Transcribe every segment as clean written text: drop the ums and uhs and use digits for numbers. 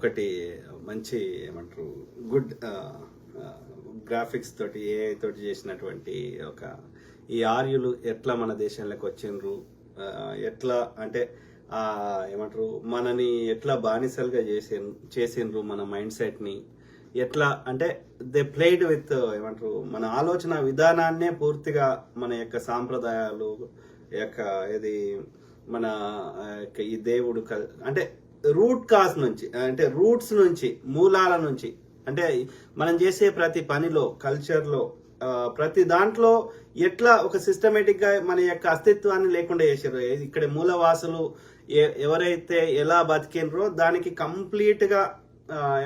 ఒకటి మంచి ఏమంటారు గుడ్ గ్రాఫిక్స్ తోటి ఏఐ తోటి చేసినటువంటి ఒక ఈ ఆర్యులు ఎట్లా మన దేశంలోకి వచ్చిండ్రు, ఎట్లా అంటే ఏమంటారు మనని ఎట్లా బానిసలుగా చేసిండ్రు మన మైండ్ సెట్ని ఎట్లా అంటే దే ప్లేడ్ విత్ ఏమంటారు మన ఆలోచన విధానాన్నే పూర్తిగా మన యొక్క సాంప్రదాయాలు యొక్క ఇది మన ఈ దేవుడు అంటే రూట్ కాజ్ నుంచి అంటే రూట్స్ నుంచి మూలాల నుంచి అంటే మనం చేసే ప్రతి పనిలో కల్చర్లో ప్రతి దాంట్లో ఎట్లా ఒక సిస్టమేటిక్ గా మన యొక్క అస్తిత్వాన్ని లేకుండా చేశారు. ఇక్కడ మూలవాసులు ఎవరైతే ఎలా బతికినరో దానికి కంప్లీట్ గా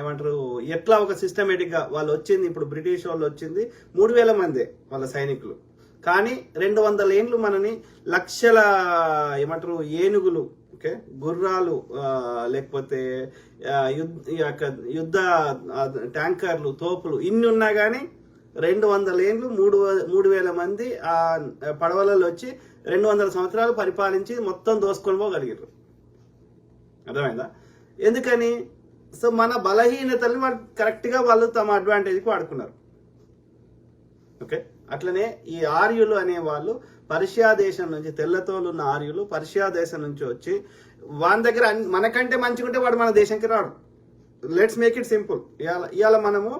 ఏమంటారు ఎట్లా ఒక సిస్టమేటిక్ గా వాళ్ళు వచ్చింది. ఇప్పుడు బ్రిటిష్ వాళ్ళు వచ్చింది 3000 మందే వాళ్ళ సైనికులు, కానీ 200 ఏండ్లు మనని లక్షల ఏమంటారు ఏనుగులు, ఓకే, గుర్రాలు, లేకపోతే యుద్ధ ట్యాంకర్లు, తోపులు ఇన్ని ఉన్నా కానీ 200 ఏండ్లు 3000 మంది ఆ పడవలలో వచ్చి 200 సంవత్సరాలు పరిపాలించి మొత్తం దోసుకొని పోగలిగారు. అర్థమైందా? ఎందుకని? సో మన బలహీనతల్ని వాళ్ళు కరెక్ట్ గా వాళ్ళు తమ అడ్వాంటేజ్కి వాడుకున్నారు. ఓకే, అట్లనే ఈ ఆర్యులు అనే వాళ్ళు పర్షియా దేశం నుంచి, తెల్లతోలు ఉన్న ఆర్యులు పర్షియా దేశం నుంచి వచ్చి వాని దగ్గర మనకంటే మంచిగుంటే వాడు మన దేశంకి రాడు. Let's make it simple. ఇవాళ మనము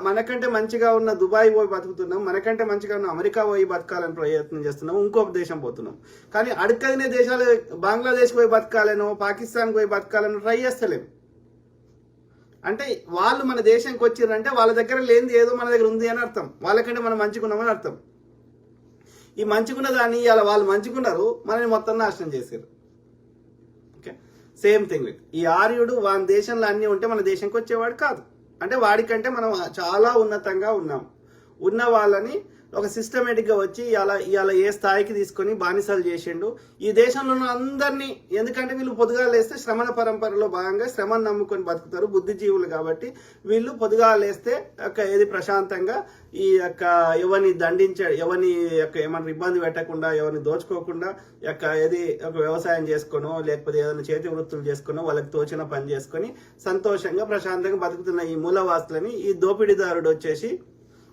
మనకంటే మంచిగా ఉన్న దుబాయ్ పోయి బతుకుతున్నాం, మనకంటే మంచిగా ఉన్న అమెరికా పోయి బతకాలని ప్రయత్నం చేస్తున్నాం, ఇంకొక దేశం పోతున్నాం. కానీ అడుక్కదినే దేశాలు బంగ్లాదేశ్ పోయి బతకాలనో పాకిస్తాన్ పోయి బతకాలనో ట్రై చేస్తలేము. అంటే వాళ్ళు మన దేశానికి వచ్చిర్రంటే వాళ్ళ దగ్గర లేనిది ఏదో మన దగ్గర ఉంది అని అర్థం, వాళ్ళకంటే మనం మంచిగున్నామని అర్థం. ఈ మంచిగున్న దాన్ని ఇవాళ వాళ్ళు మంచిగున్నారు, మనని మొత్తం నాశనం చేశారు. ఓకే, సేమ్ థింగ్ విత్ ఈ ఆర్యుడు వాని దేశంలో అన్నీ ఉంటే మన దేశంకి వచ్చేవాడు కాదు. అంటే వాడికంటే మనం చాలా ఉన్నతంగా ఉన్నాం. ఉన్న వాళ్ళని ఒక సిస్టమేటిక్ గా వచ్చి ఇవాళ ఏ స్థాయికి తీసుకొని బానిసలు చేసిండు ఈ దేశంలో ఉన్న అందరినీ. ఎందుకంటే వీళ్ళు పొద్దుగా లేస్తే శ్రమణ పరంపరలో భాగంగా శ్రమను నమ్ముకొని బతుకుతారు, బుద్ధిజీవులు కాబట్టి వీళ్ళు పొద్దుగా లేస్తే ఏది ప్రశాంతంగా ఈ యొక్క ఎవరిని ఎవరిని యొక్క ఏమన్నా ఇబ్బంది పెట్టకుండా, ఎవరిని దోచుకోకుండా ఏది ఒక వ్యవసాయం చేసుకోనో లేకపోతే ఏదైనా చేతి వృత్తులు చేసుకోనో వాళ్ళకి తోచిన పని చేసుకొని సంతోషంగా ప్రశాంతంగా బతుకుతున్న ఈ మూలవాసులని ఈ దోపిడీదారుడు వచ్చేసి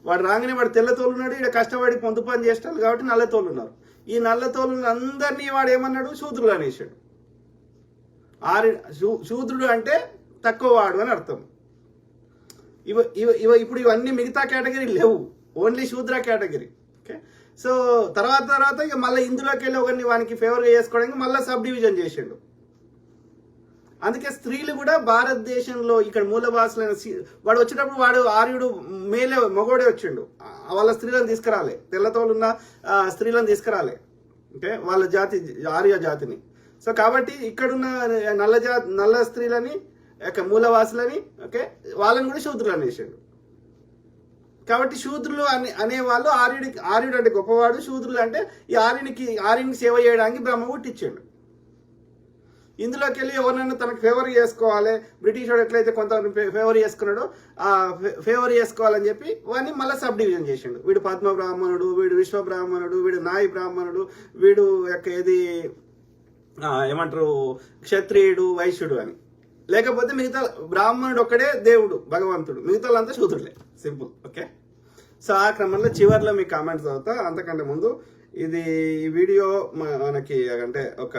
వాడు రాగానే వాడు తెల్లతోలు ఉన్నాడు, ఇక్కడ కష్టపడి పొందు పని చేస్తాడు కాబట్టి నల్లతోలు ఉన్నారు. ఈ నల్లతోలు అందరినీ వాడు ఏమన్నాడు? శూద్రులు అనేసాడు. శూద్రుడు అంటే తక్కువ వాడు అని అర్థం. ఇప్పుడు ఇవన్నీ మిగతా కేటగిరీ లేవు, ఓన్లీ శూద్ర కేటగిరీ. ఓకే, సో తర్వాత ఇక మళ్ళీ ఇందులోకి వెళ్ళి ఒకరిని వానికి ఫేవర్గా చేసుకోవడానికి మళ్ళీ సబ్ డివిజన్ చేసిండు. అందుకే స్త్రీలు కూడా భారతదేశంలో ఇక్కడ మూలవాసులైన వాడు వచ్చేటప్పుడు వాడు ఆర్యుడు మగోడే వచ్చిండు, వాళ్ళ స్త్రీలను తీసుకురాలే, తెల్లతోలు ఉన్న స్త్రీలను తీసుకురాలే. ఓకే, వాళ్ళ జాతి ఆర్య జాతిని. సో కాబట్టి ఇక్కడున్న నల్ల స్త్రీలని మూలవాసులని ఓకే వాళ్ళని కూడా శూద్రులు అనేసాడు. కాబట్టి శూద్రులు అనేవాళ్ళు ఆర్యుడు అంటే గొప్పవాడు, శూద్రులు అంటే ఈ ఆర్యునికి సేవ చేయడానికి బ్రహ్మ పుట్టించాడు. ఇందులోకి వెళ్ళి ఎవరినైనా తనకు ఫేవర్ చేసుకోవాలి, బ్రిటిష్ వాడు ఎట్లయితే కొంత ఫేవర్ చేసుకున్నాడో ఆ ఫేవర్ చేసుకోవాలని చెప్పి వాడిని మళ్ళీ సబ్ డివిజన్ చేసిండు. వీడు పద్మ బ్రాహ్మణుడు, వీడు విశ్వ బ్రాహ్మణుడు, వీడు నాయి బ్రాహ్మణుడు, వీడు యొక్క ఏది ఏమంటారు క్షత్రియుడు, వైశ్యుడు అని. లేకపోతే మిగతా బ్రాహ్మణుడు ఒక్కడే దేవుడు భగవంతుడు, మిగతా వాళ్ళంతా శూద్రులే. సింపుల్. ఓకే, సో ఆ క్రమంలో చివరిలో మీ కామెంట్స్ అవుతా. అంతకంటే ముందు ఈ వీడియో మనకి అంటే ఒక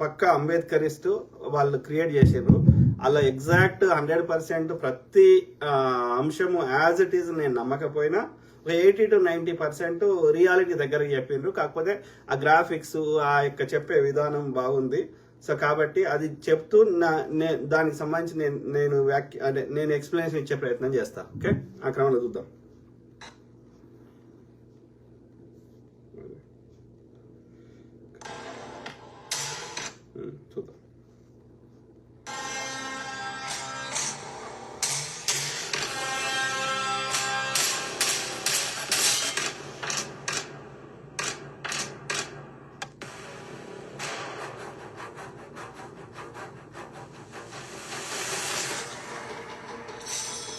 పక్కా అంబేద్కరిస్టు వాళ్ళు క్రియేట్ చేసారు. అలా ఎగ్జాక్ట్ 100% ప్రతి అంశము యాజ్ ఇట్ ఈజ్ నేను నమ్మకపోయినా 80 to 90% రియాలిటీ దగ్గరకు చెప్పిండ్రు. కాకపోతే ఆ గ్రాఫిక్స్ ఆ యొక్క చెప్పే విధానం బాగుంది. సో కాబట్టి అది చెప్తూ దానికి సంబంధించి నేను ఎక్స్ప్లెనేషన్ ఇచ్చే ప్రయత్నం చేస్తా. ఓకే, ఆ క్రమంలో చూద్దాం. చూద్దాం.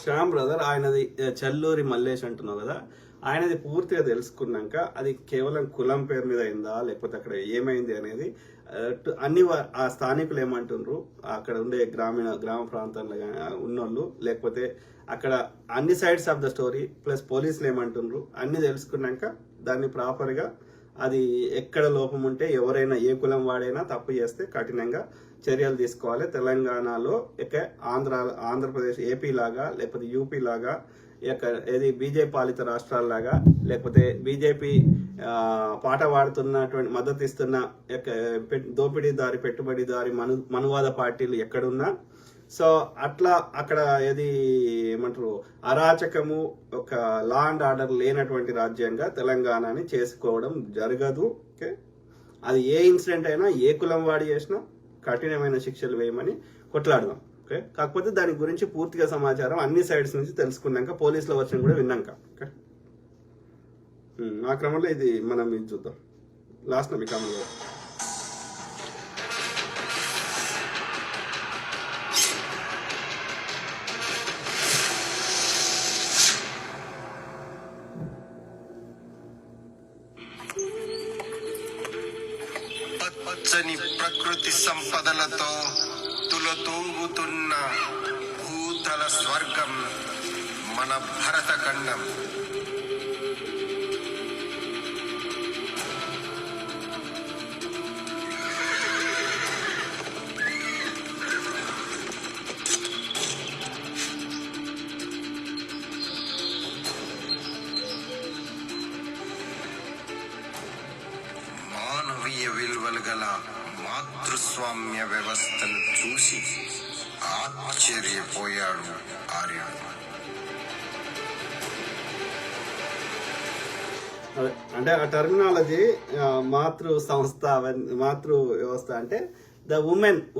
శ్యామ్ బ్రదర్ ఆయనది చల్లూరి మల్లేష్ అంటున్నావు కదా, ఆయనది పూర్తిగా తెలుసుకున్నాక అది కేవలం కులం పేరు మీద అయిందా లేకపోతే అక్కడ ఏమైంది అనేది అన్ని ఆ స్థానికులు ఏమంటుండ్రు, అక్కడ ఉండే గ్రామ ప్రాంతాల్లో ఉన్నోళ్ళు, లేకపోతే అక్కడ అన్ని sides of the story plus పోలీసులు ఏమంటుండ్రు అన్ని తెలుసుకున్నాక దాన్ని ప్రాపర్గా అది ఎక్కడ లోపం ఉంటే ఎవరైనా ఏ కులం వాడైనా తప్పు చేస్తే కఠినంగా చర్యలు తీసుకోవాలి. తెలంగాణలో ఆంధ్రప్రదేశ్ ఏపీ లాగా లేకపోతే యూపీ లాగా ఏది బీజేపీ పాలిత రాష్ట్రాల్లాగా లేకపోతే బీజేపీ పాట పాడుతున్నటువంటి మద్దతు ఇస్తున్న దోపిడీదారి పెట్టుబడిదారి మనువాద పార్టీలు ఎక్కడున్నా సో అట్లా అక్కడ ఏది ఏమంటారు అరాచకము ఒక లా అండ్ ఆర్డర్ లేనటువంటి రాజ్యంగా తెలంగాణని చేసుకోవడం జరగదు. ఓకే, అది ఏ ఇన్సిడెంట్ అయినా ఏ కులం వాడి చేసినా కఠినమైన శిక్షలు వేయమని కొట్లాడదాం. ఓకే, కాకపోతే దాని గురించి పూర్తిగా సమాచారం అన్ని సైడ్స్ నుంచి తెలుసుకున్నాక పోలీసుల వర్షన్ కూడా విన్నాక ఓకే ఆ క్రమంలో ఇది మనం ఇది చూద్దాం. లాస్ట్ మీ కామెంట్ పచ్చని ప్రకృతి సంపదలతో తులతూగుతున్న భూతల స్వర్గం మన భరతఖండం. మానవీయ విలువలు గల మాతృస్వామ్య వ్యవస్థను చూసి ఆశ్చర్యపోయాడు ఆర్యుడు. అంటే ఆ టర్మినాలజీ మాతృ సంస్థ మాతృ వ్యవస్థ అంటే ద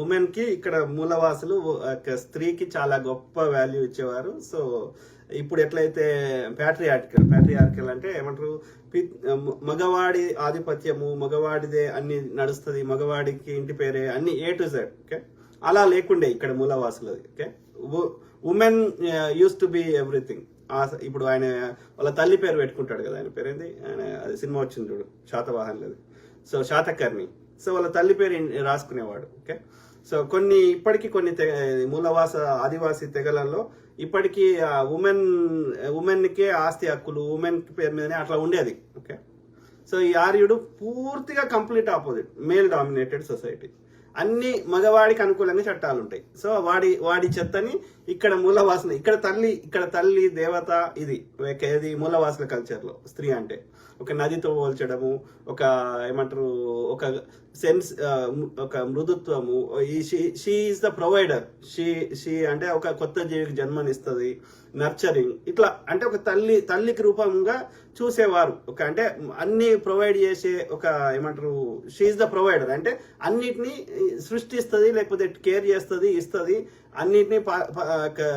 ఉమెన్ కి ఇక్కడ మూలవాసులు స్త్రీకి చాలా గొప్ప వాల్యూ ఇచ్చేవారు. సో ఇప్పుడు ఎట్లయితే ప్యాట్రియార్కల్ అంటే ఏమంటారు మగవాడి ఆధిపత్యము మగవాడిదే అన్ని నడుస్తుంది, మగవాడికి ఇంటి పేరే అన్ని A to Z. ఓకే, అలా లేకుండే ఇక్కడ మూలవాసులది. Okay, women used to be everything. ఇప్పుడు ఆయన వాళ్ళ తల్లి పేరు పెట్టుకుంటాడు కదా, ఆయన పేరు ఏంది, ఆయన అది సినిమా వచ్చింది చూడు శాతవాహన్లది, సో శాతకర్ణి. సో వాళ్ళ తల్లి పేరు రాసుకునేవాడు. ఓకే, సో ఇప్పటికీ కొన్ని మూలవాస ఆదివాసీ తెగలలో ఇప్పటికీ ఉమెన్కే ఆస్తి హక్కులు ఉమెన్ పేరు మీదనే అట్లా ఉండేది. ఓకే, సో ఈ ఆర్యుడు పూర్తిగా complete opposite, male dominated society. అన్ని మగవాడికి అనుకూలంగా చట్టాలు ఉంటాయి. సో వాడి చెత్తని ఇక్కడ మూలవాసన, ఇక్కడ తల్లి దేవత. ఇది మూలవాసుల కల్చర్ లో స్త్రీ అంటే ఒక నదితో పోల్చడము, ఒక ఏమంటారు ఒక సెన్స్, ఒక మృదుత్వము. She is the provider. She అంటే ఒక కొత్త జీవికి జన్మనిస్తుంది, నర్చరింగ్, ఇట్లా అంటే ఒక తల్లికి రూపంగా చూసేవారు. ఒక అంటే అన్ని ప్రొవైడ్ చేసే ఒక ఏమంటారు షీ ఈజ్ ద ప్రొవైడర్ అంటే అన్నిటినీ సృష్టిస్తుంది, లేకపోతే కేర్ చేస్తుంది, ఇస్తుంది, అన్నిటినీ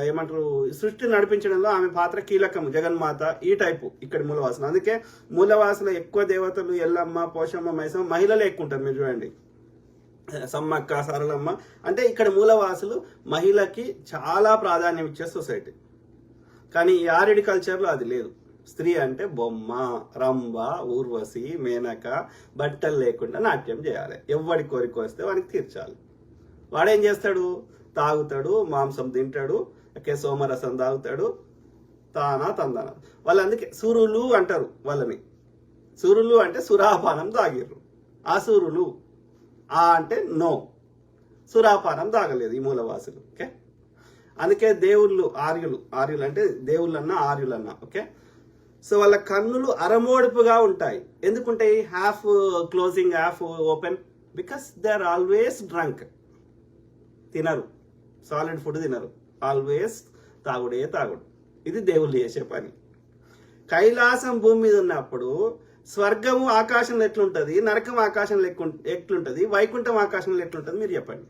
ఏమంటారు సృష్టి నడిపించడంలో ఆమె పాత్ర కీలకము, జగన్మాత. ఈ టైపు ఇక్కడ మూలవాసన. అందుకే మూలవాసన ఎక్కువ దేవతలు ఎల్లమ్మ, పోషమ్మ, మైసమ్మ, మహిళలే ఎక్కువ ఉంటారు. మీరు చూడండి, సమ్మక్క, సరళమ్మ. అంటే ఇక్కడ మూలవాసులు మహిళకి చాలా ప్రాధాన్యం ఇచ్చే సొసైటీ. కానీ ఈ ఆర్యుడి కల్చర్లో అది లేదు. స్త్రీ అంటే బొమ్మ, రంభ, ఊర్వశి, మేనక, బట్టలు లేకుండా నాట్యం చేయాలి. ఎవడి కోరిక వస్తే వానికి తీర్చాలి. వాడేం చేస్తాడు, తాగుతాడు, మాంసం తింటాడు, సోమరసం తాగుతాడు, తందాన. వాళ్ళు అందుకే సురులు అంటారు వాళ్ళని. సురులు అంటే సురాపానం తాగిర్రు. ఆ సురులు అంటే నో, సురాపానం తాగలేదు ఈ మూలవాసులు. ఓకే, అందుకే దేవుళ్ళు ఆర్యులు అంటే దేవుళ్ళన్నా ఆర్యులన్నా. ఓకే, సో వాళ్ళ కన్నులు అరమోడుపుగా ఉంటాయి. ఎందుకుంటాయి, half closing, half open, because they are always drunk. తినరు, సాలిడ్ ఫుడ్ తినరు, ఆల్వేస్ తాగుడు. ఇది దేవుళ్ళు చేసే పని. కైలాసం భూమి మీద ఉన్నప్పుడు స్వర్గము ఆకాశంలో ఎట్లుంటది, నరకం ఆకాశంలో ఎట్లుంటది, వైకుంఠం ఆకాశంలో ఎట్లుంటది మీరు చెప్పండి.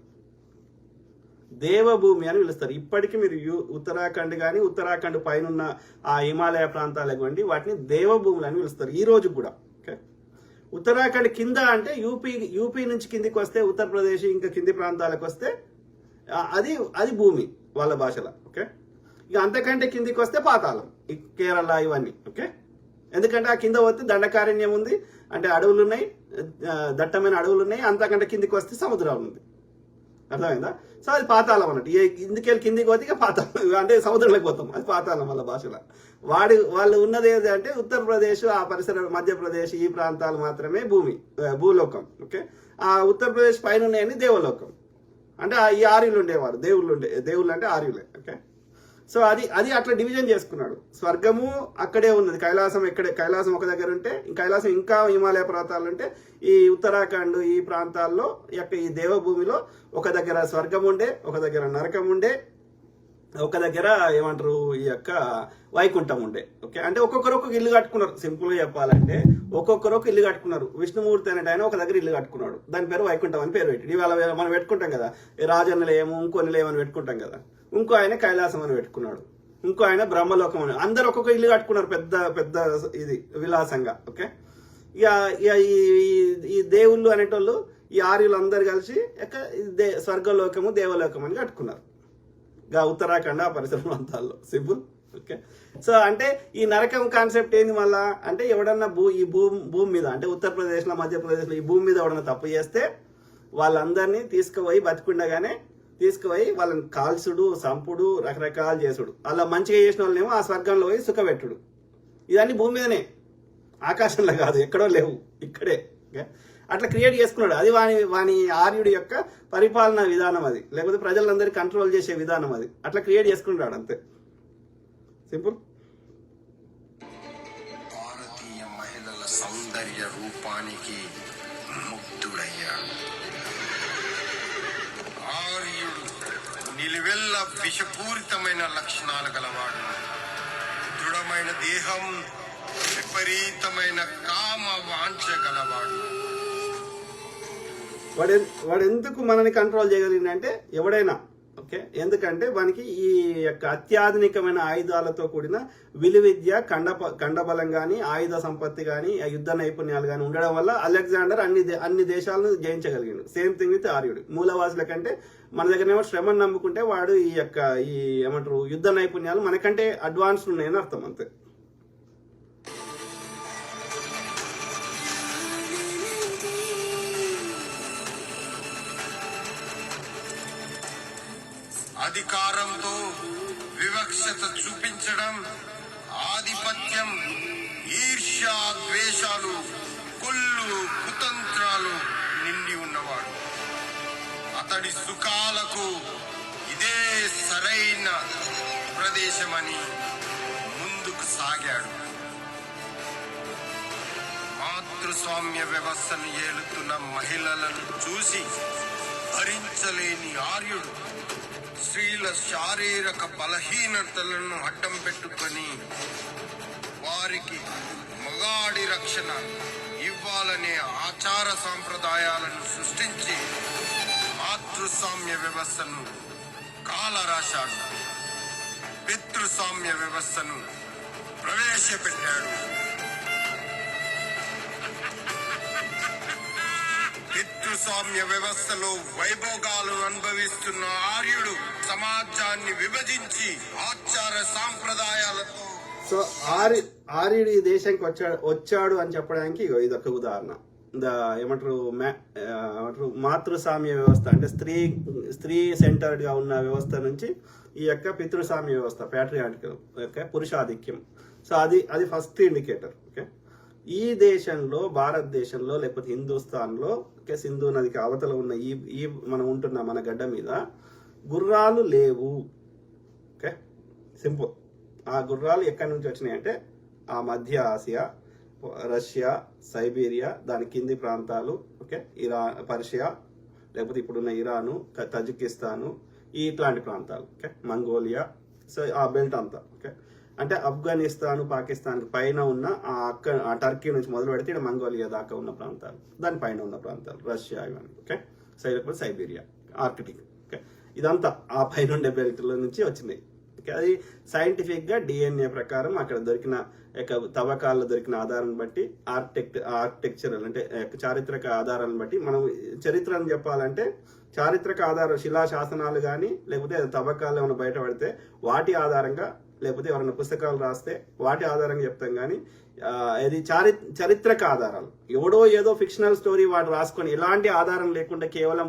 దేవభూమి అని పిలుస్తారు. ఇప్పటికీ మీరు ఉత్తరాఖండ్ కానీ ఉత్తరాఖండ్ పైన ఉన్న ఆ హిమాలయ ప్రాంతాలకు వండి వాటిని దేవభూములు అని పిలుస్తారు ఈ రోజు కూడా. ఓకే, ఉత్తరాఖండ్ కింద అంటే యూపీ నుంచి కిందికి వస్తే, ఉత్తరప్రదేశ్ ఇంకా కింది ప్రాంతాలకు వస్తే అది భూమి వాళ్ళ భాషలో. ఓకే, ఇక అంతకంటే కిందికి వస్తే పాతాళం, కేరళ ఇవన్నీ. ఓకే, ఎందుకంటే ఆ కింద పోతే దండకారణ్యం ఉంది, అంటే అడవులు ఉన్నాయి, దట్టమైన అడవులు ఉన్నాయి, అంతకంటే కిందికి వస్తే సముద్రం ఉంది. అర్థమైందా? సో అది పాతాళం అన్నట్టు. ఇందుకెళ్ళి కిందికి పోతే ఇక పాతాళం అంటే సముద్రంలోకి పోతాం, అది పాతాళం వాళ్ళ భాషలో. వాళ్ళు ఉన్నది ఏది అంటే ఉత్తరప్రదేశ్, ఆ పరిసర మధ్యప్రదేశ్ ఈ ప్రాంతాలు మాత్రమే భూలోకం. ఓకే, ఆ ఉత్తరప్రదేశ్ పైన ఉన్నాయని దేవలోకం. అంటే ఈ ఆర్యులు ఉండేవారు, దేవుళ్ళు అంటే ఆర్యులే. ఓకే, సో అది అట్లా డివిజన్ చేసుకున్నాడు. స్వర్గము అక్కడే ఉన్నది, కైలాసం ఒక దగ్గర ఉంటే, కైలాసం ఇంకా హిమాలయ పర్వతాలు ఉంటే, ఈ ఉత్తరాఖండ్ ఈ ప్రాంతాల్లో ఈ దేవభూమిలో ఒక దగ్గర స్వర్గం ఉండే, ఒక దగ్గర నరకం ఉండే, ఒక దగ్గర ఏమంటారు ఈ వైకుంఠం ఉండే. ఓకే, అంటే ఒక్కొక్కరు ఒక్కొక్క ఇల్లు కట్టుకున్నారు. సింపుల్ గా చెప్పాలంటే ఒక్కొక్కరు ఒక ఇల్లు కట్టుకున్నారు. విష్ణుమూర్తి అనే ఆయన ఒక దగ్గర ఇల్లు కట్టుకున్నాడు, దాని పేరు వైకుంఠం అని పేరు పెట్టి. ఇవాళ మనం పెట్టుకుంటాం కదా, రాజన్నలేమో ఇంకొనిలేమని పెట్టుకుంటాం కదా. ఇంకో ఆయన కైలాసం అని పెట్టుకున్నాడు, ఇంకో ఆయన బ్రహ్మలోకం అని. అందరు ఒక్కొక్క ఇల్లు కట్టుకున్నారు, పెద్ద పెద్ద ఇది విలాసంగా. ఓకే, ఇక ఈ దేవుళ్ళు అనేటోళ్ళు ఈ ఆర్యులు అందరు కలిసి స్వర్గలోకము దేవలోకం అని కట్టుకున్నారు ఉత్తరాఖండ్ ఆ పరిసర ప్రాంతాల్లో. సింపుల్. ఓకే, సో అంటే ఈ నరకం కాన్సెప్ట్ ఏంది మళ్ళా అంటే, ఎవడన్నా ఈ భూమి మీద అంటే ఉత్తరప్రదేశ్లో మధ్యప్రదేశ్లో ఈ భూమి మీద ఎవడన్నా తప్పు చేస్తే వాళ్ళందరినీ తీసుకుపోయి బతికుండగానే తీసుకుపోయి వాళ్ళని కాల్చుడు, సంపుడు, రకరకాలు చేసుడు. అలా మంచిగా చేసిన వాళ్ళనేమో ఆ స్వర్గంలో పోయి సుఖపెట్టుడు. ఇదన్నీ భూమి మీదనే, ఆకాశంలో కాదు, ఎక్కడో లేవు, ఇక్కడే. అట్లా క్రియేట్ చేసుకున్నాడు. అది వాని ఆర్యుడి యొక్క పరిపాలనా విధానం అది, లేకపోతే ప్రజలందరినీ కంట్రోల్ చేసే విధానం అది. అట్లా క్రియేట్ చేసుకున్నాడు అంతే. సింపుల్. భారతీయ మహిళల సౌందర్య రూపానికి ముగ్ధుడయ్యాడు. ఆర్యుడు నిలువెల్ల విషపూరితమైన లక్షణాలు గలవాడు. దృఢమైన దేహం, విపరీతమైన కామ వాంఛ గలవాడు. వాడు ఎందుకు మనని కంట్రోల్ చేయగలిగిందంటే ఎవడైనా. ఓకే, ఎందుకంటే వానికి ఈ యొక్క అత్యాధునికమైన ఆయుధాలతో కూడిన విలువిద్య, కండబలం కానీ, ఆయుధ సంపత్తి కానీ, యుద్ధ నైపుణ్యాలు కానీ ఉండడం వల్ల అలెగ్జాండర్ అన్ని దేశాలను జయించగలిగాడు. సేమ్ థింగ్ విత్ ఆర్యుడు. మూలవాసుల కంటే మన దగ్గర శ్రమను నమ్ముకుంటే వాడు ఈ ఏమంటారు యుద్ధ నైపుణ్యాలు మనకంటే అడ్వాన్స్ ఉన్నాయని అర్థం అంతే. అధికారంతో వివక్షత చూపించడం, ఆధిపత్యం, ఈర్ష్య, ద్వేషాలు, కుళ్ళు, కుతంత్రాలు నిండి ఉన్నవాడు. అతడి సుఖాలకు ఇదే సరైన ప్రదేశమని ముందుకు సాగాడు. మాతృస్వామ్య వ్యవస్థను ఏలుతున్న మహిళలను చూసి భరించలేని ఆర్యుడు స్త్రీల శారీరక బలహీనతలను అడ్డం పెట్టుకొని వారికి మగాడి రక్షణ ఇవ్వాలనే ఆచార సాంప్రదాయాలను సృష్టించి మాతృస్వామ్య వ్యవస్థను కాలరాశాడు. పితృస్వామ్య వ్యవస్థను ప్రవేశపెట్టాడు. పితృస్వామ్య వ్యవస్థలో వైభోగాలు అనుభవిస్తున్న ఆర్యుడు సమాజాన్ని విభజించి ఆచార సాంప్రదాయాలతో. సో ఆర్యుడు ఈ దేశానికి వచ్చాడు అని చెప్పడానికి ఇదొక ఉదాహరణ. ఏమంటారు మాతృస్వామ్య వ్యవస్థ అంటే స్త్రీ సెంటర్డ్ గా ఉన్న వ్యవస్థ నుంచి ఈ యొక్క పితృస్వామ్య వ్యవస్థ, ప్యాట్రియార్కల్, పురుషాధిక్యం. సో అది ఫస్ట్ ఇండికేటర్. ఓకే, ఈ దేశంలో, భారతదేశంలో లేకపోతే హిందుస్థాన్లో, సింధు నదికి అవతల ఉన్న ఈ మనం ఉంటున్న మన గడ్డ మీద గుర్రాలు లేవు. Okay, simple. ఆ గుర్రాలు ఎక్కడి నుంచి వచ్చినాయి అంటే ఆ మధ్య ఆసియా, రష్యా, సైబీరియా, దాని కింది ప్రాంతాలు, ఓకే, పర్షియా, లేకపోతే ఇప్పుడున్న ఇరాను, తజికిస్తాను, ఇట్లాంటి ప్రాంతాలు, ఓకే, మంగోలియా. సో ఆ బెల్ట్ అంతా. ఓకే, అంటే ఆఫ్ఘనిస్తాన్, పాకిస్తాన్ పైన ఉన్న ఆ టర్కీ నుంచి మొదలు పెడితే ఇక్కడ మంగోలియా దాకా ఉన్న ప్రాంతాలు, దాని పైన ఉన్న ప్రాంతాలు, రష్యా ఇవన్నీ. ఓకే, లేకపోతే సైబీరియా, ఆర్కిటిక్. ఓకే, ఇదంతా ఆ పైన ఉండే బెల్ట్లో నుంచి వచ్చినాయి. ఓకే, అది సైంటిఫిక్ గా డిఎన్ఏ ప్రకారం అక్కడ దొరికిన తవ్వకాల్లో దొరికిన ఆధారాన్ని బట్టి, ఆర్కిటెక్చరల్ అంటే చారిత్రక ఆధారాలను బట్టి, మనం చరిత్రను చెప్పాలంటే చారిత్రక ఆధారం శిలా శాసనాలు కానీ లేకపోతే తవ్వకాలు ఏమైనా బయటపడితే వాటి ఆధారంగా లేకపోతే ఎవరైనా పుస్తకాలు రాస్తే వాటి ఆధారంగా చెప్తాం కానీ ఇది చరిత్రక ఆధారాలు ఎవడో ఏదో ఫిక్షనల్ స్టోరీ వాడు రాసుకొని ఎలాంటి ఆధారం లేకుండా కేవలం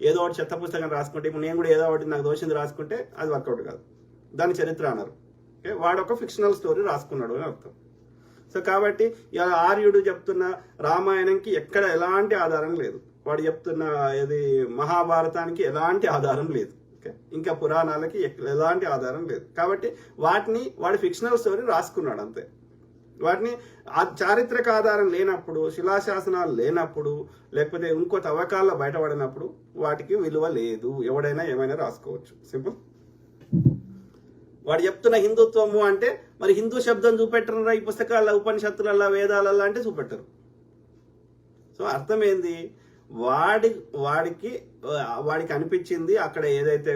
ఏదో ఒకటి చెత్త పుస్తకం రాసుకుంటే ఇప్పుడు నేను కూడా ఏదో ఒకటి నాకు దోషింది రాసుకుంటే అది వర్కౌట్ కాదు, దాని చరిత్ర అన్నారు. వాడు ఒక ఫిక్షనల్ స్టోరీ రాసుకున్నాడు అని అర్థం. సో కాబట్టి ఇలా ఆర్యుడు చెప్తున్న రామాయణంకి ఎక్కడ ఎలాంటి ఆధారం లేదు, వాడు చెప్తున్న ఇది మహాభారతానికి ఎలాంటి ఆధారం లేదు, ఇంకా పురాణాలకి ఎలాంటి ఆధారం లేదు. కాబట్టి వాటిని వాడు ఫిక్షనల్ స్టోరీ రాసుకున్నాడు అంతే. వాటిని చారిత్రక ఆధారం లేనప్పుడు, శిలాశాసనాలు లేనప్పుడు, లేకపోతే ఇంకో తవ్వకాల్లో బయటపడినప్పుడు వాటికి విలువ లేదు. ఎవడైనా ఏమైనా రాసుకోవచ్చు, సింపుల్. వాడు చెప్తున్న హిందుత్వము అంటే మరి హిందూ శబ్దం చూపెట్టరా ఈ పుస్తకాల ఉపనిషత్తులలో వేదాలలో అంటే చూపెట్టరు. సో అర్థమైంది, వాడికి అనిపించింది అక్కడ ఏదైతే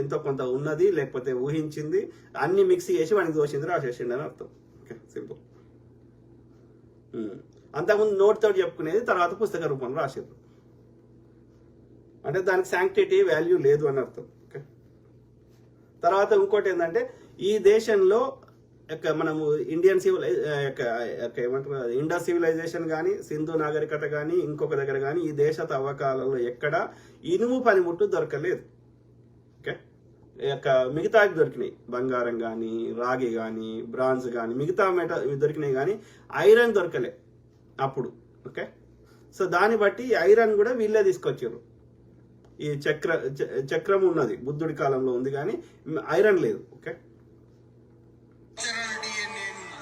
ఎంతో కొంత ఉన్నది లేకపోతే ఊహించింది అన్ని మిక్స్ చేసి వాడికి దోషింది రాసేసిండి అని అర్థం. Okay, simple. అంతకుముందు నోట్ తోటి చెప్పుకునేది తర్వాత పుస్తక రూపంలో రాసేది అంటే దానికి శాంక్టిటీ వాల్యూ లేదు అని అర్థం. ఓకే, తర్వాత ఇంకోటి ఏంటంటే ఈ దేశంలో మనము ఇండియన్ ఏమంటారు ఇండస్ సివిలైజేషన్ కానీ సింధు నాగరికత కానీ ఇంకొక దగ్గర కానీ ఈ దేశ తవ్వకాలలో ఎక్కడ ఇనుము పనిముట్టు దొరకలేదు. ఓకే, మిగతా దొరికినాయి, బంగారం కానీ రాగి కానీ బ్రాంజ్ కానీ మిగతా దొరికినాయి కానీ ఐరన్ దొరకలే అప్పుడు. ఓకే, సో దాన్ని బట్టి ఐరన్ కూడా వీళ్ళే తీసుకొచ్చారు. ఈ చక్రం ఉన్నది బుద్ధుడి కాలంలో ఉంది కానీ ఐరన్ లేదు. ఓకే,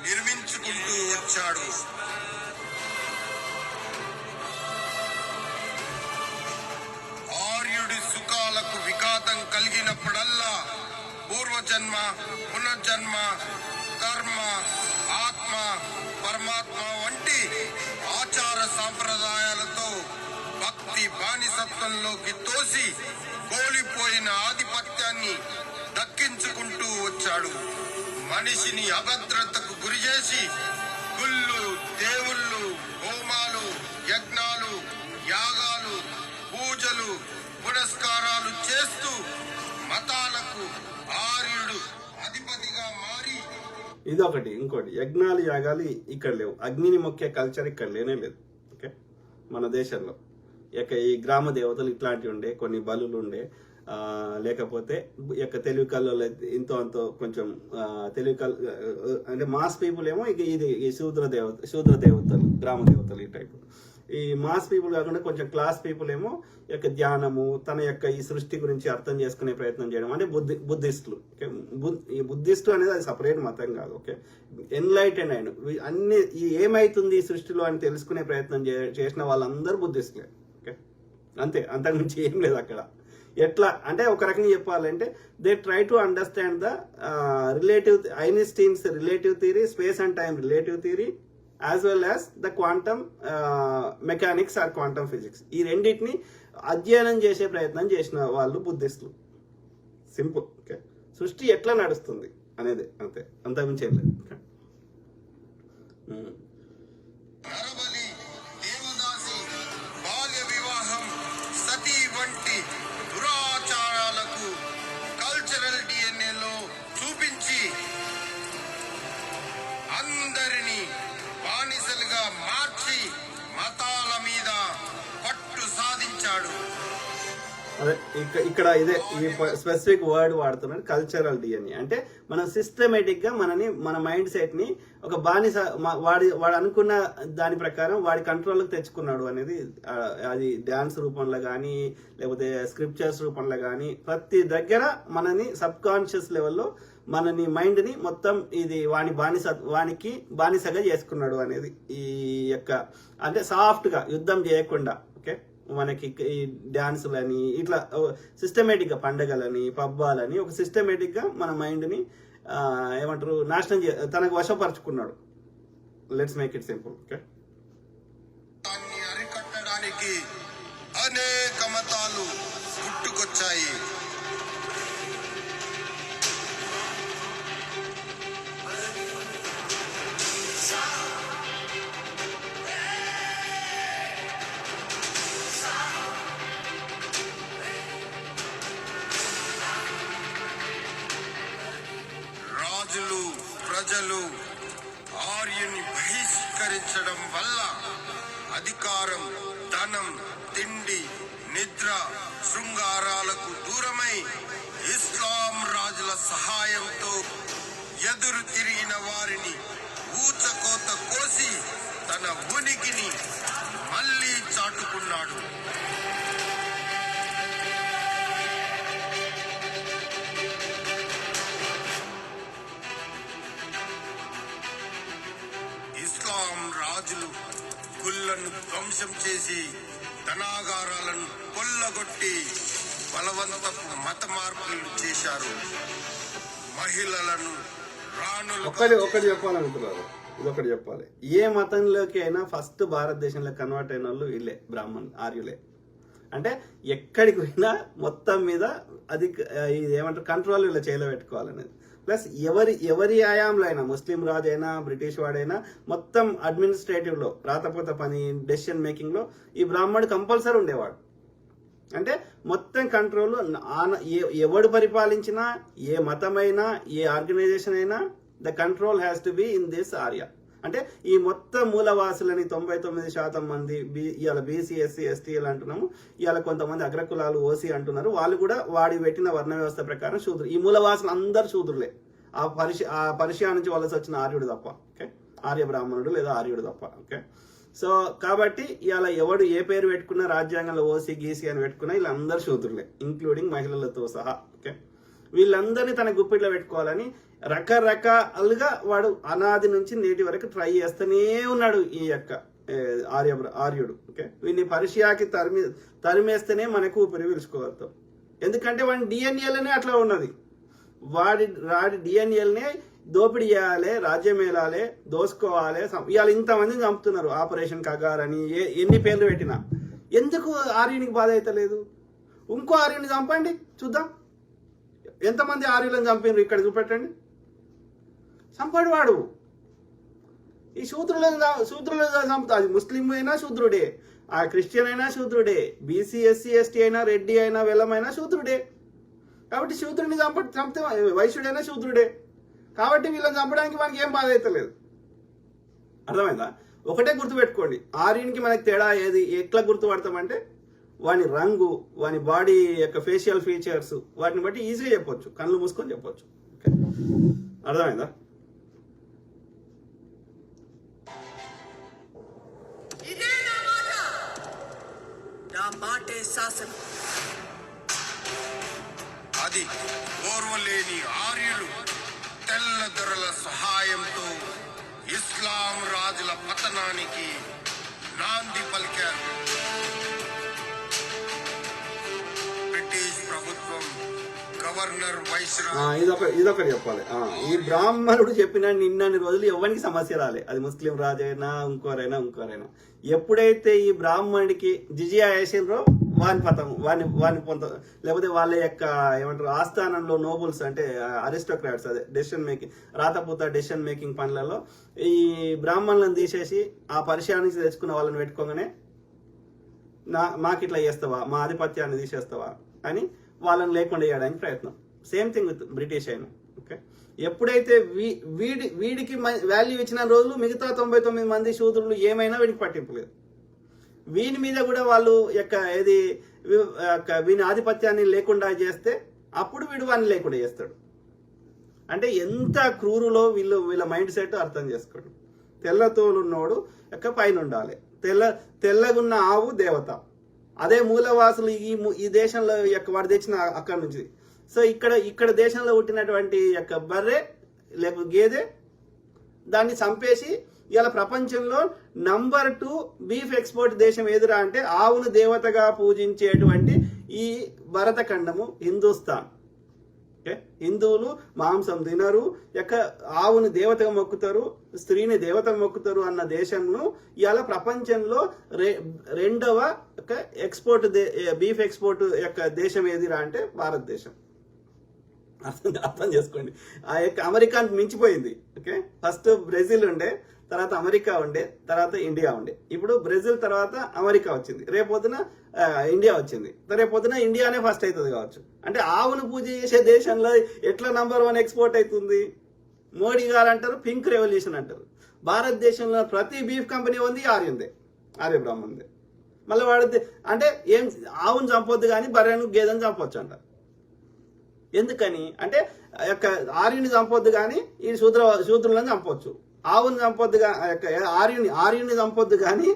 నిర్మించుకుంటూ వచ్చాడు. ఆర్యుడి సుఖాలకు విఘాతం కలిగినప్పుడల్లా పూర్వజన్మ, పునర్జన్మ, కర్మ, ఆత్మ, పరమాత్మ వంటి ఆచార సాంప్రదాయాలతో భక్తి బానిసత్వంలోకి తోసి కోల్పోయిన ఆధిపత్యాన్ని దక్కించుకుంటూ వచ్చాడు. మనిషిని అభద్రతకు గురి చేసి గుళ్ళు, దేవుళ్ళు, హోమాలు, యజ్ఞాలు, యాగాలు, పూజలు, పురస్కారాలు చేస్తూ మతాలకు ఆర్యుడు అధిపతిగా మారి ఇదొకటి. ఇంకోటి, యజ్ఞాలు యాగాలు ఇక్కడ లేవు, అగ్నిని మొక్కే కల్చర్ ఇక్కడ లేనే లేదు. ఓకే, మన దేశంలో ఈ గ్రామ దేవతలు ఇట్లాంటివి ఉండే, కొన్ని బలులు ఉండే, లేకపోతే తెలివి కళ్ళలో ఇంతో అంతో కొంచెం తెలివి అంటే మాస్ పీపుల్ ఏమో ఇది ఈ శూద్ర దేవతలు, గ్రామ దేవతలు ఈ టైప్. ఈ మాస్ పీపుల్ కాకుండా కొంచెం క్లాస్ పీపుల్ ఏమో ధ్యానము, తన ఈ సృష్టి గురించి అర్థం చేసుకునే ప్రయత్నం చేయడం అంటే బుద్ధిస్టులు. ఈ బుద్ధిస్టు అనేది అది సపరేట్ మతం కాదు. ఓకే, ఎన్లైటెండ్ అయిన అన్ని ఏమైతుంది ఈ సృష్టిలో అని తెలుసుకునే ప్రయత్నం చేసిన వాళ్ళందరూ బుద్ధిస్టులే. ఓకే, అంతే, అంతకుమించి ఏం లేదు అక్కడ. ఎట్లా అంటే ఒక రకంగా చెప్పాలంటే they try to understand the Einstein's relative theory, space and time relative theory, as well as the quantum mechanics are quantum physics. ఈ రెండింటిని అధ్యయనం చేసే ప్రయత్నం చేసిన వాళ్ళు బుద్ధిస్టులు. సింపుల్. ఓకే, సృష్టి ఎట్లా నడుస్తుంది అనేది అంతే, అంతకుమించి ఏం లేదు. నరబలి, దేవదాసి, బాల్య వివాహం, సతీ వంటి దురాచారాలకు కల్చరల్ డిఎన్ఏలో చూపించి అందరినీ బానిసలుగా మార్చి మతాల మీద పట్టు సాధించాడు. అదే ఇక్కడ ఇదే ఈ స్పెసిఫిక్ వర్డ్ వాడుతున్నాడు, కల్చరల్ డిఎన్ఏ. అంటే మనం సిస్టమేటిక్ గా మన మైండ్ సెట్ ని ఒక బానిస వాడు అనుకున్న దాని ప్రకారం వాడి కంట్రోల్కి తెచ్చుకున్నాడు అనేది. అది డాన్స్ రూపంలో కానీ లేకపోతే స్క్రిప్చర్స్ రూపంలో కానీ ప్రతి దగ్గర మనని సబ్ కాన్షియస్ లెవెల్లో మనని మైండ్ ని మొత్తం ఇది వానికి బానిసగా చేసుకున్నాడు అనేది. ఈ అంటే సాఫ్ట్ గా యుద్ధం చేయకుండా మనకి ఈ డాన్సులని ఇట్లా సిస్టమేటిక్ గా పండగలని పబ్బాలని ఒక సిస్టమేటిక్ గా మన మైండ్ ని ఏమంటారు నాశనం తనకు వశపరుచుకున్నాడు. Let's make it simple. Okay, దాన్ని అరికట్టడానికి అనేక మతాలు పుట్టుకొచ్చాయి. రాజులు ప్రజలు ఆర్యుని బహిష్కరించడం వల్ల అధికారం, ధనం, తిండి, నిద్ర, శృంగారాలకు దూరమై ఇస్లాం రాజుల సహాయంతో ఎదురు తిరిగిన వారిని ఊచకోత కోసి తన ఉనికిని మళ్ళీ చాటుకున్నాడు. ఇస్లాం రాజులు గుళ్లను ధ్వంసం చేసి ధనాగారాలను కొల్లగొట్టి బలవంతపు మత మార్పులు చేశారు. మహిళలను ఒకటి చెప్పాలనుకుంటున్నారు. ఇదొకటి చెప్పాలి. ఏ మతంలోకి అయినా ఫస్ట్ భారతదేశంలో కన్వర్ట్ అయిన వాళ్ళు వీళ్ళే, ఆర్యులే. అంటే ఎక్కడికి పోయినా మొత్తం మీద అది ఇది ఏమంటారు కంట్రోల్ ఇలా చేయలో పెట్టుకోవాలనేది. ప్లస్ ఎవరి ఆయాంలో అయినా, ముస్లిం రాజు అయినా, బ్రిటిష్ వాడైనా, మొత్తం అడ్మినిస్ట్రేటివ్ లో, రాతపోత పని, డెసిషన్ మేకింగ్ లో ఈ బ్రాహ్మణుడు కంపల్సరీ ఉండేవాడు. అంటే మొత్తం కంట్రోల్ ఎవడు పరిపాలించినా, ఏ మతమైనా, ఏ ఆర్గనైజేషన్ అయినా, the control has to be in this Arya. అంటే ఈ మొత్తం మూలవాసులని 99% మంది ఇవాళ బీసీ, ఎస్సీ, ఎస్టీలు అంటున్నాము. ఇవాళ కొంతమంది అగ్రకులాలు, ఓసీ అంటున్నారు. వాళ్ళు కూడా వాడి పెట్టిన వర్ణ వ్యవస్థ ప్రకారం శూద్రులు. ఈ మూలవాసులు అందరు శూద్రులే. ఆ పర్షియా నుంచి వలస వచ్చిన ఆర్యుడు తప్ప. ఓకే, ఆర్య బ్రాహ్మణుడు లేదా ఆర్యుడు తప్ప. ఓకే, సో కాబట్టి ఇవాళ ఎవడు ఏ పేరు పెట్టుకున్నా, రాజ్యాంగంలో ఓసీ, గీసీ అని పెట్టుకున్నా, వీళ్ళందరూ శూద్రులే, ఇంక్లూడింగ్ మహిళలతో సహా. ఓకే, వీళ్ళందరినీ తన గుప్పిట్లో పెట్టుకోవాలని రకరకాలుగా వాడు అనాది నుంచి నేటి వరకు ట్రై చేస్తూనే ఉన్నాడు ఈ యొక్క ఆర్యుడు. ఓకే, వీడిని పర్షియాకి తరిమేస్తేనే మనకు ఊపిరి పీల్చుకోగలుగుతాం. ఎందుకంటే వాడి డిఎన్ఏలనే అట్లా ఉన్నది. వాడి డిఎన్ఏలనే దోపిడీ చేయాలి, రాజ్యం ఏలాలి, దోసుకోవాలి. ఇవాళ ఇంతమందిని చంపుతున్నారు. ఆపరేషన్ కగార్ అని ఎన్ని పేర్లు పెట్టినా ఎందుకు ఆర్యునికి బాధ అవుతలేదు? ఇంకో ఆర్యుని చంపండి చూద్దాం. ఎంతమంది ఆర్యులను చంపినారు ఇక్కడ చూపెట్టండి. చంపాడు వాడు. ఈ శూద్రులను చంపుతా. అది ముస్లిం అయినా శూద్రుడే, ఆ క్రిస్టియన్ అయినా శూద్రుడే, బీసీ, ఎస్సీ, ఎస్టీ అయినా, రెడ్డి అయినా, వెల్లమైనా శూద్రుడే. కాబట్టి శూద్రుని చంపితే వైశ్యుడైనా శూద్రుడే. కాబట్టి వీళ్ళని చంపడానికి మనకి ఏం బాధ అవుతలేదు. అర్థమైందా? ఒకటే గుర్తుపెట్టుకోండి, ఆర్యునికి మనకి తేడా ఏది ఎట్లా గుర్తుపడతామంటే వాని రంగు, వాని బాడీ యొక్క ఫేషియల్ ఫీచర్స్, వాటిని బట్టి ఈజీగా చెప్పొచ్చు, కళ్ళు మూసుకొని చెప్పొచ్చు. ఓకే, అర్థమైందా? అది ఓర్వలేని ఆర్యులు తెల్ల దొరల సహాయంతో ఇస్లాం రాజుల పతనానికి నాంది పలికారు. బ్రిటిష్ ప్రభుత్వం, గవర్నర్, ఇదొకటి చెప్పాలి. ఈ బ్రాహ్మణుడు చెప్పిన నిన్నన్ని రోజులు ఎవరికి సమస్య రాలే. అది ముస్లిం రాజైనా, ఇంకోరైనా. ఎప్పుడైతే ఈ బ్రాహ్మణుడికి జిజియా వేసిండ్రో వాని పతం, వాని పొంత, లేకపోతే వాళ్ళ యొక్క ఏమంటారు ఆస్థానంలో నోబుల్స్ అంటే అరిస్టోక్రాట్స్, అదే డెసిషన్ మేకింగ్, రాతపూత డెసిషన్ మేకింగ్ పనులలో ఈ బ్రాహ్మణులను తీసేసి ఆ పర్షియా నుంచి తెచ్చుకున్న వాళ్ళని పెట్టుకోగానే మాకిట్లా చేస్తావా, మా ఆధిపత్యాన్ని తీసేస్తావా అని వాళ్ళని లేకుండా చేయడానికి ప్రయత్నం. సేమ్ థింగ్ విత్ బ్రిటిష్ అయినా. ఓకే, ఎప్పుడైతే వీడికి వాల్యూ ఇచ్చిన రోజులు మిగతా 99 మంది శూద్రులు ఏమైనా వీడికి పట్టింపు లేదు. వీని మీద కూడా వాళ్ళు వీని ఆధిపత్యాన్ని లేకుండా చేస్తే అప్పుడు వీడు వాడిని లేకుండా చేస్తాడు. అంటే ఎంత క్రూరులో వీళ్ళ మైండ్ సెట్ అర్థం చేసుకోండి. తెల్లతోలున్నోడు యొక్క పైన ఉండాలి. తెల్లగున్న ఆవు దేవత. అదే మూలవాసులు ఈ దేశంలో యొక్క వాడు తెచ్చిన అక్కడి నుంచి. సో ఇక్కడ దేశంలో పుట్టినటువంటి యొక్క బర్రె లేకపోతే గేదె, దాన్ని చంపేసి ఇలా ప్రపంచంలో నంబర్ 2 బీఫ్ ఎక్స్పోర్ట్ దేశం ఏదిరా అంటే ఆవును దేవతగా పూజించేటువంటి ఈ భరతఖండము హిందూస్థాన్. ఓకే, హిందువులు మాంసం తినరు, ఆవును దేవతగా మొక్కుతారు, స్త్రీని దేవత మొక్కుతారు అన్న దేశంలో ఇవాళ ప్రపంచంలో 2వ ఎక్స్పోర్ట్ బీఫ్ ఎక్స్పోర్ట్ యొక్క దేశం ఏదిరా అంటే భారతదేశం. అర్థం చేసుకోండి. ఆ యొక్క అమెరికాను మించిపోయింది. ఓకే, ఫస్ట్ బ్రెజిల్ ఉండే, తర్వాత అమెరికా ఉండే, తర్వాత ఇండియా ఉండే. ఇప్పుడు బ్రెజిల్ తర్వాత అమెరికా వచ్చింది, రేపొద్దున ఇండియా వచ్చింది, రేపొద్దున ఇండియానే ఫస్ట్ అవుతుంది కావచ్చు. అంటే ఆవును పూజ చేసే దేశంలో ఎట్లా నంబర్ 1 ఎక్స్పోర్ట్ అవుతుంది? మోడీ గారు అంటారు పింక్ రెవల్యూషన్ అంటారు. భారతదేశంలో ప్రతి బీఫ్ కంపెనీ ఉంది ఆర్యందే, ఆర్య బ్రాహ్మణ్దే. మళ్ళీ వాడి అంటే ఏం ఆవును చంపొద్దు కానీ బర్రెను గేదెను చంపొచ్చు అంట. ఎందుకని అంటే ఆర్యుని చంపొద్దు కానీ ఈ శూద్రులను చంపొచ్చు. ఆవుని చంపొద్దు ఆర్యుని చంపొద్దు కానీ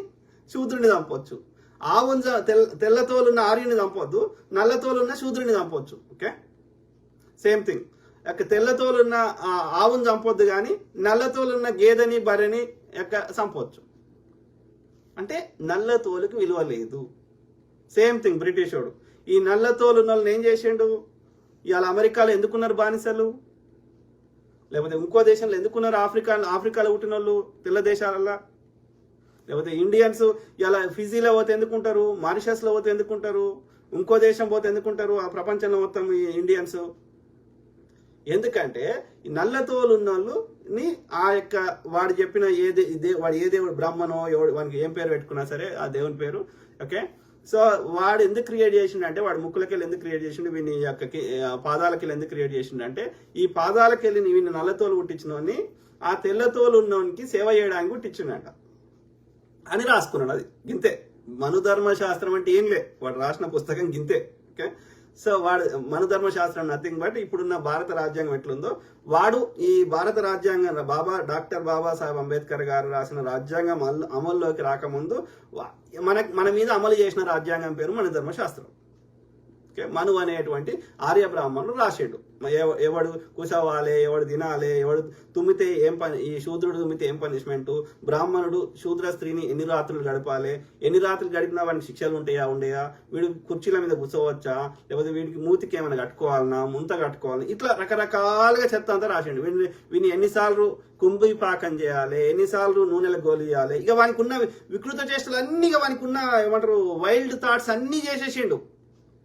శూద్రుని చంపొచ్చు. ఆవుని తెల్లతోలున్న ఆర్యుని చంపొద్దు, నల్లతోలున్న శూద్రుని చంపొచ్చు. Okay, same thing. తెల్లతోలున్న ఆవుని చంపొద్దు కానీ నల్లతోలున్న గేదెని బర్రెని చంపొచ్చు. అంటే నల్లతోలుకి విలువ లేదు. సేమ్ థింగ్ బ్రిటిష్ వాడు ఈ నల్లతోలున్న వాళ్ళని ఏం చేసిండు? ఇవాళ అమెరికాలో ఎందుకున్నారు బానిసలు, లేకపోతే ఇంకో దేశంలో ఎందుకున్నారు ఆఫ్రికాలో పుట్టిన వాళ్ళు తెల్ల దేశాలలో, లేకపోతే ఇండియన్స్ ఇలా ఫిజీలో పోతే ఎందుకుంటారు, మారిషస్లో పోతే ఎందుకుంటారు, ఇంకో దేశం పోతే ఎందుకుంటారు ఆ ప్రపంచంలో మొత్తం ఈ ఇండియన్స్? ఎందుకంటే ఈ నల్లతోలు ఉన్న వాళ్ళని వాడు చెప్పిన వాడు ఏ దేవుడు బ్రహ్మనో వానికి ఏం పేరు పెట్టుకున్నా సరే ఆ దేవుని పేరు. ఓకే, సో వాడు ఎందుకు క్రియేట్ చేసిండు అంటే వాడు ముక్కులకెళ్ళి ఎందుకు క్రియేట్ చేసిండు, వీని యొక్క పాదాలకెళ్ళి ఎందుకు క్రియేట్ చేసిండు అంటే ఈ పాదాలకెళ్ళి వీని నల్లతోలు పుట్టించినోని ఆ తెల్లతోలు ఉన్నోనికి సేవ చేయడానికి పుట్టించిండట అని రాసుకున్నాడు. అది గింతే. మనుధర్మ శాస్త్రం అంటే ఏం లే, వాడు రాసిన పుస్తకం గింతే. ఓకే, సో వాడు మనుధర్మ శాస్త్రం నథింగ్ బట్ ఇప్పుడున్న భారత రాజ్యాంగం ఎట్లుందో వాడు ఈ భారత రాజ్యాంగం డాక్టర్ బాబాసాహెబ్ అంబేద్కర్ గారు రాసిన రాజ్యాంగం అమల్లోకి రాకముందు మన మీద అమలు చేసిన రాజ్యాంగం పేరు మనుధర్మ శాస్త్రం. ఓకే, మను అనేటువంటి ఆర్య బ్రాహ్మణుడు రాసేడు. ఎవడు కుసవాలే, ఎవడు తినాలే, ఎవడు తుమ్మితే ఏం పని, ఈ శూద్రుడు తుమ్మితే ఏం పనిష్మెంటు, బ్రాహ్మణుడు శూద్ర స్త్రీని ఎన్ని రాత్రులు గడపాలి, ఎన్ని రాత్రులు గడిపినా వాడికి శిక్షలు ఉండయా, వీడు కుర్చీల మీద కూర్చోవచ్చా, లేకపోతే వీడికి మూతికి ఏమైనా కట్టుకోవాలన్నా, ముంత కట్టుకోవాలన్నా, ఇట్లా రకరకాలుగా చెత్త అంతా రాసిండు. వీని ఎన్నిసార్లు కుంభి పాకం చేయాలి, ఎన్నిసార్లు నూనెల గోలియాలి, ఇక వానికి ఉన్న వికృత చేష్టలు అన్ని, ఇక వానికి ఉన్న ఏమంటారు వైల్డ్ థాట్స్ అన్ని చేసేసిండు.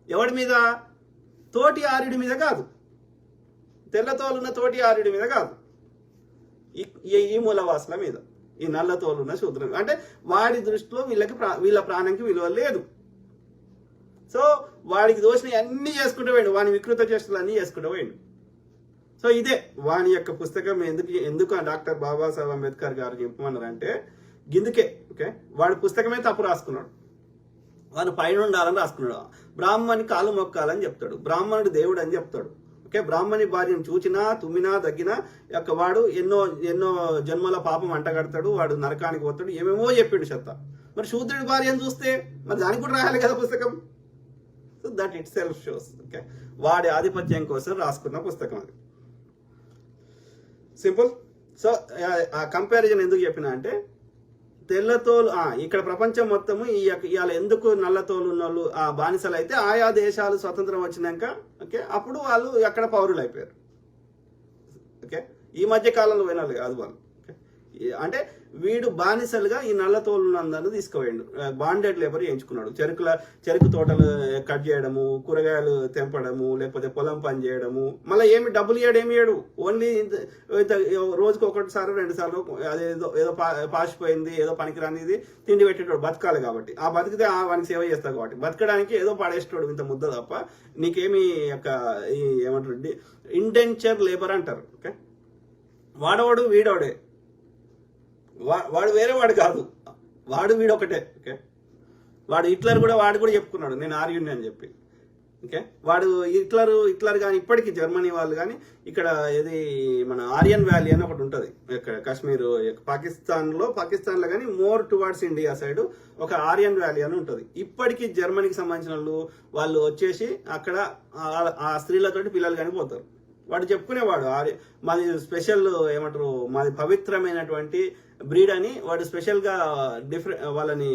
ఎవడి మీద? తోటి ఆర్యుడి మీద కాదు, తెల్లతోలున్న తోటి ఆర్యుడి మీద కాదు, ఈ మూలవాసుల మీద, ఈ నల్లతోలున్న శూద్రుల. అంటే వాడి దృష్టిలో వీళ్ళ ప్రాణంకి విలువ లేదు. సో వాడికి దోషిని అన్ని చేసుకుంటూ పోయిండు, వాని వికృత చేష్టలు అన్ని చేసుకుంటూ పోయిండు. సో ఇదే వాని యొక్క పుస్తకం ఎందుకు డాక్టర్ బాబాసాహెబ్ అంబేద్కర్ గారు చెప్పమన్నారంటే గిందుకే. ఓకే, వాడి పుస్తకమే తప్పు రాసుకున్నాడు, వాడు పైన ఉండాలని రాసుకున్నాడు. బ్రాహ్మణి కాలు మొక్కాలని చెప్తాడు, బ్రాహ్మణుడు దేవుడు అని చెప్తాడు. ఓకే, బ్రాహ్మణి భార్యను చూచినా తుమ్మినా దగ్గినా వాడు ఎన్నో జన్మల పాపం అంటగడతాడు, వాడు నరకానికి పోతాడు, ఏమేమో చెప్పిండు చెత్త. మరి శూద్రుడి భార్యను చూస్తే మరి దానికి కూడా రాయాలి కదా పుస్తకం. So that it self shows. Okay, వాడి ఆధిపత్యం కోసం రాసుకున్న పుస్తకం అది. సింపుల్. సో ఆ కంపారిజన్ ఎందుకు చెప్పినా అంటే తెల్లతోలు ఇక్కడ ప్రపంచం మొత్తము ఇవాళ ఎందుకు నల్లతోలు ఉన్న వాళ్ళు ఆ బానిసలు అయితే ఆయా దేశాలు స్వతంత్రం వచ్చినాక ఓకే అప్పుడు వాళ్ళు అక్కడ పౌరులు అయిపోయారు. ఓకే, ఈ మధ్య కాలంలో వినాలి కాదు వాళ్ళు. అంటే వీడు బానిసలుగా ఈ నల్లతోలునందరూ తీసుకుపోయాడు, బాండెడ్ లేబర్ చేయించుకున్నాడు. చెరుకు తోటలు కట్ చేయడము, కూరగాయలు తెంపడము, లేకపోతే పొలం పని చేయడము, మళ్ళీ ఏమి డబ్బులు ఇయ్యాడు, ఏమి ఇయ్యాడు, ఓన్లీ రోజుకి 1 సార్లు 2 సార్లు అదేదో పాసిపోయింది ఏదో పనికిరానిది తిండి పెట్టేటోడు, బతకాలి కాబట్టి. ఆ బతికితే వానికి సేవ చేస్తాడు కాబట్టి, బతకడానికి ఏదో పడేస్తాడు ఇంత ముద్ద తప్ప నీకేమి ఈ ఏమంటారు ఇండెంచర్ లేబర్ అంటారు. ఓకే, వాడవాడు వీడోడే, వాడు వేరే వాడు కాదు, వాడు వీడు ఒకటే. ఓకే, వాడు హిట్లర్ కూడా వాడు కూడా చెప్పుకున్నాడు నేను ఆర్యుని అని చెప్పి. ఓకే, వాడు హిట్లర్ కానీ ఇప్పటికీ జర్మనీ వాళ్ళు కానీ ఇక్కడ ఏది మన ఆర్యన్ వ్యాలీ అని ఒకటి ఉంటుంది ఇక్కడ కాశ్మీర్ పాకిస్తాన్లో కానీ మోర్ టువర్డ్స్ ఇండియా సైడ్ ఒక ఆర్యన్ వ్యాలీ అని ఉంటుంది. ఇప్పటికీ జర్మనీకి సంబంధించిన వాళ్ళు వచ్చేసి అక్కడ ఆ స్త్రీలతోటి పిల్లలు కానీ పోతారు. వాడు చెప్పుకునేవాడు మాది స్పెషల్ ఏమంటారు మాది పవిత్రమైనటువంటి బ్రీడ్ అని. వాడు స్పెషల్గా వాళ్ళని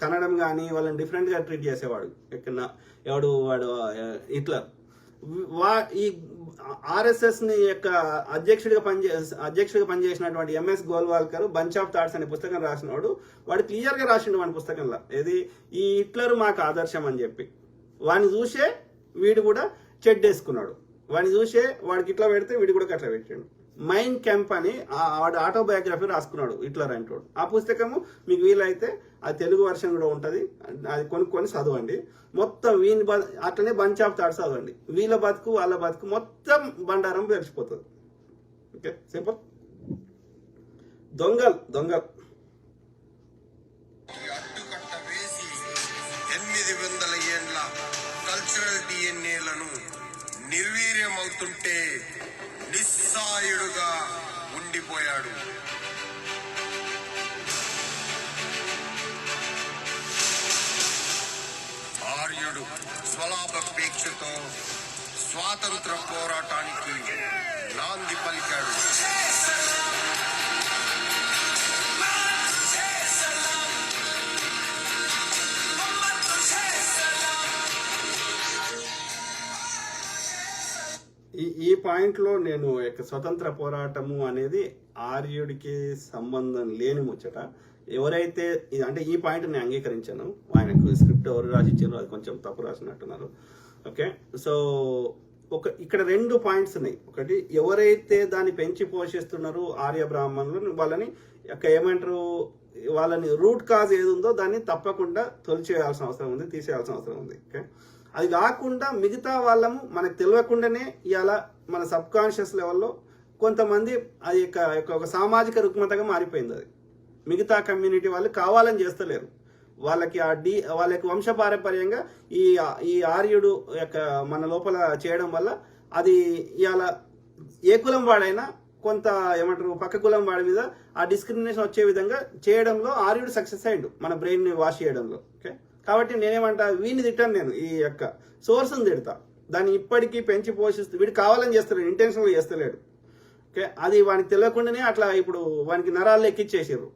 కనడం కానీ వాళ్ళని డిఫరెంట్గా ట్రీట్ చేసేవాడు. వాడు హిట్లర్. ఈ ఆర్ఎస్ఎస్ ని యొక్క అధ్యక్షుడిగా పనిచేసినటువంటి MS Golwalkar bunch of thoughts అనే పుస్తకం రాసినవాడు. వాడు క్లియర్ గా రాసిండు వాడి పుస్తకంలో ఏది ఈ హిట్లర్ మాకు ఆదర్శం అని చెప్పి. వాడిని చూసే వీడు కూడా చెడ్డేసుకున్నాడు, వాడిని చూసే వాడికి ఇట్లా పెడితే వీడు కూడా అట్లా పెట్టాడు. మైన్ క్యాంప్ అని వాడు ఆటోబయోగ్రఫీ రాసుకున్నాడు హిట్లర్ అంటాడు. ఆ పుస్తకము మీకు వీలైతే అది తెలుగు వర్షన్ కూడా ఉంటుంది, అది కొనుక్కొని చదవండి. మొత్తం అట్లనే బంచ్ ఆఫ్ థాట్స్ చదవండి. వీళ్ళ బతుకు వాళ్ళ బతుకు మొత్తం బండారం పెరిచిపోతుంది. Okay, simple. దొంగల్ అడ్డుకట్ట వేసి 800 ఏండ్ల కల్చరల్ డిఎన్ఏలను నిర్వీర్యమవుతుంటే నిస్సాయుడుగా ఉండిపోయాడు. ఆర్యుడు స్వలాభాపేక్షతో స్వాతంత్ర పోరాటానికి నాంది పలికాడు. ఈ పాయింట్లో నేను స్వతంత్ర పోరాటము అనేది ఆర్యుడికి సంబంధం లేని ముచ్చట. ఎవరైతే అంటే ఈ పాయింట్ నేను అంగీకరించాను, ఆయనకు స్క్రిప్ట్ ఎవరు రాసిచ్చారు అది కొంచెం తప్పు రాసినట్టున్నారు. ఓకే, సో ఇక్కడ 2 పాయింట్స్ ఉన్నాయి. ఒకటి, ఎవరైతే దాన్ని పెంచి పోషిస్తున్నారో ఆర్య బ్రాహ్మణులు వాళ్ళని ఏమంటారు, వాళ్ళని రూట్ కాజ్ ఏది ఉందో దాన్ని తప్పకుండా తొలిచేయాల్సిన అవసరం ఉంది, తీసేయాల్సిన అవసరం ఉంది. ఓకే, అది కాకుండా మిగతా వాళ్ళము మనకు తెలియకుండానే ఇవాళ మన సబ్ కాన్షియస్ లెవెల్లో కొంతమంది అది ఒక సామాజిక రుగ్మతగా మారిపోయింది. అది మిగతా కమ్యూనిటీ వాళ్ళు కావాలని చేస్తలేరు, వాళ్ళకి వాళ్ళకి వంశపారంపర్యంగా ఈ ఆర్యుడు మన లోపల చేయడం వల్ల అది ఇవాళ ఏ కులం వాడైనా కొంత ఏమంటారు పక్క కులం వాడి మీద ఆ డిస్క్రిమినేషన్ వచ్చే విధంగా చేయడంలో ఆర్యుడు సక్సెస్ అయ్యిండు, మన బ్రెయిన్ని వాష్ చేయడంలో. ఓకే, కాబట్టి నేనేమంటా, వీడిని తిట్టాను, నేను ఈ సోర్స్ని తిడతా. దాన్ని ఇప్పటికీ పెంచి పోషిస్తూ వీడు కావాలని చేస్తలేడు, ఇంటెన్షనల్గా చేస్తలేడు. ఓకే, అది వానికి తెలియకుండానే అట్లా ఇప్పుడు వానికి నరాలు ఎక్కిచ్చేసారు.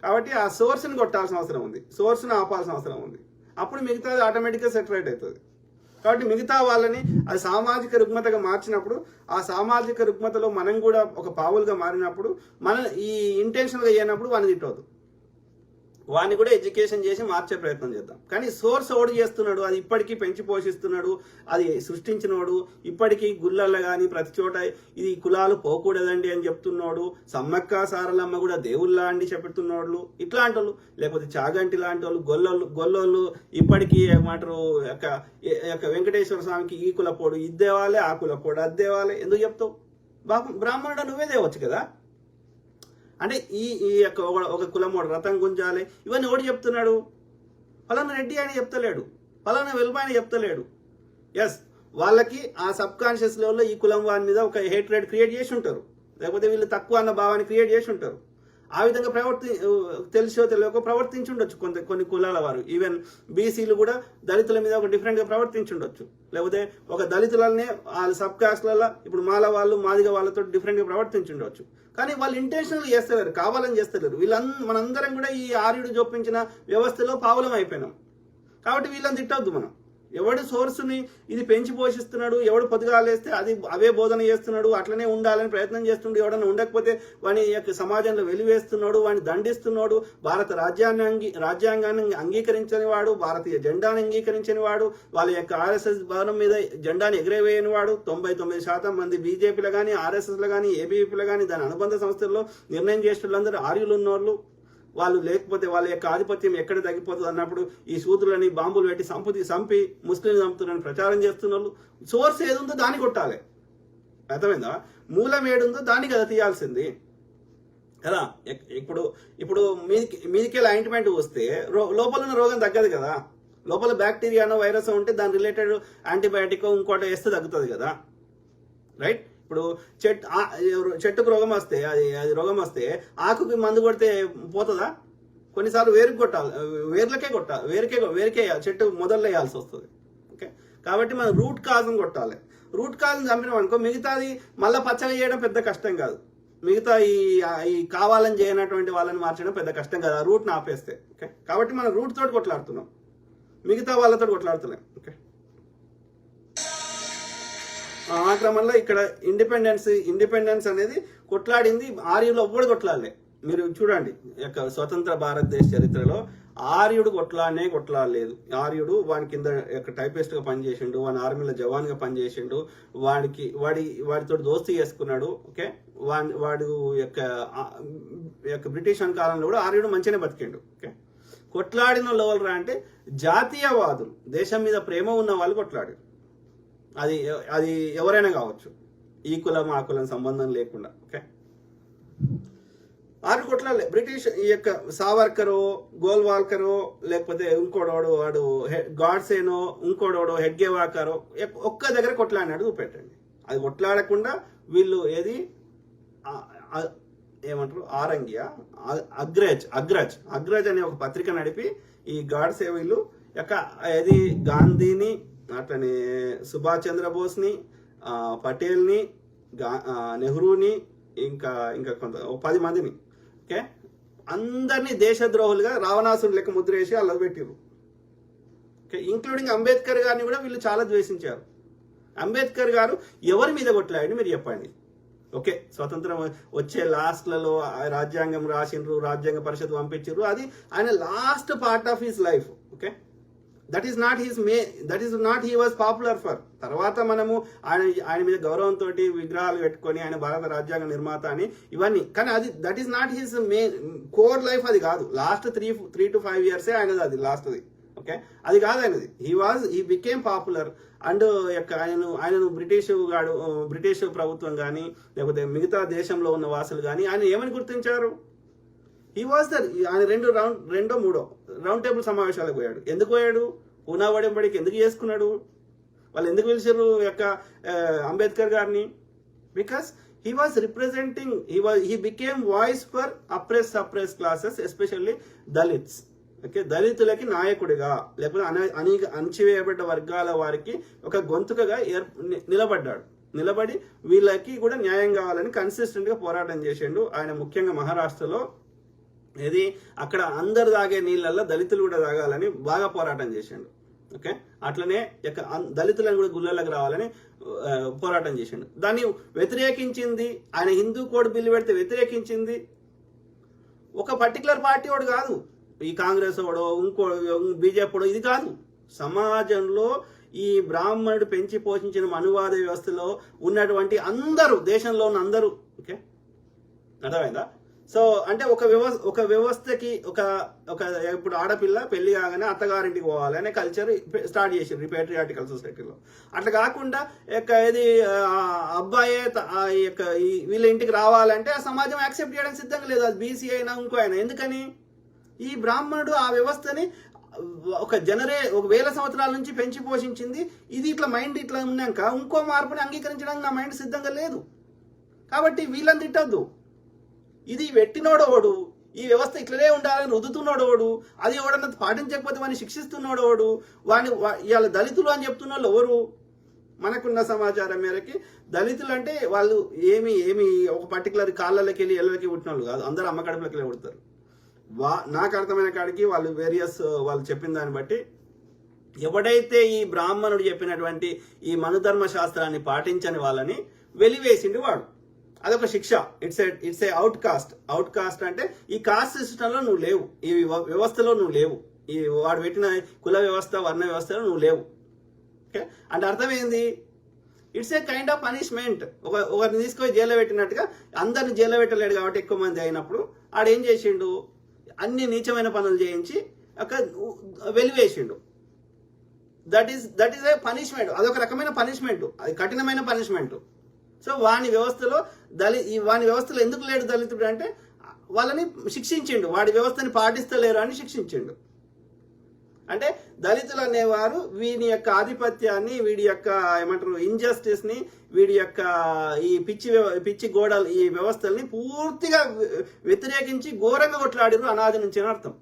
కాబట్టి ఆ సోర్స్ని కొట్టాల్సిన అవసరం ఉంది, సోర్స్ని ఆపాల్సిన అవసరం ఉంది. అప్పుడు మిగతాది ఆటోమేటిక్గా సెటరేట్ అవుతుంది. కాబట్టి మిగతా వాళ్ళని అది సామాజిక రుగ్మతగా మార్చినప్పుడు, ఆ సామాజిక రుగ్మతలో మనం కూడా ఒక పావులుగా మారినప్పుడు, మన ఈ ఇంటెన్షన్గా చేయనప్పుడు వాడిని తిట్టవద్దు, వాడిని కూడా ఎడ్యుకేషన్ చేసి మార్చే ప్రయత్నం చేద్దాం. కానీ సోర్స్ ఓడి చేస్తున్నాడు, అది ఇప్పటికీ పెంచి పోషిస్తున్నాడు, అది సృష్టించినోడు, ఇప్పటికీ గుళ్ళల్లో కానీ ప్రతి చోట ఇది కులాలు పోకూడదండి అని చెప్తున్నాడు, సమ్మక్క సారలమ్మ కూడా దేవుళ్ళ అండి చెప్తున్నాడు, ఇట్లాంటి వాళ్ళు, లేకపోతే చాగంటి లాంటి వాళ్ళు, గొల్లోళ్ళు ఇప్పటికీ ఏమంటారు వెంకటేశ్వర స్వామికి ఈ కులపోడు ఇది దేవాలే, ఆ కులపోడు అది దేవాలే, ఎందుకు చెప్తావు? బ్రాహ్మణుడు నువ్వే దేవచ్చు కదా. అంటే ఈ ఒక కులమోడు రథం గుంజాలి ఇవన్నీ ఓడి చెప్తున్నాడు, ఫలానా రెడ్డి అని చెప్తలేడు, ఫలానా వెల్బా అని చెప్తలేడు. ఎస్, వాళ్ళకి ఆ సబ్ కాన్షియస్ లెవెల్లో ఈ కులం వారి మీద ఒక హేట్రేట్ క్రియేట్ చేసి ఉంటారు, లేకపోతే వీళ్ళు తక్కువ అన్న భావాన్ని క్రియేట్ చేసి ఉంటారు. ఆ విధంగా తెలిసో తెలియకో ప్రవర్తించుండొచ్చు కొన్ని కులాల వారు. ఈవెన్ బీసీలు కూడా దళితుల మీద ఒక డిఫరెంట్గా ప్రవర్తించుండొచ్చు, లేకపోతే ఒక దళితులనే వాళ్ళ సబ్ కాస్ట్లలో ఇప్పుడు మాల వాళ్ళు మాదిగ వాళ్ళతో డిఫరెంట్గా ప్రవర్తించుండొచ్చు. కానీ వాళ్ళు ఇంటెన్షనల్ చేస్తలేరు, కావాలని చేస్తలేరు. మనందరం కూడా ఈ ఆర్యుడు చూపించిన వ్యవస్థలో పావులం అయిపోయినాం. కాబట్టి వీళ్ళని తిట్టవద్దు మనం. ఎవడు సోర్స్ని ఇది పెంచి పోషిస్తున్నాడు, ఎవడు పొద్దుగాలేస్తే అది అవే బోధన చేస్తున్నాడు, అట్లనే ఉండాలని ప్రయత్నం చేస్తున్నాడు, ఎవడన్నా ఉండకపోతే వాని సమాజంలో వెలివేస్తున్నాడు, వాడిని దండిస్తున్నాడు, భారత రాజ్యాంగాన్ని అంగీకరించని వాడు, భారతీయ జెండాను అంగీకరించని వాడు, వాళ్ళ యొక్క ఆర్ఎస్ఎస్ భవనం మీద జెండాని ఎగరేవేయని వాడు, 99% మంది బీజేపీలో కానీ ఆర్ఎస్ఎస్లో కానీ ఏబీవీపీలో కానీ దాని అనుబంధ సంస్థల్లో నిర్ణయం చేసిన వాళ్ళందరూ ఆర్యులు ఉన్నోళ్ళు. వాళ్ళు లేకపోతే వాళ్ళ యొక్క ఆధిపత్యం ఎక్కడ తగ్గిపోతుంది అన్నప్పుడు ఈ సూదులని బాంబులు పెట్టి చంపి ముస్లింలు చంపుతున్నారని ప్రచారం చేస్తున్నారు. సోర్స్ ఏది ఉందో దాన్ని కొట్టాలి, అర్థమైందా? మూలం ఏడుందో దాన్ని కదా తీయాల్సింది కదా. ఇప్పుడు మీదికి ఆయింట్మెంట్ వస్తే లోపల ఉన్న రోగం తగ్గదు కదా. లోపల బ్యాక్టీరియానో వైరస్ ఉంటే దాని రిలేటెడ్ యాంటీబయాటిక్ ఇంకోటి వేస్తే తగ్గుతుంది కదా, రైట్? ఇప్పుడు చెట్టుకు రోగం వస్తే అది రోగం వస్తే ఆకుకి మందు కొడితే పోతుందా? కొన్నిసార్లు వేరుకి కొట్టాలి, వేరుకే చెట్టు మొదల్లో వేయాల్సి వస్తుంది. ఓకే, కాబట్టి మనం రూట్ కాజ్ని కొట్టాలి. రూట్ కాజ్ని చంపినాం అనుకో మిగతాది మళ్ళీ పచ్చగా చేయడం పెద్ద కష్టం కాదు. మిగతా ఈ కావాలని చేయనటువంటి వాళ్ళని మార్చడం పెద్ద కష్టం కాదు, ఆ రూట్ని ఆపేస్తే. ఓకే, కాబట్టి మనం రూట్ తోటి కొట్లాడుతున్నాం, మిగతా వాళ్ళతో కొట్లాడుతున్నాం. ఓకే, ఆ క్రమంలో ఇక్కడ ఇండిపెండెన్స్ అనేది కొట్లాడింది ఆర్యులు ఎవ్వడు కొట్లాడలే. మీరు చూడండి స్వతంత్ర భారతదేశ చరిత్రలో ఆర్యుడు కొట్లాడలేదు. ఆర్యుడు వాడి కింద టైపిస్ట్గా పనిచేసిండు, వాడి ఆర్మీలో జవాన్గా పనిచేసిండు, వాడితో దోస్తీ చేసుకున్నాడు. ఓకే, వాడు యొక్క బ్రిటిష్ కాలంలో కూడా ఆర్యుడు మంచిగానే బతికిండు. ఓకే, కొట్లాడిన వాళ్ళు అంటే జాతీయవాదులు, దేశం మీద ప్రేమ ఉన్న వాళ్ళు కొట్లాడారు. అది ఎవరైనా కావచ్చు. ఈ కులం ఆ కులం సంబంధం లేకుండా. ఓకే, ఆరు కొట్లాలే. బ్రిటిష్ ఈ యొక్క సావర్కరో గోల్వాల్కరో లేకపోతే ఇంకోడోడు వాడు గాడ్సేనో ఇంకోడోడు హెడ్గేవాకరో ఒక్క దగ్గర కొట్లాడినాడు చూపెట్టండి. అది కొట్లాడకుండా వీళ్ళు ఏది ఏమంటారు ఆరంగియా అగ్రజ్ అనే ఒక పత్రిక నడిపి ఈ గాడ్సే వీళ్ళు యొక్క ఏది గాంధీని అట్లనే సుభాష్ చంద్రబోస్ని పటేల్ని నెహ్రూని ఇంకా కొంత 10 మందిని ఓకే అందరినీ దేశద్రోహులుగా రావణాసుని లెక్క ముద్ర వేసి అలా పెట్టిరు. ఓకే, ఇంక్లూడింగ్ అంబేద్కర్ గారిని కూడా వీళ్ళు చాలా ద్వేషించారు. అంబేద్కర్ గారు ఎవరి మీద కొట్లాడండి మీరు చెప్పండి. ఓకే, స్వతంత్రం వచ్చే లాస్ట్లలో రాజ్యాంగం రాసిండ్రు, రాజ్యాంగ పరిషత్ పంపించారు, అది ఆయన last part of his life. Okay, that is not he was popular for. తర్వాత మనము ఆయన మీద గౌరవంతో విగ్రహాలు పెట్టుకొని ఆయన భారత రాజ్యాంగ నిర్మాత అని ఇవన్నీ, కానీ అది that is not his core life. అది కాదు. లాస్ట్ 3 to 5 years ఆయనది, అది లాస్ట్ది. ఓకే, అది కాదు ఆయనది. హీ బికేమ్ పాపులర్ అండ్ ఆయనను బ్రిటిష్ ప్రభుత్వం కానీ లేకపోతే మిగతా దేశంలో ఉన్న వాసులు కానీ ఆయన ఏమని గుర్తించారు? ఆయన రెండో మూడో రౌండ్ టేబుల్ సమావేశాలకు పోయాడు. ఎందుకు పోయాడు? పూనా ఒడంబడికి ఎందుకు చేసుకున్నాడు? వాళ్ళు ఎందుకు పిలిచారు అంబేద్కర్ గారిని? Because he was representing, he became voice for suppressed classes, especially Dalits. Okay, దళితులకి నాయకుడిగా లేకపోతే అణచివేయబడ్డ వర్గాల వారికి ఒక గొంతుకగా నిలబడి వీళ్ళకి కూడా న్యాయం కావాలని కన్సిస్టెంట్ గా పోరాటం చేసిండు. ఆయన ముఖ్యంగా మహారాష్ట్రలో అక్కడ అందరు తాగే నీళ్ళల్లో దళితులు కూడా తాగాలని బాగా పోరాటం చేసిండు. ఓకే, అట్లనే దళితులను కూడా గుళ్ళలకు రావాలని పోరాటం చేసిండు. దాన్ని వ్యతిరేకించింది ఆయన హిందూ కోడ్ బిల్లు పెడితే వ్యతిరేకించింది ఒక పర్టికులర్ పార్టీ వాడు కాదు, ఈ కాంగ్రెస్ వాడో ఇంకో బీజేపీ వాడో, ఇది కాదు. సమాజంలో ఈ బ్రాహ్మణుడు పెంచి పోషించిన మనువాద వ్యవస్థలో ఉన్నటువంటి అందరూ, దేశంలో ఉన్న అందరూ. ఓకే, అర్థమైందా? సో అంటే ఒక వ్యవస్థకి ఇప్పుడు ఆడపిల్ల పెళ్లి కాగానే అత్తగారింటికి పోవాలి అనే కల్చర్ స్టార్ట్ చేసారు పేట్రియాటికల్ సొసైటీలో. అట్లా కాకుండా ఏది అబ్బాయే వీళ్ళ ఇంటికి రావాలంటే ఆ సమాజం యాక్సెప్ట్ చేయడానికి సిద్ధంగా లేదు. అది బీసీ అయినా ఇంకో అయినా. ఎందుకని? ఈ బ్రాహ్మణుడు ఆ వ్యవస్థని ఒక 1000 సంవత్సరాల నుంచి పెంచి పోషించింది. ఇది ఇట్లా మైండ్ ఇట్లా ఉన్నాక ఇంకో మార్పుని అంగీకరించడానికి నా మైండ్ సిద్ధంగా లేదు. కాబట్టి వీళ్ళని తిట్టద్దు. ఇది పెట్టినోడోడు, ఈ వ్యవస్థ ఇట్లనే ఉండాలని రుద్దుతున్నోడోడు, అది ఎవడన్నా పాటించకపోతే వాడిని శిక్షిస్తున్నోడోడు, ఇవాళ దళితులు అని చెప్తున్న వాళ్ళు ఎవరు? మనకున్న సమాచారం మేరకి దళితులు అంటే వాళ్ళు ఏమి ఒక పర్టికులర్ కాళ్ళకి వెళ్ళి ఎల్లకి పుట్టిన వాళ్ళు కాదు, అందరూ అమ్మ కడుపులకి వెళ్ళి పుడతారు. నాకు అర్థమైన కాడికి వాళ్ళు చెప్పిన దాన్ని బట్టి ఎవడైతే ఈ బ్రాహ్మణుడు చెప్పినటువంటి ఈ మనుధర్మ శాస్త్రాన్ని పాటించని వాళ్ళని వెలివేసిండు వాడు. అదొక శిక్ష. ఇట్స్ ఏ అవుట్ కాస్ట్ అంటే ఈ కాస్ట్ సిస్టంలో నువ్వు లేవు, ఈ వ్యవస్థలో నువ్వు లేవు, ఈ వాడు పెట్టిన కుల వ్యవస్థ వర్ణ వ్యవస్థలో నువ్వు లేవు. ఓకే, అంటే అర్థం ఏంది? It's a kind of punishment. ఒకరిని తీసుకొని జైల్లో పెట్టినట్టుగా అందరిని జైల్లో పెట్టలేడు కాబట్టి ఎక్కువ మంది అయినప్పుడు ఆడేం చేసిండు? అన్ని నీచమైన పనులు చేయించి వెలివేసిండు. That is a punishment. అదొక రకమైన పనిష్మెంట్, అది కఠినమైన పనిష్మెంట్. సో వాని వ్యవస్థలో ఎందుకు లేడు దళితుడు అంటే వాళ్ళని శిక్షించిండు, వాడి వ్యవస్థని పాటిస్తలేరు అని శిక్షించిండు. అంటే దళితులు అనేవారు వీడి యొక్క ఆధిపత్యాన్ని, వీడి యొక్క ఏమంటారు ఇంజస్టిస్ ని, వీడి యొక్క ఈ పిచ్చి గోడలు ఈ వ్యవస్థల్ని పూర్తిగా వ్యతిరేకించి ఘోరంగా కొట్లాడిరు అనాది నుంచి అని అర్థం.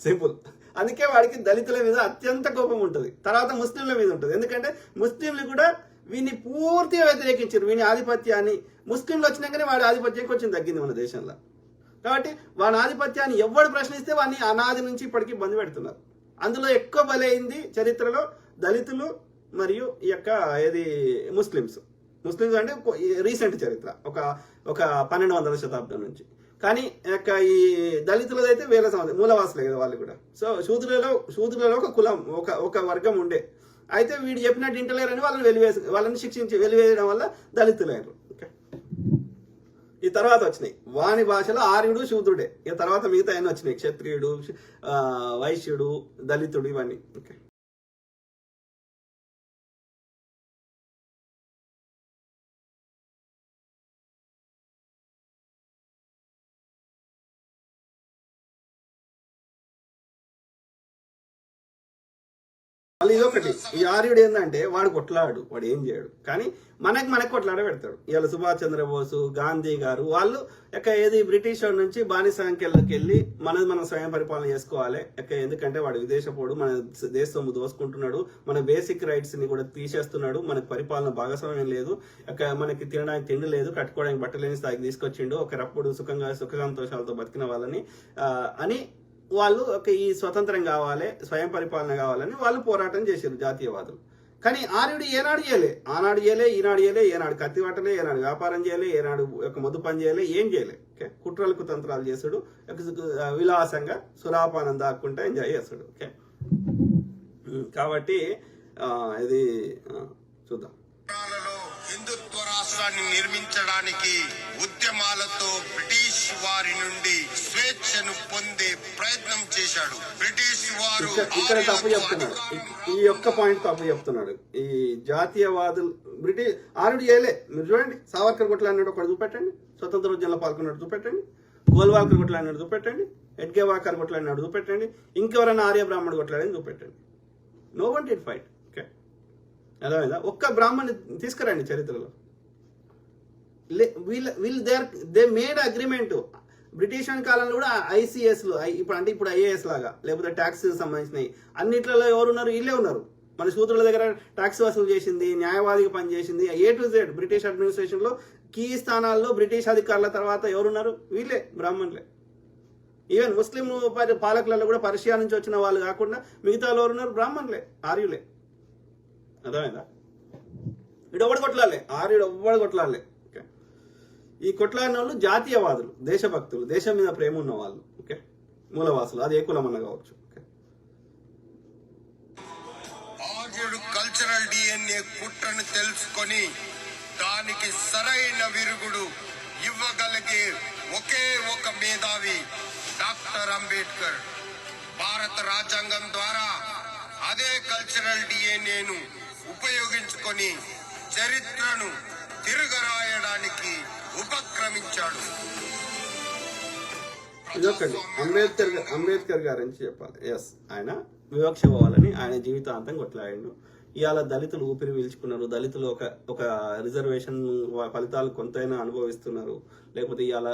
సింపుల్. అందుకే వాడికి దళితుల మీద అత్యంత కోపం ఉంటుంది, తర్వాత ముస్లింల మీద ఉంటుంది. ఎందుకంటే ముస్లింలు కూడా వీని పూర్తిగా వ్యతిరేకించారు, వీని ఆధిపత్యాన్ని. ముస్లింలు వచ్చినాకనే వాడి ఆధిపత్యం కొంచెం తగ్గింది మన దేశంలో. కాబట్టి వాని ఆధిపత్యాన్ని ఎవడు ప్రశ్నిస్తే వాడిని అనాది నుంచి ఇప్పటికీ బంద్ పెడుతున్నారు. అందులో ఎక్కువ బలైంది చరిత్రలో దళితులు మరియు ఈ యొక్క ముస్లిమ్స్ అంటే రీసెంట్ చరిత్ర, ఒక 1200వ శతాబ్దం నుంచి. కానీ ఈ దళితులదైతే 1000 సంవత్సరం మూలవాసులే కదా వాళ్ళు కూడా. సో శూద్రులలో ఒక కులం, ఒక వర్గం ఉండే. అయితే వీడు చెప్పినట్టు ఇంటలేరని వాళ్ళని శిక్షించి వెలివేయడం వల్ల దళితులయ్యారు. ఓకే, ఈ తర్వాత వచ్చినాయి వాని భాషలో ఆర్యుడు శూద్రుడే. ఇక తర్వాత మిగతా అన్నీ వచ్చినాయి, క్షత్రియుడు, వైశ్యుడు, దళితుడు, ఇవన్నీ. ఓకే. మళ్ళీ ఇదొకటి, ఈ ఆర్యుడు ఏంటంటే వాడు కొట్లాడు, వాడు ఏం చేయడు, కానీ మనకు కొట్లాడ పెడతాడు. ఇవాళ సుభాష్ చంద్రబోసు, గాంధీ గారు వాళ్ళు ఏది బ్రిటిష్ వాడి నుంచి బానిస సంఖ్యలోకి వెళ్ళి మనం స్వయం పరిపాలన చేసుకోవాలి. ఎందుకంటే వాడు విదేశపోడు, మన దేశ సొమ్ము దోసుకుంటున్నాడు, మన బేసిక్ రైట్స్ ని కూడా తీసేస్తున్నాడు, మనకు పరిపాలన భాగస్వామ్యం లేదు, మనకి తినడానికి తిండి లేదు, కట్టుకోవడానికి బట్టలేని స్థాయికి తీసుకొచ్చిండు, ఒకరప్పుడు సుఖ సంతోషాలతో బతికిన వాళ్ళని అని వాళ్ళు ఈ స్వతంత్రం కావాలి, స్వయం పరిపాలన కావాలని వాళ్ళు పోరాటం చేశారు జాతీయవాదులు. కానీ ఆర్యుడు ఏనాడు చేయలే, ఆనాడు చేయలే, ఈనాడు చేయలే, ఏనాడు కత్తి పట్టలే, ఏనాడు వ్యాపారం చేయలే, ఏనాడు మొద్దు పని చేయలే, ఏం చేయలే. కుట్రలకు తంత్రాలు చేసుడు, విలాసంగా సురాపానం దాక్కుంటా ఎంజాయ్ చేస్తాడు. కాబట్టి ఇది చూద్దాం. హిందుత్వ రాష్ట్రాన్ని నిర్మించడానికి ఉద్యమాలతో బ్రిటిష్ వారి నుండి స్వేచ్ఛను పొందే ప్రయత్నం చేశాడు. బ్రిటిష్ వారు ఇక్కడ తప్పు చెప్తున్నాడు, ఈ యొక్క పాయింట్ తప్పు చెప్తున్నాడు. ఈ జాతీయవాదులు బ్రిటిష్ ఆర్యుడు చేయలే. మీరు చూడండి, సావర్కర్ కొట్లాడినాడు ఒకటి చూపెట్టండి, స్వతంత్ర ఉద్యమంలో పాల్గొన్నాడు చూపెట్టండి, గోల్వాల్కర్ కొట్లాడినాడు చూపెట్టండి, ఎడ్గేవాకర్ కొట్లాడినాడు చూపెట్టండి, ఇంకెవరైనా ఆర్య బ్రాహ్మణుడు కొట్లాడని చూపెట్టండి. No one did fight. అర్థమైందా? ఒక్క బ్రాహ్మణ్ని తీసుకురండి చరిత్రలో. They made agreement. బ్రిటిష్ కాలంలో కూడా ఐసీఎస్లు ఇప్పుడు ఐఏఎస్ లాగా, లేకపోతే ట్యాక్స్ సంబంధించినవి అన్నిట్లలో ఎవరున్నారు? వీళ్ళే ఉన్నారు. మన సూత్రుల దగ్గర ట్యాక్స్ వసూలు చేసింది, న్యాయవాదిగా పనిచేసింది, A to Z British administration లో కీ స్థానాల్లో బ్రిటిష్ అధికారుల తర్వాత ఎవరున్నారు? వీళ్ళే, బ్రాహ్మణులే. ఈవెన్ ముస్లిం పాలకులలో కూడా పర్షియా నుంచి వచ్చిన వాళ్ళు కాకుండా మిగతా ఎవరున్నారు? బ్రాహ్మణులే, ఆర్యులే. అర్థమైందా? ఇడు ఎవడు కొట్లాలే, ఆర్యుడు ఎవ్వడు కొట్లాలే. ఈ కొట్లాడిన వాళ్ళు జాతీయవాదులు, దేశభక్తులు, దేశం మీద ప్రేమ ఉన్న వాళ్ళు, మూలవాసులు, అది ఏ కులమన్న కావచ్చు. ఆర్యుడు కల్చరల్ DNA కుట్రను తెలుసుకొని దానికి సరైన విరుగుడు ఇవ్వగలిగే ఒకే ఒక మేధావి డాక్టర్ అంబేద్కర్. భారత రాజ్యాంగం ద్వారా అదే కల్చరల్ DNAను ఉపయోగించుకొని చరిత్రను తిరగరాయడానికి ఉపక్రమించాడు. ఇదొకటి అంబేద్కర్ గారించి చెప్పాలి. ఎస్, ఆయన వివక్ష పోవాలని ఆయన జీవితాంతం కొట్లాడిండు. ఇవాళ దళితులు ఊపిరి పీల్చుకున్నారు, దళితులు ఒక రిజర్వేషన్ ఫలితాలు కొంతైనా అనుభవిస్తున్నారు, లేకపోతే ఇవాళ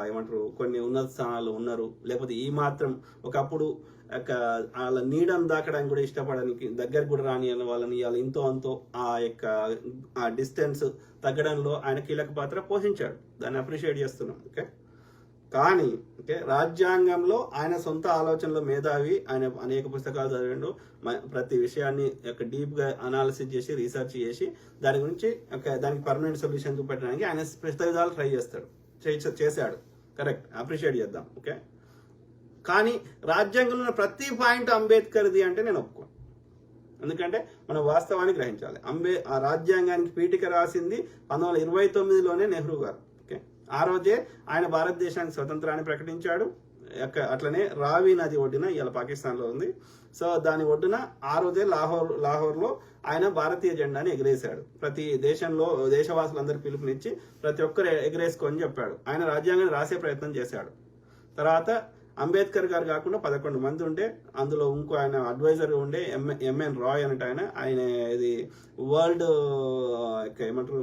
ఏమంటారు కొన్ని ఉన్నత స్థానాలు ఉన్నారు, లేకపోతే ఈ మాత్రం ఒకప్పుడు వాళ్ళ నీడను దాకడానికి కూడా ఇష్టపడడానికి దగ్గరకు కూడా రాని వాళ్ళని ఇవాళ ఇంతో అంతో ఆ డిస్టెన్స్ తగ్గడంలో ఆయన కీలక పాత్ర పోషించాడు. దాన్ని అప్రిషియేట్ చేస్తున్నాం. కానీ రాజ్యాంగంలో ఆయన సొంత ఆలోచనలో మేధావి, ఆయన అనేక పుస్తకాలు చదివిండు, ప్రతి విషయాన్ని డీప్ గా అనాలిసిస్ చేసి రీసెర్చ్ చేసి దాని గురించి దానికి పర్మనెంట్ సొల్యూషన్ చూపెట్టడానికి ఆయన విధాలు ట్రై చేశాడు. కరెక్ట్, అప్రిషియేట్ చేద్దాం. కానీ రాజ్యాంగంలో ఉన్న ప్రతి పాయింట్ అంబేద్కర్ది అంటే నేను ఒప్పుకోను. ఎందుకంటే మనం వాస్తవాన్ని గ్రహించాలి. ఆ రాజ్యాంగానికి పీఠిక రాసింది 1929లోనే నెహ్రూ గారు. ఆ రోజే ఆయన భారతదేశానికి స్వతంత్రాన్ని ప్రకటించాడు. అట్లనే రావి నది ఒడ్డున ఇవాళ పాకిస్తాన్లో ఉంది. సో దాని ఒడ్డున ఆ రోజే లాహోర్లో ఆయన భారతీయ జెండాని ఎగరేశాడు. ప్రతి దేశవాసులందరూ పిలుపునిచ్చి ప్రతి ఒక్కరు ఎగరేసుకొని చెప్పాడు. ఆయన రాజ్యాంగాన్ని రాసే ప్రయత్నం చేశాడు. తర్వాత అంబేద్కర్ గారు కాకుండా 11 మంది ఉండే, అందులో ఇంకో ఆయన అడ్వైజర్ ఉండే MN రాయ్ అన్నట్టు ఆయన ఇది వరల్డ్ ఏమంటారు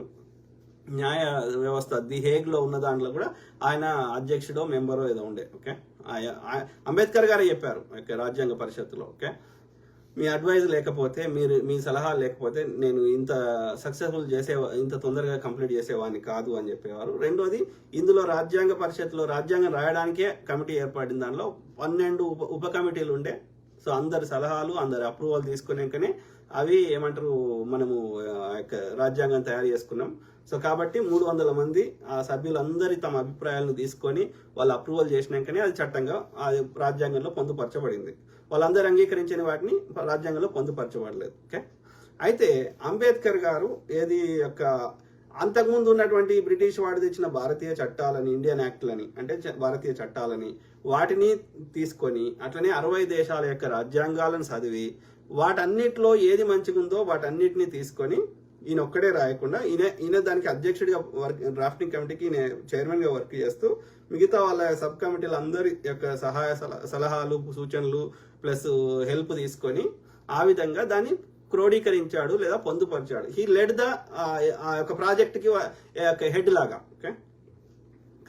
న్యాయ వ్యవస్థ ది హేగ్ లో ఉన్న దాంట్లో కూడా ఆయన అధ్యక్షుడో మెంబరో ఏదో ఉండే. అంబేద్కర్ గారే చెప్పారు రాజ్యాంగ పరిషత్తులో, మీ అడ్వైజ్ లేకపోతే మీ సలహా లేకపోతే నేను ఇంత సక్సెస్ఫుల్ ఇంత తొందరగా కంప్లీట్ చేసేవాడిని కాదు అని చెప్పేవారు. రెండోది, ఇందులో రాజ్యాంగ పరిషత్తులో రాజ్యాంగం రాయడానికే కమిటీ ఏర్పడిన దానిలో 12 ఉప కమిటీలు ఉండే. సో అందరి సలహాలు, అందరి అప్రూవల్ తీసుకున్నాకనే అవి ఏమంటారు మనము రాజ్యాంగం తయారు చేసుకున్నాం. సో కాబట్టి 300 మంది ఆ సభ్యులందరి తమ అభిప్రాయాలను తీసుకొని వాళ్ళు అప్రూవల్ చేసినాకనే అది చట్టంగా అది రాజ్యాంగంలో పొందుపరచబడింది. వాళ్ళందరూ అంగీకరించిన వాటిని రాజ్యాంగంలో పొందుపరచబడలేదు. అయితే అంబేద్కర్ గారు అంతకుముందు ఉన్నటువంటి బ్రిటిష్ వాడు తెచ్చిన భారతీయ చట్టాలని, ఇండియన్ యాక్ట్లని అంటే భారతీయ చట్టాలని వాటిని తీసుకొని అట్లనే 60 దేశాల యొక్క రాజ్యాంగాలను చదివి వాటన్నిటిలో ఏది మంచిగా ఉందో వాటన్నిటిని తీసుకొని ఈయన ఒక్కడే రాయకుండా ఈయన దానికి అధ్యక్షుడిగా డ్రాఫ్టింగ్ కమిటీకి ఈయన చైర్మన్ గా వర్క్ చేస్తూ మిగతా వాళ్ళ సబ్ కమిటీలు అందరి యొక్క సహాయ సలహాలు, సూచనలు ప్లస్ హెల్ప్ తీసుకొని ఆ విధంగా దాన్ని క్రోడీకరించాడు లేదా పొందుపరిచాడు. హీ లెడ్ ద ఒక ప్రాజెక్ట్ కి హెడ్ లాగా. ఓకే,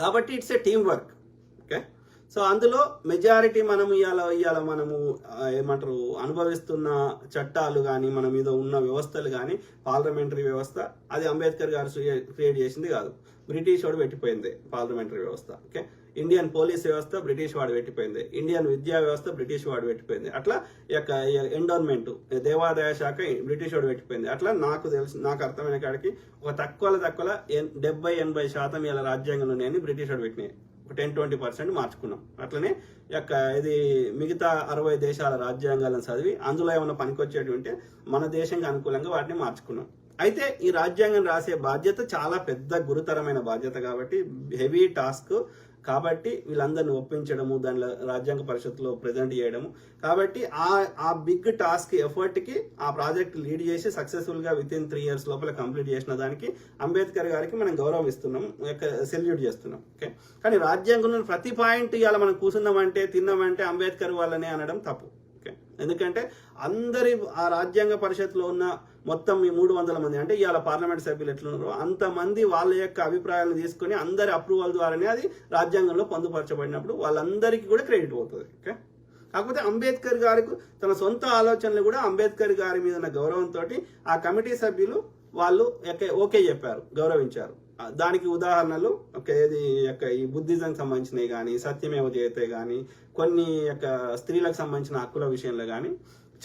కాబట్టి it's a team work. Okay, so అందులో మెజారిటీ మనం ఇవాళ మనము ఏమంటారు అనుభవిస్తున్న చట్టాలు కానీ మన మీద ఉన్న వ్యవస్థలు కానీ పార్లమెంటరీ వ్యవస్థ అది అంబేద్కర్ గారు క్రియేట్ చేసింది కాదు, బ్రిటిష్ వాడు పెట్టిపోయింది పార్లమెంటరీ వ్యవస్థ. ఓకే, ఇండియన్ పోలీస్ వ్యవస్థ బ్రిటిష్ వాడు పెట్టిపోయింది, ఇండియన్ విద్యా వ్యవస్థ బ్రిటిష్ వాడు పెట్టిపోయింది, అట్లా ఎండోన్మెంట్ దేవాదాయ శాఖ బ్రిటిష్ వాడు పెట్టిపోయింది. అట్లా నాకు అర్థమైన కాడికి ఒక తక్కువ 70-80% ఇలా రాజ్యాంగంలో ఉన్నాయని బ్రిటిష్ వాడు పెట్టినాయి, ఒక 10-20% మార్చుకున్నాం. అట్లనే ఇది మిగతా 60 దేశాల రాజ్యాంగాలను చదివి అందులో ఏమైనా పనికొచ్చేటి ఉంటే మన దేశానికి అనుకూలంగా వాటిని మార్చుకున్నాం. అయితే ఈ రాజ్యాంగం రాసే బాధ్యత చాలా పెద్ద గురుతరమైన బాధ్యత కాబట్టి హెవీ టాస్క్. కాబట్టి వీళ్ళందరినీ ఒప్పించడము, దానిలో రాజ్యాంగ పరిషత్తులో ప్రజెంట్ చేయడము, కాబట్టి ఆ బిగ్ టాస్క్ ఎఫర్ట్ కి ఆ ప్రాజెక్ట్ లీడ్ చేసి సక్సెస్ఫుల్ గా విత్ ఇన్ 3 years లోపల కంప్లీట్ చేసిన దానికి అంబేద్కర్ గారికి మనం గౌరవం ఇస్తున్నాం, సెల్యూట్ చేస్తున్నాం. ఓకే, కానీ రాజ్యాంగంలో ప్రతి పాయింట్ ఇవాళ మనం కూర్చున్నామంటే తిన్నామంటే అంబేద్కర్ వాళ్ళనే అనడం తప్పు. ఓకే, ఎందుకంటే అందరి ఆ రాజ్యాంగ పరిషత్లో ఉన్న మొత్తం ఈ 300 మంది అంటే ఇవాళ పార్లమెంట్ సభ్యులు ఎట్లున్నారో అంతమంది వాళ్ళ యొక్క అభిప్రాయాలను తీసుకొని అందరి అప్రూవల్ ద్వారానే అది రాజ్యాంగంలో పొందుపరచబడినప్పుడు వాళ్ళందరికీ కూడా క్రెడిట్ పోతుంది. ఓకే, కాకపోతే అంబేద్కర్ గారికి తన సొంత ఆలోచనలు కూడా అంబేద్కర్ గారి మీద ఉన్న గౌరవంతో ఆ కమిటీ సభ్యులు వాళ్ళు ఓకే చెప్పారు, గౌరవించారు. దానికి ఉదాహరణలు ఈ బుద్ధిజం సంబంధించినవి కానీ, సత్యమేవ జయతే కానీ, కొన్ని స్త్రీలకు సంబంధించిన హక్కుల విషయంలో కానీ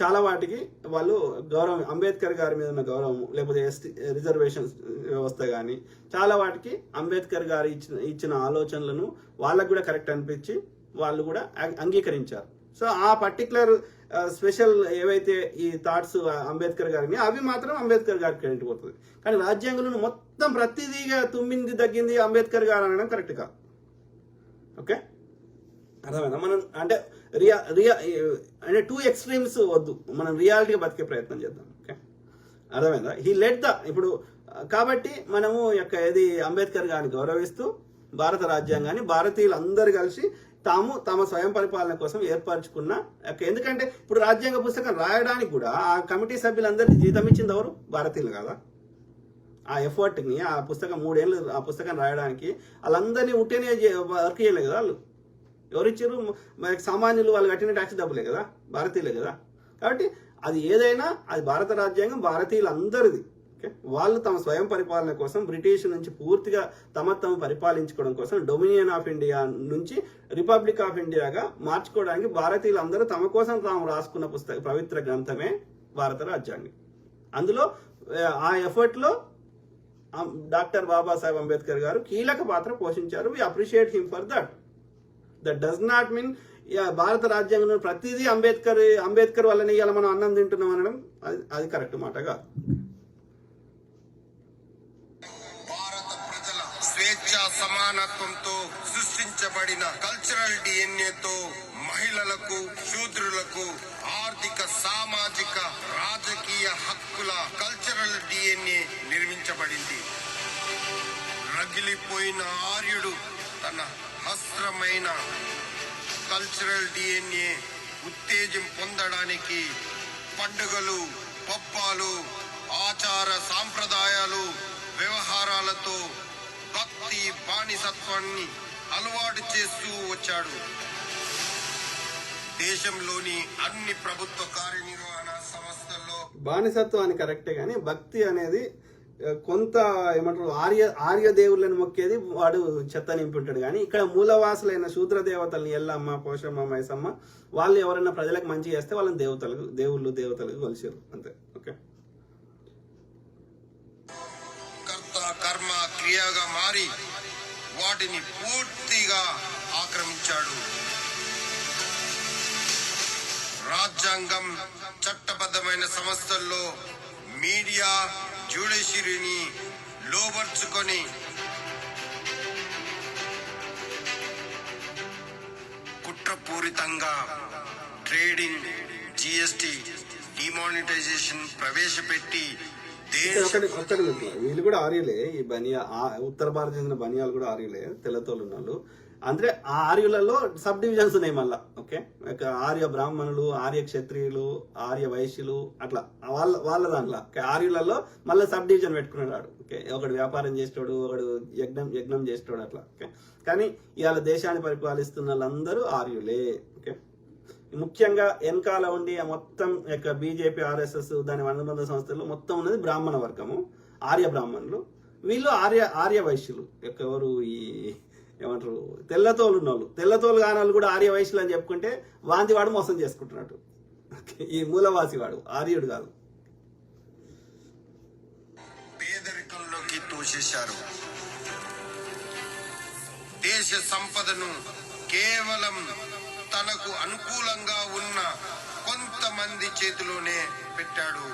చాలా వాటికి వాళ్ళు గౌరవం, అంబేద్కర్ గారి మీద ఉన్న గౌరవం, లేకపోతే రిజర్వేషన్ వ్యవస్థ కానీ చాలా వాటికి అంబేద్కర్ గారు ఇచ్చిన ఆలోచనలను వాళ్ళకు కూడా కరెక్ట్ అనిపించి వాళ్ళు కూడా అంగీకరించారు. సో ఆ పర్టికులర్ స్పెషల్ ఏవైతే ఈ థాట్స్ అంబేద్కర్ గారిని అవి మాత్రం అంబేద్కర్ గారికి క్రెడిట్ పోతుంది. కానీ రాజ్యాంగంలో మొత్తం ప్రతిదీగా తుమ్మింది తగ్గింది అంబేద్కర్ గారు అనడం కరెక్ట్ కాదు. ఓకే, అర్థమైందా? మనం అంటే అంటే 2 extremes వద్దు, మనం రియాలిటీగా బతికే ప్రయత్నం చేద్దాం. ఓకే, అర్థమైందా? హీ లెట్ ఇప్పుడు కాబట్టి మనము అంబేద్కర్ గారిని గౌరవిస్తూ భారత రాజ్యాంగాన్ని భారతీయులందరూ కలిసి తమ స్వయం పరిపాలన కోసం ఏర్పరచుకున్న, ఎందుకంటే ఇప్పుడు రాజ్యాంగ పుస్తకం రాయడానికి కూడా ఆ కమిటీ సభ్యులందరికీ జీతం ఇచ్చింది ఎవరు? భారతీయులు కదా. ఆ ఎఫర్ట్ని ఆ పుస్తకం 3 ఏళ్ళు ఆ పుస్తకం రాయడానికి వాళ్ళందరినీ ఉంటేనే వర్క్ చేయలేదు కదా. వాళ్ళు ఎవరిచ్చారు? సామాన్యులు, వాళ్ళు కట్టిన ట్యాక్స్ డబ్బులే కదా, భారతీయులే కదా. కాబట్టి అది ఏదైనా అది భారత రాజ్యాంగం భారతీయులందరిది. ఓకే, వాళ్ళు తమ స్వయం పరిపాలన కోసం బ్రిటిష్ నుంచి పూర్తిగా తమ పరిపాలించుకోవడం కోసం డొమినియన్ ఆఫ్ ఇండియా నుంచి రిపబ్లిక్ ఆఫ్ ఇండియాగా మార్చుకోవడానికి భారతీయులందరూ తమ కోసం తాము రాసుకున్న పవిత్ర గ్రంథమే భారత రాజ్యాంగం. అందులో ఆ ఎఫర్ట్లో డాక్టర్ బాబాసాహెబ్ అంబేద్కర్ గారు కీలక పాత్ర పోషించారు. We appreciate him for that. That does not mean భారత రాజ్యాంగంలో ప్రతిదీ అంబేద్కర్ వల్లనే ఇవాళ మనం అన్నం తింటున్నాం అనడం అది కరెక్ట్ మాట కాదు. భారత ప్రజల స్వేచ్ఛ సమానత్వంతో సృష్టించబడిన కల్చరల్ డిఎన్ఏతో మహిళలకు, శూద్రులకు ఆర్థిక, సామాజిక, రాజకీయ హక్కుల కల్చరల్ డిఎన్ఏ నిర్మించబడింది. రగిలిపోయిన ఆర్యుడు తన హస్త్రమైన కల్చరల్ డిఎన్ఏ ఉత్తేజం పొందడానికి పండుగలు, పబ్బాలు, ఆచార సాంప్రదాయాలు, వ్యవహారాలతో భక్తి బానిసత్వాన్ని అలవాటు చేస్తూ వచ్చాడు. దేశంలోని అన్ని ప్రభుత్వ కార్యనిర్వహణ సంస్థల్లో బానిసత్వాన్ని కరెక్టే, కానీ భక్తి అనేది కొంత ఏమంటారు ఆర్య దేవుళ్ళని మొక్కేది వాడు చెత్త నింపుంటాడు. కానీ ఇక్కడ మూలవాసులైన శూద్ర దేవతల్ని ఎల్లమ్మ, పోషమ్మ, మైసమ్మ వాళ్ళు ఎవరైనా ప్రజలకు మంచి చేస్తే వాళ్ళని దేవతలకు కొలిచారు అంతే. ఓకే, కర్త కర్మ క్రియగా మారి వాటిని పూర్తిగా ఆక్రమించాడు. రాజ్యాంగం, చట్టబద్ధమైన సంస్థల్లో మీడియా, జ్యుడిషియరీని లోబర్చుకొని కుట్రపూరితంగా ట్రేడింగ్, జిఎస్టి, డిమానిటైజేషన్ ప్రవేశపెట్టి వీళ్ళు కూడా ఆర్యులే. ఈ బనియా ఉత్తర భారత చెందిన బనియాలు కూడా ఆర్యులే, తెల్లతోళ్ళు. అంటే ఆ ఆర్యులలో సబ్ డివిజన్స్ ఉన్నాయి మళ్ళా. ఓకే, ఆర్య బ్రాహ్మణులు, ఆర్య క్షత్రియులు, ఆర్య వైశ్యులు, అట్లా వాళ్ళ దాంట్లో ఆర్యులలో మళ్ళీ సబ్ డివిజన్ పెట్టుకున్నాడు. ఓకే, ఒకడు వ్యాపారం చేసేటోడు, ఒకడు యజ్ఞం చేసేటోడు అట్లా. ఓకే, కానీ ఇవాళ దేశాన్ని పరిపాలిస్తున్న వాళ్ళందరూ ఆర్యులే. ఓకే, ముఖ్యంగా వెనకాల ఉండి మొత్తం బీజేపీ, ఆర్ఎస్ఎస్, దాని అనుబంధ సంస్థలు మొత్తం ఉన్నది బ్రాహ్మణ వర్గము, ఆర్య బ్రాహ్మణులు. వీళ్ళు ఆర్య వైశ్యులు. ఎవరు ఈ ఏమంటారు, తెల్లతోలు ఉన్నోళ్ళు, తెల్లతోలు కాని వాళ్ళు కూడా ఆర్య వైశ్యులు అని చెప్పుకుంటే వాంతి వాడు మోసం చేసుకుంటున్నట్టు. ఈ మూలవాసి వాడు ఆర్యుడు కాదు. పేదరికంలోకి తోసేశారు. దేశ సంపదను కేవలం తనకు అనుకూలంగా ఉన్న కొంతమంది చేతిలోనే పెట్టాడు.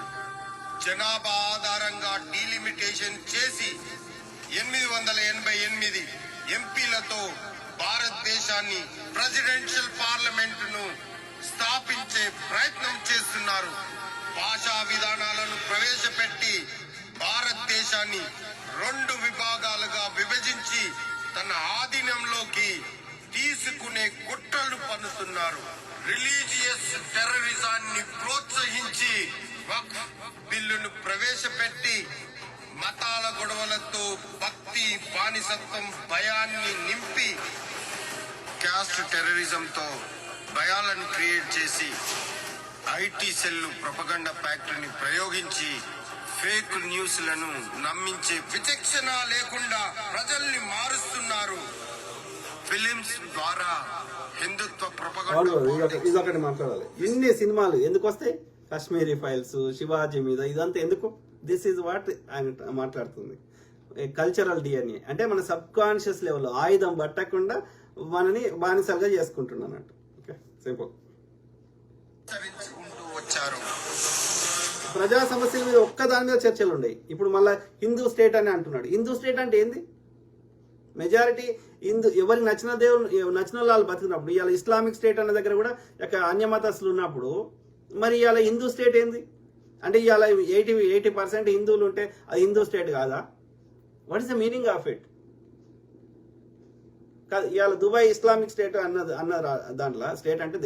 జనాభా ఆధారంగా డీలిమిటేషన్ చేసి 888 ఎంపీలతో భారతదేశాన్ని ప్రెసిడెన్షియల్ పార్లమెంట్ ను స్థాపించే ప్రయత్నం చేస్తున్నారు. భాషా విధానాలను ప్రవేశపెట్టి భారతదేశాన్ని 2 విభాగాలుగా విభజించి తన ఆధీనంలోకి తీసుకునే కుట్రలు పన్నుతున్నారు. రిలీజియస్ టెర్రరిజాన్ని ప్రోత్సహించి వక్ఫ్ బిల్లును ప్రవేశపెట్టి మతాల గొడవలతో భక్తి, బానిసత్వం, భయాన్ని నింపి క్యాస్ట్ టెర్రరిజంతో భయాలను క్రియేట్ చేసి ఐటీ సెల్లు ప్రొపగండా ఫ్యాక్టరీని ప్రయోగించి ఫేక్ న్యూస్లను నమ్మించే విచక్షణ లేకుండా ప్రజల్ని మారుస్తున్నారు. ఫిలిమ్స్ ద్వారా హిందుత్వ ప్రొపగండా. ఇదొకటి మాట్లాడాలి. ఇన్ని సినిమాలు ఎందుకు వస్తాయి? కాశ్మీరీ ఫైల్స్, శివాజీ మీద, ఇదంతా ఎందుకు? దిస్ ఈజ్ వాట్ ఆయన మాట్లాడుతుంది. కల్చరల్ డిఎన్ఏ అంటే మన సబ్ కాన్షియస్ లెవెల్లో ఆయుధం పట్టకుండా మనని బానిసలుగా చేసుకుంటున్నట్టు. Okay, simple. వచ్చారు. ప్రజా సమస్యల మీద ఒక్క దాని మీద చర్చలు ఉన్నాయి. ఇప్పుడు మళ్ళీ హిందూ స్టేట్ అని అంటున్నాడు. హిందూ స్టేట్ అంటే ఏంది? మెజారిటీ ఎవరికి నచ్చిన దేవుడు నచ్చిన వాళ్ళు బతికినప్పుడు, ఇవాళ ఇస్లామిక్ స్టేట్ అన్న దగ్గర కూడా అన్యమతస్తులు ఉన్నప్పుడు మరి ఇవాళ హిందూ స్టేట్ ఏంది? అంటే ఇవాళ 80% హిందువులు ఉంటే అది హిందూ స్టేట్ కాదా? What is the meaning of it? కాదు, ఇవాళ దుబాయ్ ఇస్లామిక్ స్టేట్ అన్న దాంట్లో స్టేట్ అంటే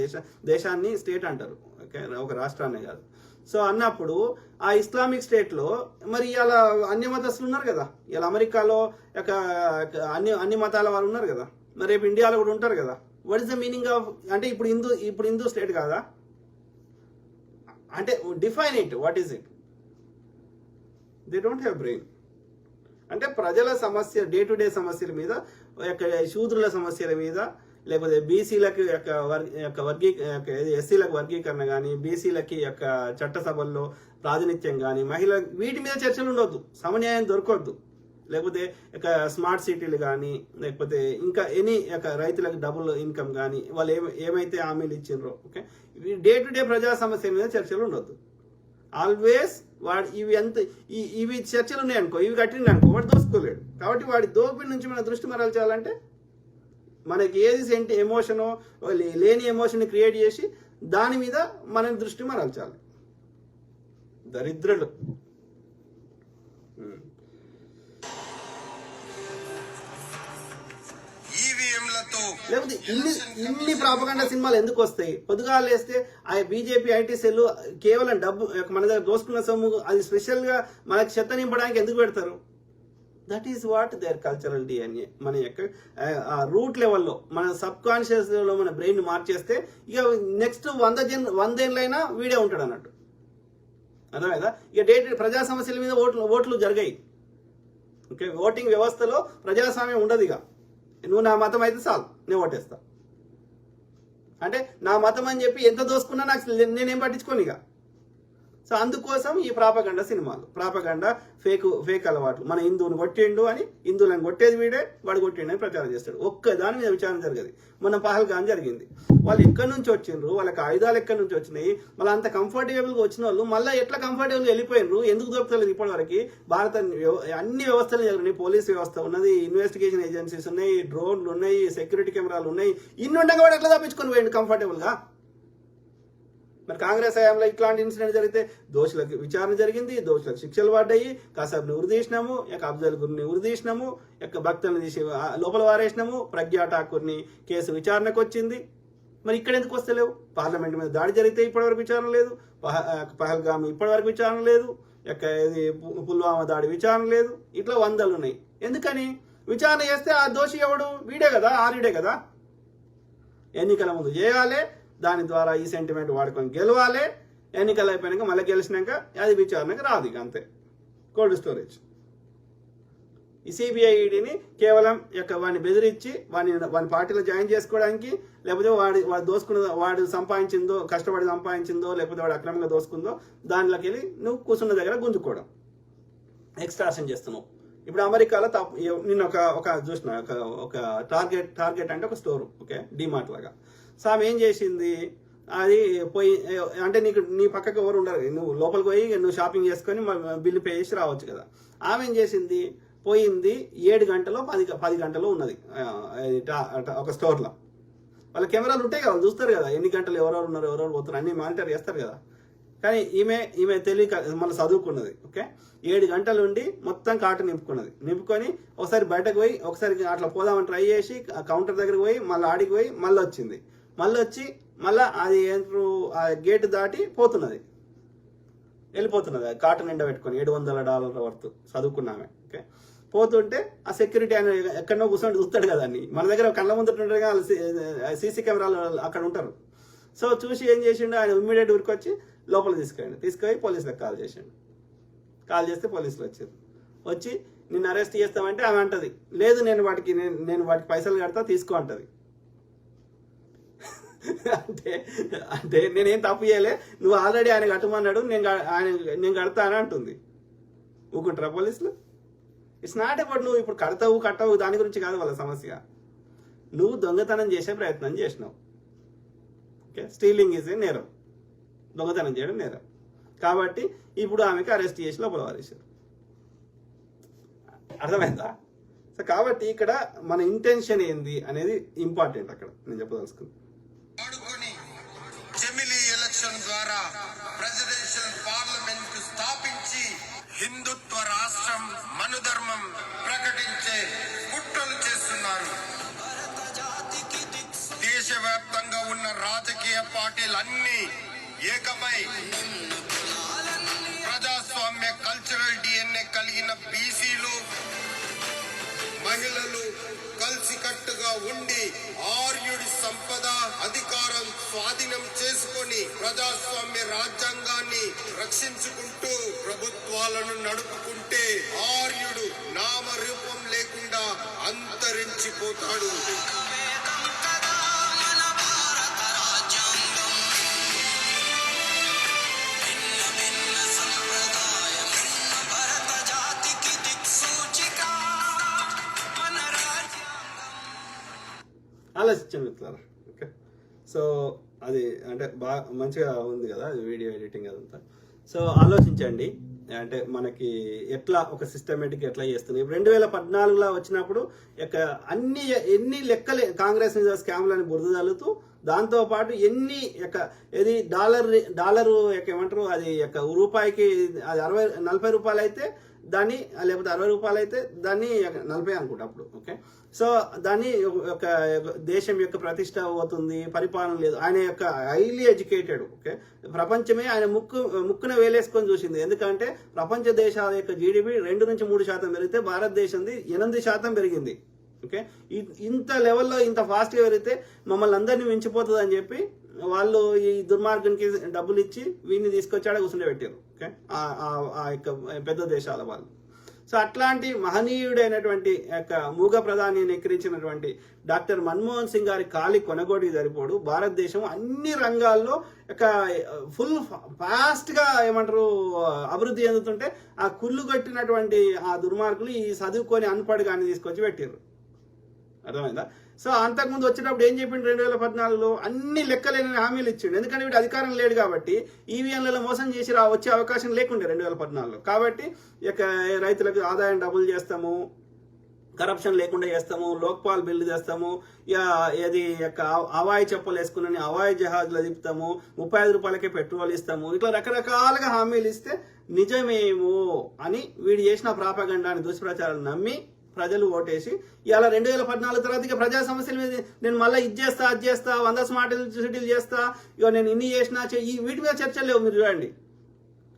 దేశాన్ని స్టేట్ అంటారు. ఓకే, ఒక రాష్ట్రాన్ని కాదు. సో అన్నప్పుడు ఆ ఇస్లామిక్ స్టేట్లో మరి ఇవాళ అన్ని మతస్థులు ఉన్నారు కదా. ఇవాళ అమెరికాలో అన్ని మతాల వాళ్ళు ఉన్నారు కదా. మరి రేపు ఇండియాలో కూడా ఉంటారు కదా. What is the meaning of? అంటే ఇప్పుడు హిందూ స్టేట్ కాదా? అంటే define it. What is it? They don't have brain. అంటే ప్రజల సమస్య, డే టు డే సమస్యల మీద, శూద్రుల సమస్యల మీద, లేకపోతే బీసీలకి ఎస్సీలకు వర్గీకరణ కానీ, బీసీలకి చట్టసభల్లో ప్రాతినిధ్యం కానీ, మహిళ, వీటి మీద చర్చలు ఉండొద్దు. సమన్యాయం దొరకొద్దు. లేకపోతే స్మార్ట్ సిటీలు కానీ, లేకపోతే ఇంకా రైతులకు డబుల్ ఇన్కమ్ కానీ, వాళ్ళు ఏమైతే హామీలు ఇచ్చిండ్రో. ఓకే, డే టు డే ప్రజా సమస్యల మీద చర్చలు ఉండొద్దు. ఆల్వేస్ ఇవి చర్చలు ఉన్నాయనుకో, ఇవి కట్టింది అనుకో, వాడు దోసుకోలేడు. కాబట్టి వాడి దోపిడి నుంచి మన దృష్టి మరల్చాలంటే మనకి ఏది ఎమోషనో, లేని ఎమోషన్ క్రియేట్ చేసి దాని మీద మన దృష్టి మరల్చాలి. దరిద్రులు. లేకపోతే ఇన్ని ప్రాపగండా సినిమాలు ఎందుకు వస్తాయి? పొద్దుగాలు వేస్తే ఆ బీజేపీ ఐటీ సెల్ కేవలం డబ్బు మన దగ్గర దోసుకున్న సొమ్ము, అది స్పెషల్ గా మనకి చెత్త నింపడానికి ఎందుకు పెడతారు? That is what their cultural DNA. మన ఆ రూట్ లెవెల్లో, మన సబ్ కాన్షియస్ లెవెల్లో మన బ్రెయిన్ మార్చేస్తే ఇక నెక్స్ట్ 100 ఏళ్ళైనా వీడే ఉంటాడు అన్నట్టు. అర్థమైందా? ఇక ప్రజా సమస్యల మీద ఓట్లు జరిగాయి. ఓకే, ఓటింగ్ వ్యవస్థలో ప్రజాస్వామ్యం ఉండదు. ఇక నువ్వు నా మతం అయితే చాలు, నేను ఓటేస్తా. అంటే నా మతం అని చెప్పి ఎంత దోసుకున్నా నేనేం పట్టించుకోను ఇక. సో అందుకోసం ఈ ప్రాపగండా సినిమాలు, ప్రాపగండా ఫేక్ అలవాట్లు. మన హిందువుని కొట్టిండు అని, హిందువులను కొట్టేది వీడే, వాడు కొట్టిండు అని ప్రచారం చేస్తాడు. ఒక్క దాని మీద విచారణ జరగదు. మన పహల్గాన్ జరిగింది. వాళ్ళు ఎక్కడి నుంచి వచ్చిండ్రు, వాళ్ళకి ఆయుధాలు ఎక్కడి నుంచి వచ్చినాయి, మళ్ళీ అంత కంఫర్టబుల్గా వచ్చిన వాళ్ళు మళ్ళీ ఎట్లా కంఫర్టబుల్గా వెళ్ళిపోయినరు, ఎందుకు దొరుకుతలేదు ఇప్పటి వరకు? భారత అన్ని వ్యవస్థలు జరిగినాయి. పోలీస్ వ్యవస్థ ఉన్నది, ఇన్వెస్టిగేషన్ ఏజెన్సీస్ ఉన్నాయి, డ్రోన్లు ఉన్నాయి, సెక్యూరిటీ కెమెరాలు ఉన్నాయి. ఇన్ని ఉండగా వాడు ఎట్లా తప్పించుకొని పోయిండు కంఫర్టబుల్గా? మరి కాంగ్రెస్ హయాంలో ఇట్లాంటి ఇన్సిడెంట్ జరిగితే దోషులకు విచారణ జరిగింది, దోషులకు శిక్షలు పడ్డాయి, కాసేపుని ఉరిదీసినాము, అఫ్జల్ గురిని ఉరిదీసినాము, భక్తులను తీసి లోపల వారేసినాము, ప్రజ్ఞా ఠాకూర్ని కేసు విచారణకు వచ్చింది. మరి ఇక్కడ ఎందుకు వస్తలేవు? పార్లమెంట్ మీద దాడి జరిగితే ఇప్పటివరకు విచారణ లేదు, పహల్గామ్ ఇప్పటివరకు విచారణ లేదు, ఇది పుల్వామా దాడి విచారణ లేదు, ఇట్లా వందలు ఉన్నాయి. ఎందుకని? విచారణ చేస్తే ఆ దోషి ఎవడు? వీడే కదా, ఆర్యుడే కదా. ఎన్నికల ముందు చేయాలి, దాని ద్వారా ఈ సెంటిమెంట్ వాడుకొని గెలవాలి, ఎన్నికలు అయిపోయాక మళ్ళీ గెలిచినాక అది విచారణకు రాదు, ఇక అంతే. Cold storage. ఈ సిబిఐ ఈడీని కేవలం వాడిని బెదిరించి వాని పార్టీలో జాయిన్ చేసుకోవడానికి, లేకపోతే వాడు దోసుకున్న, వాడు సంపాదించిందో, కష్టపడి సంపాదించిందో, లేకపోతే వాడు అక్రమంగా దోసుకుందో దానిలోకి వెళ్ళి నువ్వు కూర్చున్న దగ్గర గుంజుకోవడం, ఎక్స్ట్రాక్షన్ చేస్తున్నావు. ఇప్పుడు అమెరికాలో నేను ఒక చూసిన ఒక టార్గెట్ అంటే ఒక స్టోర్, ఓకే, డిమార్ట్ లాగా. సో ఆమె ఏం చేసింది, అది పోయి అంటే నీ పక్కకు ఎవరు ఉండరు, నువ్వు లోపలికి పోయి నువ్వు షాపింగ్ చేసుకొని బిల్లు పే చేసి రావచ్చు కదా. ఆమె ఏం చేసింది, పోయింది 7 గంటలో 10 గంటలో ఉన్నది ఒక స్టోర్లో. వాళ్ళ కెమెరాలు ఉంటాయి కదా, వాళ్ళు చూస్తారు కదా ఎన్ని గంటలు ఎవరెవరు ఉన్నారు, ఎవరెవరు పోతున్నారు అన్ని మానిటర్ చేస్తారు కదా. కానీ ఈమె తెలియక మళ్ళీ చదువుకున్నది, ఓకే. 7 గంటలు ఉండి మొత్తం కార్టు నింపుకొని ఒకసారి బయటకు పోయి ఒకసారి అట్లా పోదామని ట్రై చేసి కౌంటర్ దగ్గరికి పోయి మళ్ళీ ఆడికి పోయి మళ్ళీ వచ్చింది. మళ్ళీ వచ్చి మళ్ళీ అది గేట్ దాటి వెళ్ళిపోతున్నది కార్టు నిండా పెట్టుకొని $700 వర్త్ చదువుకున్నామే, ఓకే. పోతుంటే ఆ సెక్యూరిటీ ఆయన ఎక్కడో కూర్చొని చూస్తాడు కదా అన్ని. మన దగ్గర కళ్ళ ముందు ఉంటాడు కదా, సీసీ కెమెరాలు అక్కడ ఉంటారు. సో చూసి ఏం చేసిండు, ఆయన ఇమ్మీడియట్ ఊరికి లోపల తీసుకుపోయి పోలీసులకు కాల్ చేస్తే పోలీసులు వచ్చి నిన్ను అరెస్ట్ చేస్తామంటే ఆమె అంటది, లేదు నేను వాటికి పైసలు కడతా, తీసుకో అంటది. అంటే నేనేం తప్పు చేయలే, నువ్వు ఆల్రెడీ ఆయన కట్టమన్నాడు, నేను కడతా అని అంటుంది. ఊకుంటారా పోలీసులు? ఇట్స్ నాట్ అబౌట్ నువ్వు ఇప్పుడు కట్టవు దాని గురించి కాదు వాళ్ళ సమస్య. నువ్వు దొంగతనం చేసే ప్రయత్నం చేసినావు, ఓకే. స్టీలింగ్ ఈజ్ ఏ నేరం, దొంగతనం చేయడం నేరం. కాబట్టి ఇప్పుడు ఆమెకి అరెస్ట్ చేసి లోపల వారేశారు. అర్థమైందా? సో కాబట్టి ఇక్కడ మన ఇంటెన్షన్ ఏంది అనేది ఇంపార్టెంట్. అక్కడ నేను చెప్పదలుచుకున్నాను. జమిలీ ఎలక్షన్ ద్వారా ప్రెసిడెన్షియల్ పార్లమెంట్ స్థాపించి హిందుత్వ రాష్ట్రం మనుధర్మం ప్రకటించే కుట్రలు చేస్తున్నారు. దేశవ్యాప్తంగా ఉన్న రాజకీయ పార్టీలన్నీ ఏకమై ప్రజాస్వామ్య కల్చరల్ డిఎన్ఏ కలిగిన బీసీలు, మహిళలు కలిసికట్టుగా ఉండి ఆర్యుడి సంపద అధికారం స్వాధీనం చేసుకొని ప్రజాస్వామ్య రాజ్యాంగాన్ని రక్షించుకుంటూ ప్రభుత్వాలను నడుపుకుంటే ఆర్యుడు నామరూపం లేకుండా అంతరించిపోతాడు. ఆలోచించండి మిత్రులారా, ఓకే. సో అది అంటే బాగా మంచిగా ఉంది కదా వీడియో ఎడిటింగ్ అదంతా. సో ఆలోచించండి, అంటే మనకి ఎట్లా ఒక సిస్టమేటిక్ ఎట్లా చేస్తుంది. 2014లో వచ్చినప్పుడు ఎన్ని లెక్కలే కాంగ్రెస్ మీద స్కామ్లని బురద చల్లుతూ, దాంతోపాటు ఎన్ని ఇది డాలరు ఏమంటారు, అది రూపాయికి అది 40 రూపాయలు అయితే దాన్ని, లేకపోతే 60 రూపాయలు అయితే దాన్ని 40 అనుకుంటా అప్పుడు, ఓకే. సో దాన్ని ఒక దేశం యొక్క ప్రతిష్ట పోతుంది, పరిపాలన లేదు. ఆయన హైలీ ఎడ్యుకేటెడ్, ఓకే. ప్రపంచమే ఆయన ముక్కున వేలేసుకొని చూసింది. ఎందుకంటే ప్రపంచ దేశాల యొక్క జీడిపి 2 నుంచి 3% పెరిగితే భారతదేశంది 8% పెరిగింది, ఓకే. ఇంత లెవెల్లో ఇంత ఫాస్ట్గా పెరిగితే మమ్మల్ని అందరినీ మించిపోతుంది అని చెప్పి వాళ్ళు ఈ దుర్మార్గానికి డబ్బులు ఇచ్చి వీడిని తీసుకొచ్చాడ కూర్చుండే పెట్టారు, ఓకే, ఆ యొక్క పెద్ద దేశాల వాళ్ళు. సో అట్లాంటి మహనీయుడైనటువంటి మూగ ప్రధానిని ఎక్కిరించినటువంటి డాక్టర్ మన్మోహన్ సింగ్ గారి కాలి కొనగోడి సరిపోడు. భారతదేశం అన్ని రంగాల్లో ఫుల్ ఫాస్ట్గా ఏమంటారు అభివృద్ధి చెందుతుంటే ఆ కుళ్ళు కట్టినటువంటి ఆ దుర్మార్గులు ఈ చదువుకొని అన్పడి కానీ తీసుకొచ్చి పెట్టారు. అర్థమైందా? సో అంతకుముందు వచ్చేటప్పుడు ఏం చెప్పిండు, 2014లో అన్ని లెక్కలేని హామీలు ఇచ్చిండు. ఎందుకంటే వీడు అధికారం లేడు కాబట్టి ఈవీఎంలలో మోసం చేసి వచ్చే అవకాశం లేకుండే 2014లో. కాబట్టి రైతులకు ఆదాయం డబుల్ చేస్తాము, కరప్షన్ లేకుండా చేస్తాము, లోక్పాల్ బిల్లు చేస్తాము, ఏది హవాయి చెప్పలు వేసుకుని హవాయి జహాజ్లో తిప్పుతాము, 35 రూపాయలకే పెట్రోల్ ఇస్తాము, ఇట్లా రకరకాలుగా హామీలు ఇస్తే నిజమేమో అని వీడు చేసిన ప్రాపగండాన్ని దుష్ప్రచారాలు నమ్మి ప్రజలు ఓటేసి ఇలా 2014 తర్వాత ఇక ప్రజా సమస్యల మీద నేను మళ్ళీ ఇది చేస్తా అది చేస్తా 100 స్మార్ట్ సిటీలు చేస్తా, ఇక నేను ఇన్ని చేసినా ఈ వీటి మీద చర్చలు లేవు. మీరు చూడండి,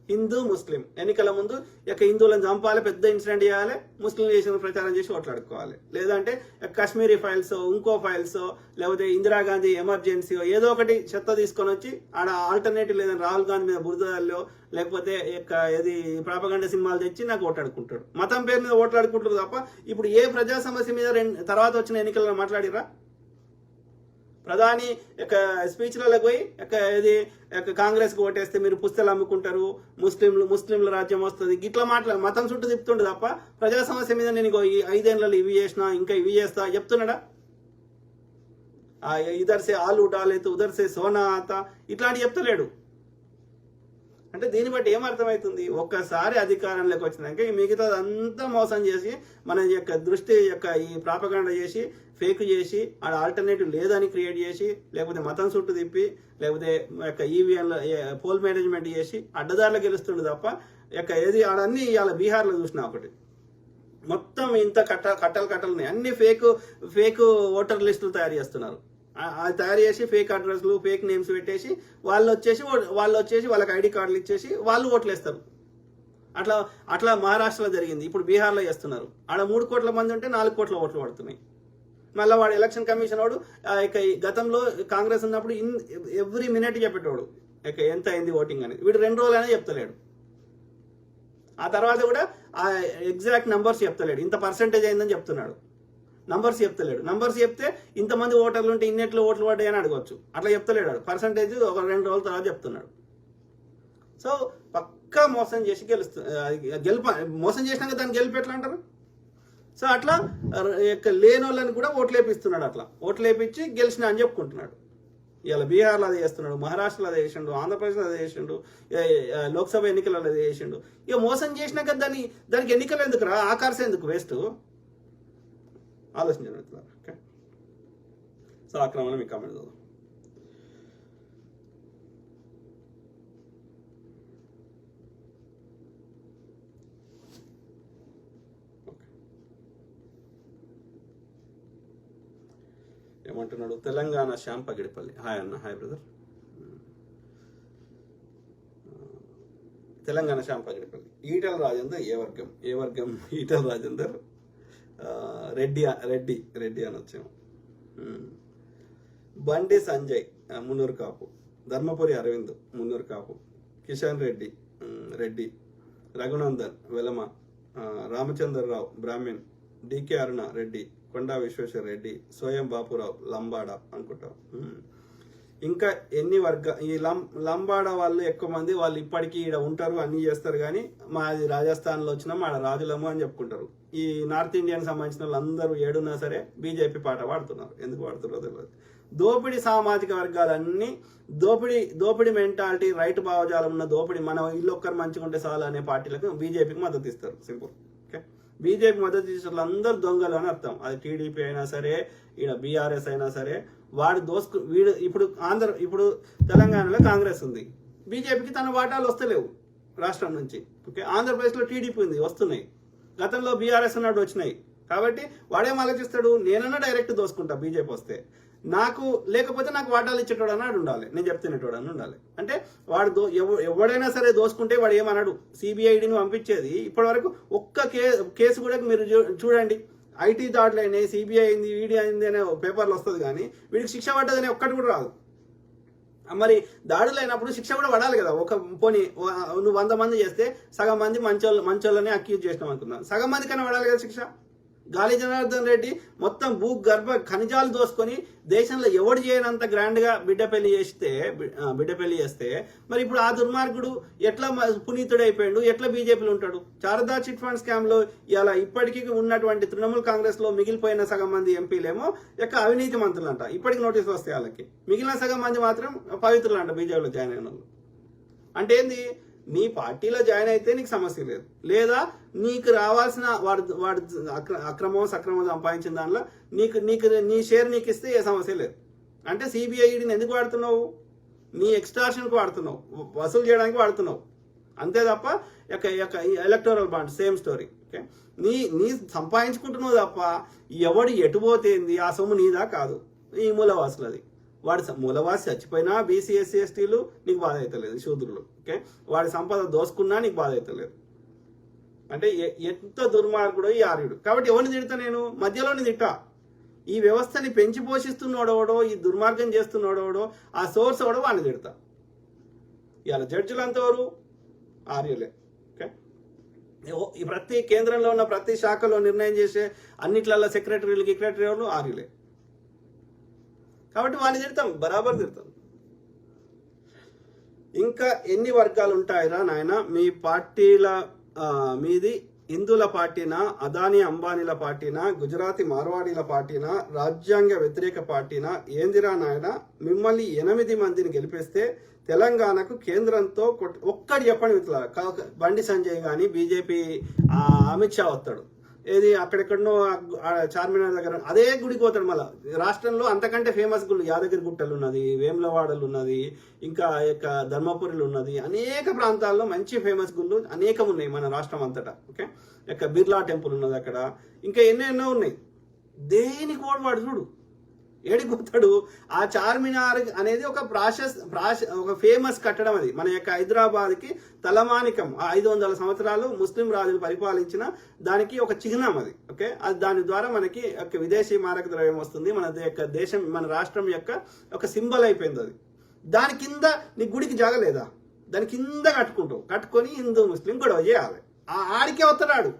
హిందూ ముస్లిం ఎన్నికల ముందు హిందువులను చంపాలి, పెద్ద ఇన్సిడెంట్ చేయాలి, ముస్లిం చేసిన ప్రచారం చేసి ఓట్లాడుకోవాలి, లేదంటే కాశ్మీరీ ఫైల్స్, ఇంకో ఫైల్స్, లేకపోతే ఇందిరాగాంధీ ఎమర్జెన్సీ ఏదో ఒకటి చెత్త తీసుకొని వచ్చి ఆడ ఆల్టర్నేటివ్ లేదని రాహుల్ గాంధీ మీద బురదల్లో లేకపోతే ఏది ప్రాపగండ సినిమాలు తెచ్చి నాకు ఓట్లాడుకుంటాడు. మతం పేరు మీద ఓట్లాడుకుంటారు తప్ప ఇప్పుడు ఏ ప్రజా సమస్య మీద తర్వాత వచ్చిన ఎన్నికల్లో మాట్లాడిరా? ప్రధాని స్పీచ్లలో పోయి కాంగ్రెస్కి ఓటేస్తే మీరు పుస్తలు అమ్ముకుంటారు, ముస్లింల రాజ్యం వస్తుంది, ఇట్లా మాట్లాడు మతం చుట్టూ తిప్పుతుండే తప్ప ప్రజా సమస్య మీద నేను ఈ 5 ఏళ్లలో ఇవి చేసినా ఇంకా ఇవి చేస్తా చెప్తున్నాడా? ఇదర్సే ఆలు డాలేతు ఉదర్సే సోనా ఆత ఇట్లాంటి చెప్తలేడు. అంటే దీన్ని బట్టి ఏమర్థమవుతుంది, ఒక్కసారి అధికారంలోకి వచ్చినాక ఈ మిగతా అంతా మోసం చేసి మన దృష్టి ఈ ప్రాపగండ చేసి ఫేక్ చేసి ఆడ ఆల్టర్నేటివ్ లేదని క్రియేట్ చేసి లేకపోతే మతం చుట్టూ తిప్పి లేకపోతే ఈవీఎంల పోల్ మేనేజ్మెంట్ చేసి అడ్డదారులు గెలుస్తుండే తప్ప ఏది ఆడన్నీ ఇవాళ బీహార్లో చూసినా ఒకటి మొత్తం ఇంత కట్టలు అన్ని ఫేక్ ఓటర్ లిస్టులు తయారు చేస్తున్నారు. అది తయారు చేసి ఫేక్ అడ్రస్లు ఫేక్ నేమ్స్ పెట్టేసి వాళ్ళు వచ్చేసి వాళ్ళకి ఐడి కార్డులు ఇచ్చేసి వాళ్ళు ఓట్లు వేస్తారు. అట్లా మహారాష్ట్రలో జరిగింది, ఇప్పుడు బీహార్లో చేస్తున్నారు. ఆడ 3 కోట్ల మంది ఉంటే 4 కోట్ల ఓట్లు పడుతున్నాయి. మళ్ళీ వాడు ఎలక్షన్ కమిషన్ వాడు గతంలో కాంగ్రెస్ ఉన్నప్పుడు ఎవ్రీ మినిట్ చెప్పేటోడు ఎంత అయింది ఓటింగ్ అనేది. వీడు 2 రోజులైనా చెప్తలేడు. ఆ తర్వాత కూడా ఆ ఎగ్జాక్ట్ నంబర్స్ చెప్తలేడు, ఇంత పర్సెంటేజ్ అయిందని చెప్తున్నాడు. నంబర్స్ చెప్తలేడు. నంబర్స్ చెప్తే ఇంతమంది ఓటర్లు ఉంటే ఇన్నెట్లు ఓట్లు పడ్డాయని అడగవచ్చు, అట్లా చెప్తలేడు. పర్సెంటేజ్ ఒక 2 రోజుల తర్వాత చెప్తున్నాడు. సో పక్కా మోసం చేసి మోసం చేసినాక దాన్ని గెలుపు ఎట్లా అంటారు? సో అట్లా లేనోళ్ళని కూడా ఓట్లేపిస్తున్నాడు. అట్లా ఓట్లేపించి గెలిచిన అని చెప్పుకుంటున్నాడు. ఇలా బీహార్లో అది చేస్తున్నాడు, మహారాష్ట్రలో అది చేసిండు, ఆంధ్రప్రదేశ్లో అది చేసిండు, లోక్సభ ఎన్నికలలో అది చేసిండు. ఇక మోసం చేసినాక దానికి ఎన్నికలు ఎందుకు రా, ఆకార్స్ ఎందుకు, వేస్ట్ ఆలోచించండి. ఓకే, సో ఆక్రమణ మీకు కామెంట్ చదువు. ఏమంటున్నాడు? తెలంగాణ శ్యామ్ పగిడిపల్లి. హాయ్ అన్న. Hi brother. తెలంగాణ శ్యామ్ పగిడిపల్లి. ఈటల రాజేందర్ ఏ వర్గం ఈటల రాజేందర్ రెడ్డి అని వచ్చాము. బండి సంజయ్ మున్నూరు కాపు, ధర్మపురి అరవింద్ మున్నూరు కాపు, కిషన్ రెడ్డి, రఘునందన్ వెలమ, రామచంద్రరావు బ్రాహ్మణ్, డికే అరుణ రెడ్డి, కొండా విశ్వేశ్వర రెడ్డి, స్వయం బాపురావు లంబాడ అనుకుంటా. ఇంకా ఎన్ని ఈ లంబాడ వాళ్ళు ఎక్కువ మంది వాళ్ళు ఇప్పటికీ ఇక్కడ ఉంటారు, అన్ని చేస్తారు. కానీ మాది రాజస్థాన్లో వచ్చినా మా రాజులము అని చెప్పుకుంటారు. ఈ నార్త్ ఇండియాకి సంబంధించిన వాళ్ళందరూ ఏడున్నా సరే బీజేపీ పాట పాడుతున్నారు. ఎందుకు పాడుతున్నారో తెలియదు. దోపిడీ సామాజిక వర్గాలన్నీ దోపిడీ మెంటాలిటీ, రైతు భావజాలం ఉన్న దోపిడీ, మన ఇల్లు ఒక్కరు మంచిగా ఉంటే చాలు అనే పార్టీలకు బీజేపీకి మద్దతు ఇస్తారు. సింపుల్. ఓకే, బీజేపీ మద్దతు ఇచ్చే అందరు దొంగలు అని అర్థం. అది టీడీపీ అయినా సరే, ఇక్కడ బీఆర్ఎస్ అయినా సరే, వీడు ఇప్పుడు తెలంగాణలో కాంగ్రెస్ ఉంది, బీజేపీకి తన వాటాలు వస్తలేవు రాష్ట్రం నుంచి. ఓకే, ఆంధ్రప్రదేశ్లో టీడీపీ ఉంది, వస్తున్నాయి. గతంలో బీఆర్ఎస్ అన్నట్టు వచ్చినాయి. కాబట్టి వాడేం ఆలోచిస్తాడు, నేనన్నా డైరెక్ట్ దోసుకుంటా బీజేపీ వస్తే, నాకు లేకపోతే నాకు వాటాలు ఇచ్చేటోడు అన్నాడు ఉండాలి, నేను చెప్తున్నటోడు అని ఉండాలి. అంటే వాడు ఎవడైనా సరే దోసుకుంటే వాడు ఏమన్నాడు, సిబిఐడిని పంపించేది ఇప్పటి వరకు ఒక్క కేసు కూడా మీరు చూడండి. ఐటీ దాడులు అయినాయి, సిబిఐ అయింది, ఈడీ అయింది అనే పేపర్లు వస్తుంది, కానీ వీడికి శిక్ష పడ్డదని ఒక్కటి కూడా రాదు. మరి దాడులు అయినప్పుడు శిక్ష కూడా పడాలి కదా. పోనీ నువ్వు 100 మంది చేస్తే సగం మంది మంచోళ్ళని అక్యూజ్ చేసినాం అనుకున్నాం, సగం మంది కన్నా పడాలి కదా శిక్ష. గాలి జనార్దన్ రెడ్డి మొత్తం భూగర్భ ఖనిజాలు దోసుకొని దేశంలో ఎవడు చేయనంత గ్రాండ్ గా బిడ్డ పెళ్లి చేస్తే మరి ఇప్పుడు ఆ దుర్మార్గుడు ఎట్లా పునీతుడైపోయాడు, ఎట్లా బీజేపీలో ఉంటాడు? శారదా చిట్ ఫండ్ స్కామ్ లో ఇలా ఇప్పటికీ ఉన్నటువంటి తృణమూల్ కాంగ్రెస్ లో మిగిలిపోయిన సగం మంది ఎంపీలేమో అవినీతి మంత్రులు అంట, ఇప్పటికి నోటీసులు వస్తాయి వాళ్ళకి. మిగిలిన సగం మంది మాత్రం పవిత్రులు అంట బీజేపీలో జాయిన్ అయిన వాళ్ళు. అంటే ఏంది, నీ పార్టీలో జాయిన్ అయితే నీకు సమస్య లేదు, లేదా నీకు రావాల్సిన వాడు అక్రమం సక్రమం సంపాదించిన దానిలో నీకు నీకు నీ షేర్ నీకు ఇస్తే ఏ సమస్య లేదు. అంటే సిబిఐడిని ఎందుకు వాడుతున్నావు? నీ ఎక్స్ట్రాక్షన్కి వాడుతున్నావు, వసూలు చేయడానికి వాడుతున్నావు, అంతే తప్ప electoral bond same story. Okay, నీ సంపాదించుకుంటున్నావు తప్ప ఎవడు ఎటుపోతేంది ఆ సొమ్ము నీదా కాదు, ఈ మూలవాసులది. వాడి మూలవాసి చచ్చిపోయినా బీసీ ఎస్సీ ఎస్టీలు నీకు బాధ అవుతలేదు, శూద్రులు. ఓకే, వాడి సంపద దోసుకున్నా నీకు బాధ అవుతలేదు. అంటే ఎంత దుర్మార్గుడో ఈ ఆర్యుడు. కాబట్టి ఎవరిని తిడతా నేను? మధ్యలోని తిట్టా. ఈ వ్యవస్థని పెంచి పోషిస్తున్నాడోడో, ఈ దుర్మార్గం చేస్తున్నాడోడో, ఆ సోర్స్ ఎవడో వాడిని తిడతా. ఇవాళ జడ్జిలు అంతవరకు ఆర్యులే. ఓకే, ఈ ప్రతి కేంద్రంలో ఉన్న ప్రతి శాఖలో నిర్ణయం చేసే అన్నిట్లలో సెక్రటరీలు ఆర్యులే. కాబట్టి వాడిని తిడతాం, బరాబర్ తిడతాం. ఇంకా ఎన్ని వర్గాలు ఉంటాయిరా నాయన? మీ పార్టీల మీది హిందువుల పార్టీనా, అదానీ అంబానీల పార్టీనా, గుజరాతీ మార్వాడీల పార్టీనా, రాజ్యాంగ వ్యతిరేక పార్టీనా? ఏందిరా నాయన? మిమ్మల్ని 8 మందిని గెలిపిస్తే తెలంగాణకు కేంద్రంతో ఒక్కటి చెప్పండి మిత్రులారా. బండి సంజయ్ కానీ బీజేపీ అమిత్ షా వస్తాడు, ఏది అక్కడెక్కడనో చార్మినార్ దగ్గర అదే గుడికి పోతాడు. మళ్ళీ రాష్ట్రంలో అంతకంటే ఫేమస్ గుళ్ళు యాదగిరి గుట్టలు ఉన్నది, వేములవాడలు ఉన్నది, ఇంకా ధర్మపురిలు ఉన్నది, అనేక ప్రాంతాల్లో మంచి ఫేమస్ గుళ్ళు అనేకం ఉన్నాయి మన రాష్ట్రం అంతటా. ఓకే, బిర్లా టెంపుల్ ఉన్నది అక్కడ, ఇంకా ఎన్నో ఉన్నాయి. దేనికి వాడు చూడు ఏడిపోతాడు. ఆ చార్మినార్ అనేది ఒక ఒక ఫేమస్ కట్టడం. అది మన యొక్క హైదరాబాద్కి తలమానికం. 500 సంవత్సరాలు ముస్లిం రాజులు పరిపాలించిన దానికి ఒక చిహ్నం అది. ఓకే, అది దాని ద్వారా మనకి విదేశీ మారక ద్రవ్యం వస్తుంది. మన యొక్క దేశం, మన రాష్ట్రం యొక్క ఒక సింబల్ అయిపోయింది అది. దాని కింద నీ గుడికి జాగలేదా? దాని కింద కట్టుకొని హిందూ ముస్లిం గొడవ చేయాలి. ఆడికే వస్తున్నాడు.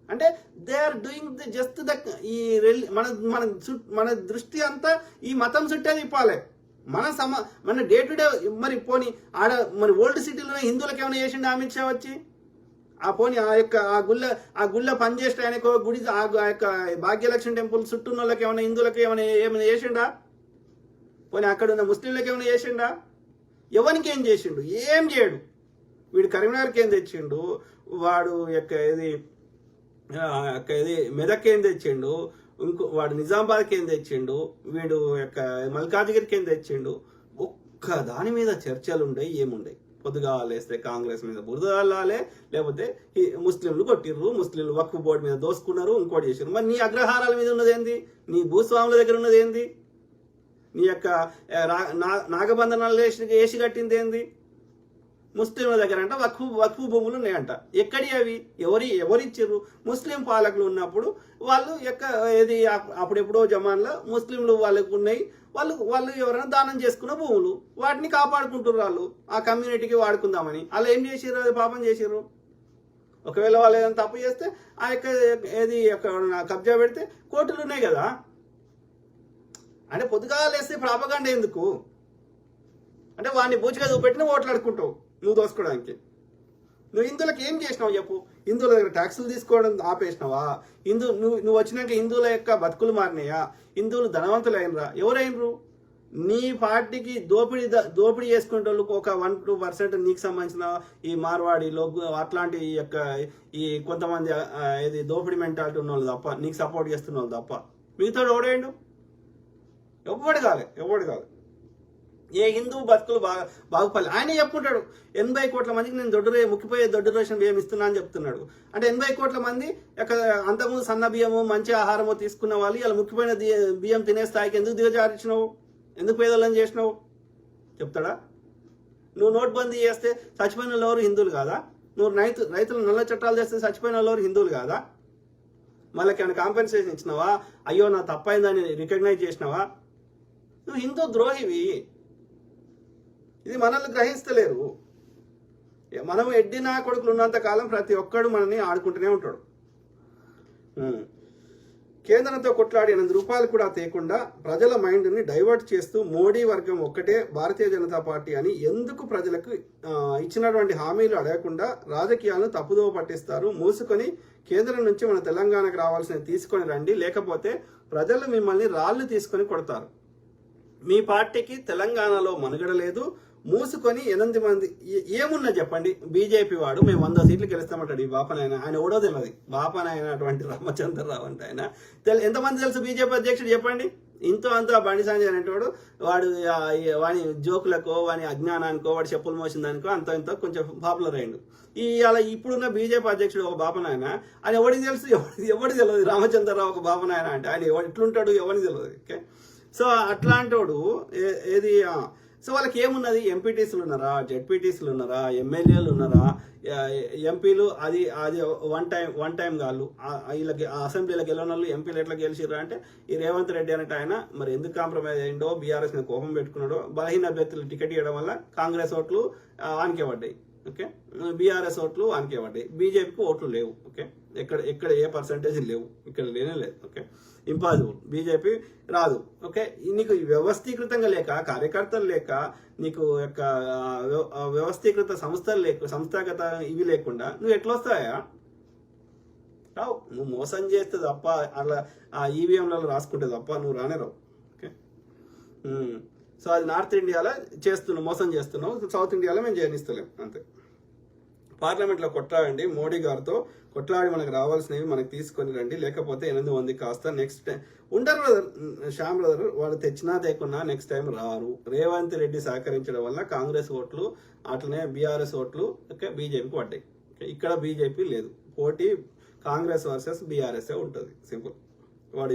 అంటే they are doing just the ఈ మన దృష్టి అంతా ఈ మతం చుట్టే తిప్పాలి. మన డే టు డే. మరి పోనీ మరి ఓల్డ్ సిటీలో హిందువులకు ఏమైనా చేసిండు అమిత్ షా వచ్చి? పోనీ ఆ గుళ్ళ పనిచేస్తే ఆయనకు గుడి ఆ యొక్క భాగ్యలక్ష్మి టెంపుల్ చుట్టూ వాళ్ళకి ఏమైనా హిందువులకు ఏమైనా చేసిండా? పోనీ అక్కడ ఉన్న ముస్లింలకు ఏమైనా చేసిండా? ఎవరికి ఏం చేసిండు? ఏం చేయడు. వీడు కరీంనగర్కి ఏం తెచ్చిండు, వాడు ఇది మెదక్ ఏం తెచ్చిండు, వాడు నిజామాబాద్కి ఏం తెచ్చిండు, వీడు మల్కాజ్గిరికి ఏం తెచ్చిండు. ఒక్క దాని మీద చర్చలు ఉండయి, ఏముండయి. పొద్దుగా లేస్తే కాంగ్రెస్ మీద బురద చల్లాలే, లేకపోతే ముస్లింలు కొట్టిర్రు, ముస్లింలు వక్ఫ్ బోర్డు మీద దోసుకున్నారు, ఇంకోటి చేసారు. మరి నీ అగ్రహారాల మీద ఉన్నది ఏంది? నీ భూస్వాముల దగ్గర ఉన్నది ఏంది? నీ యొక్క నాగబంధనాలు వేసి కట్టింది ఏంది? ముస్లింల దగ్గర అంట వక్ఫ్ భూములు ఉన్నాయంట. ఎక్కడి అవి? ఎవరిచ్చిర్రు? ముస్లిం పాలకులు ఉన్నప్పుడు వాళ్ళు ఏది అప్పుడెప్పుడో జమాన్లో ముస్లింలు వాళ్ళకు ఉన్నాయి, వాళ్ళు ఎవరైనా దానం చేసుకున్న భూములు, వాటిని కాపాడుకుంటున్నారు వాళ్ళు, ఆ కమ్యూనిటీకి వాడుకుందామని. అలా ఏం చేసిర్రు? అది పాపం చేసిర్రు. ఒకవేళ వాళ్ళు ఏదైనా తప్పు చేస్తే ఆ కబ్జా పెడితే కోర్టులు ఉన్నాయి కదా. అంటే పొద్దుగా లేస్తే ప్రాపగాండ ఎందుకు? అంటే వాడిని బూచిగా చూపెట్టిన ఓట్లాడుకుంటావు నువ్వు దోసుకోవడానికి. నువ్వు హిందువులకు ఏం చేసినావు చెప్పు? హిందువుల దగ్గర ట్యాక్సులు తీసుకోవడం ఆపేసినావా? నువ్వు వచ్చినాక హిందువుల యొక్క బతుకులు మారినాయా? హిందువులు ధనవంతులు అయినరా? ఎవరైనరు? నీ పార్టీకి దోపిడీ చేసుకునే వాళ్ళకు ఒక 1-2% నీకు సంబంధించిన ఈ మార్వాడీలో అట్లాంటి ఈ కొంతమంది దోపిడీ మెంటాలిటీ ఉన్న వాళ్ళు తప్ప, నీకు సపోర్ట్ చేస్తున్న వాళ్ళు తప్ప మిగతా ఎవడేండు? ఎవడు కాదు. ఏ హిందూ బతుకులు బాగుపడాలి ఆయన చెప్పుకుంటాడు. 80 కోట్ల మందికి నేను ముఖ్యపోయే దొడ్డు రేషన్ బియ్యం ఇస్తున్నా అని చెప్తున్నాడు. అంటే 80 కోట్ల మంది అంతకుముందు సన్న బియ్యము మంచి ఆహారము తీసుకున్న వాళ్ళు ఇలా ముఖ్యమైన బియ్యం తినే స్థాయికి ఎందుకు దిగజారించినావు? ఎందుకు పేదలను చేసినావు? చెప్తాడా? నువ్వు నోట్బందీ చేస్తే చచ్చిపోయిన వాళ్ళు ఎవరు హిందువులు కాదా? నువ్వు రైతులు నల్ల చట్టాలు చేస్తే చచ్చిపోయిన వాళ్ళు ఎవరు హిందువులు కాదా? వాళ్ళకి ఏమైనా కాంపెన్సేషన్ ఇచ్చినావా? అయ్యో నా తప్పైందని రికగ్నైజ్ చేసినావా? నువ్వు హిందూ ద్రోహివి. ఇది మనల్ని గ్రహిస్తలేరు. మనం ఎడ్డినా కొడుకులు ఉన్నంత కాలం ప్రతి ఒక్కడు మనల్ని ఆడుకుంటూనే ఉంటాడు. కేంద్రంతో కొట్లాడి 8 రూపాయలు కూడా తేకుండా ప్రజల మైండ్ని డైవర్ట్ చేస్తూ మోడీ వర్గం ఒక్కటే భారతీయ జనతా పార్టీ అని ఎందుకు ప్రజలకు ఇచ్చినటువంటి హామీలు అడగకుండా రాజకీయాలను తప్పుదోవ పట్టిస్తారు? మూసుకొని కేంద్రం నుంచి మన తెలంగాణకు రావాల్సినవి తీసుకొని రండి, లేకపోతే ప్రజలు మిమ్మల్ని రాళ్లు తీసుకొని కొడతారు. మీ పార్టీకి తెలంగాణలో మనుగడ లేదు, మూసుకొని 8 మంది ఏమున్నా చెప్పండి, బీజేపీ వాడు మేము 100 సీట్లు గెలుస్తామంటాడు. ఈ బాపనాయన ఆయన ఎవడో తెలియదు. బాపనాయన అటువంటి రామచంద్రరావు అంటే ఆయన ఎంతమంది తెలుసు బీజేపీ అధ్యక్షుడు చెప్పండి? ఇంతో అంతా బండి సంజయ్ అనేటోడు వాడు వాని జోకులకో వాని అజ్ఞానానికో వాడు చెప్పులు మోసిందానికో అంత ఇంత కొంచెం పాపులర్ అయ్యిండు. అలా ఇప్పుడున్న బీజేపీ అధ్యక్షుడు ఒక బాపనాయన, ఆయన ఎవరికి తెలుసు? ఎవరికి తెలియదు రామచంద్రరావు ఒక బాపనాయన అంటే. ఆయన ఎట్లుంటాడు ఎవరికి తెలియదు. ఓకే, సో అట్లాంటోడు ఏది సో వాళ్ళకి ఏమున్నది? ఎంపీటీసీలు ఉన్నారా, జెడ్పీటీసీలు ఉన్నారా, ఎమ్మెల్యేలు ఉన్నారా, ఎంపీలు? అది వన్ టైం కాళ్ళు వీళ్ళకి అసెంబ్లీలో గెలవని వాళ్ళు ఎంపీలు ఎట్లా గెలిచిర్రా అంటే ఈ రేవంత్ రెడ్డి అనేట ఆయన మరి ఎందుకు కాంప్రమైజ్ అయ్యిండో, బీఆర్ఎస్ మీద కోపం పెట్టుకున్నాడో, బలహీన అభ్యర్థులు టికెట్ ఇవ్వడం వల్ల కాంగ్రెస్ ఓట్లు ఆనికే పడ్డాయి. ఓకే, బీఆర్ఎస్ ఓట్లు ఆనికే పడ్డాయి. బీజేపీకి ఓట్లు లేవు. ఓకే, ఎక్కడ ఏ పర్సంటేజ్ లేవు, ఇక్కడ లేనే లేదు. ఓకే, ఇంపాసిబుల్, బీజేపీ రాదు. ఓకే, నీకు వ్యవస్థీకృతంగా లేక, కార్యకర్తలు లేక, నీకు యొక్క వ్యవస్థీకృత సంస్థలు లేక, సంస్థాగత ఇవి లేకుండా నువ్వు ఎట్లా వస్తాయా? రావు. నువ్వు మోసం చేస్తే తప్ప, అలా ఆ ఈవీఎంలలో రాసుకుంటే తప్ప నువ్వు రానే రావు. ఓకే, సో అది నార్త్ ఇండియాలో చేస్తున్నావు, మోసం చేస్తున్నావు. సౌత్ ఇండియాలో మేము చేయనిస్తలేం అంతే. పార్లమెంట్లో కొట్లాడండి, మోడీ గారితో కొట్లాడి మనకు రావాల్సినవి మనకు తీసుకొని రండి, లేకపోతే 8 మంది కాస్త నెక్స్ట్ టైం ఉండరు బ్రదర్. శ్యామ్ బ్రదర్ వాళ్ళు తెచ్చినా తేకున్నా నెక్స్ట్ టైం రారు. రేవంత్ రెడ్డి సహకరించడం వల్ల కాంగ్రెస్ ఓట్లు అట్లనే బీఆర్ఎస్ ఓట్లు ఓకే బీజేపీకి పడ్డాయి. ఇక్కడ బీజేపీ లేదు, పోటీ కాంగ్రెస్ వర్సెస్ బీఆర్ఎస్ఏ ఉంటుంది. సింపుల్. వాడు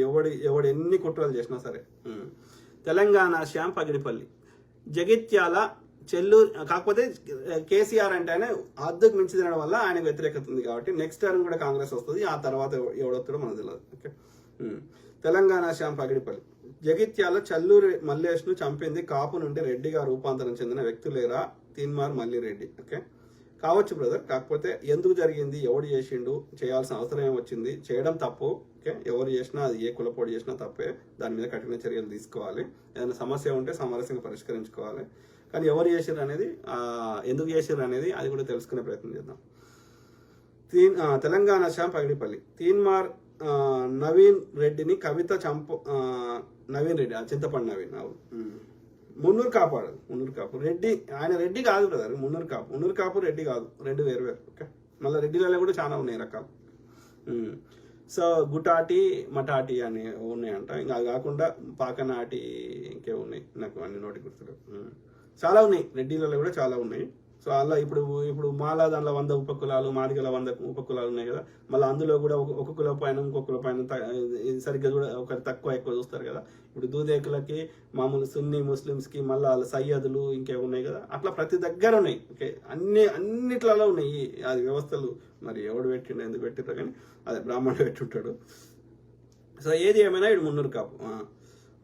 ఎవడు ఎన్ని కుట్రలు చేసినా సరే. తెలంగాణ శ్యామ్ పగిడిపల్లి, జగిత్యాల, చెల్లూరు. కాకపోతే కేసీఆర్ అంటే ఆయన అద్దెకు మించి తినడం వల్ల ఆయనకు వ్యతిరేకత ఉంది కాబట్టి నెక్స్ట్ టర్మ్ కూడా కాంగ్రెస్ వస్తుంది. ఆ తర్వాత ఎవడొస్తాడో మనకు తెలియదు. ఓకే, తెలంగాణ శ్యామ్ పగిడిపల్లి, జగిత్యాల చల్లూరి మల్లేష్ను చంపింది కాపు నుండి రెడ్డిగా రూపాంతరం చెందిన వ్యక్తులేరా తీన్మార్ మల్లి రెడ్డి. ఓకే, కావచ్చు బ్రదర్, కాకపోతే ఎందుకు జరిగింది, ఎవడు చేసిండు, చేయాల్సిన అవసరం ఏమొచ్చింది, చేయడం తప్పు. ఓకే, ఎవరు చేసినా అది ఏ కులపోటు చేసినా తప్పే, దాని మీద కఠిన చర్యలు తీసుకోవాలి. ఏదైనా సమస్య ఉంటే సామరస్యంగా పరిష్కరించుకోవాలి. కానీ ఎవరు చేసిర్రు అనేది, ఎందుకు చేసిర్రు అనేది అది కూడా తెలుసుకునే ప్రయత్నం చేద్దాం. తెలంగాణ శ్యామ్ పగిడిపల్లి, తీన్మార్ నవీన్ రెడ్డిని కవిత నవీన్ రెడ్డి, చింతపండు నవీన్, మున్నూరు కాపాడు, మున్నూరు కాపు రెడ్డి. ఆయన రెడ్డి కాదు బ్రదర్, మున్నూరు కాపు రెడ్డి కాదు, రెండు వేరు. ఓకే, మళ్ళీ రెడ్డిలలో కూడా చాలా ఉన్నాయి రకాలు. సో గుటాటి మటాటి అని ఉన్నాయంట. ఇంకా అది కాకుండా పాకనాటి ఇంకే ఉన్నాయి, నాకు అన్ని నోటి గుర్తులు చాలా ఉన్నాయి. రెడ్డిలలో కూడా చాలా ఉన్నాయి. సో అలా ఇప్పుడు మాలా దాంట్లో 100 ఉపకులాలు, మాదిగల 100 ఉపకులాలు ఉన్నాయి కదా. మళ్ళీ అందులో కూడా ఒక కుల పైన ఇంకొక కుల పైన సరిగ్గా కూడా ఒకటి తక్కువ ఎక్కువ చూస్తారు కదా. ఇప్పుడు దూదేకులకి మామూలు సున్నీ ముస్లిమ్స్కి మళ్ళీ వాళ్ళ సయ్యదులు ఇంకే ఉన్నాయి కదా. అట్లా ప్రతి దగ్గర ఉన్నాయి. ఓకే, అన్నిట్లలో ఉన్నాయి అది వ్యవస్థలు. మరి ఎవడు పెట్టిండు, ఎందుకు పెట్టిర్రో కానీ అదే బ్రాహ్మణుడు పెట్టుంటాడు. సో ఏది ఏమైనా ఇటు మున్నూరు కాపు,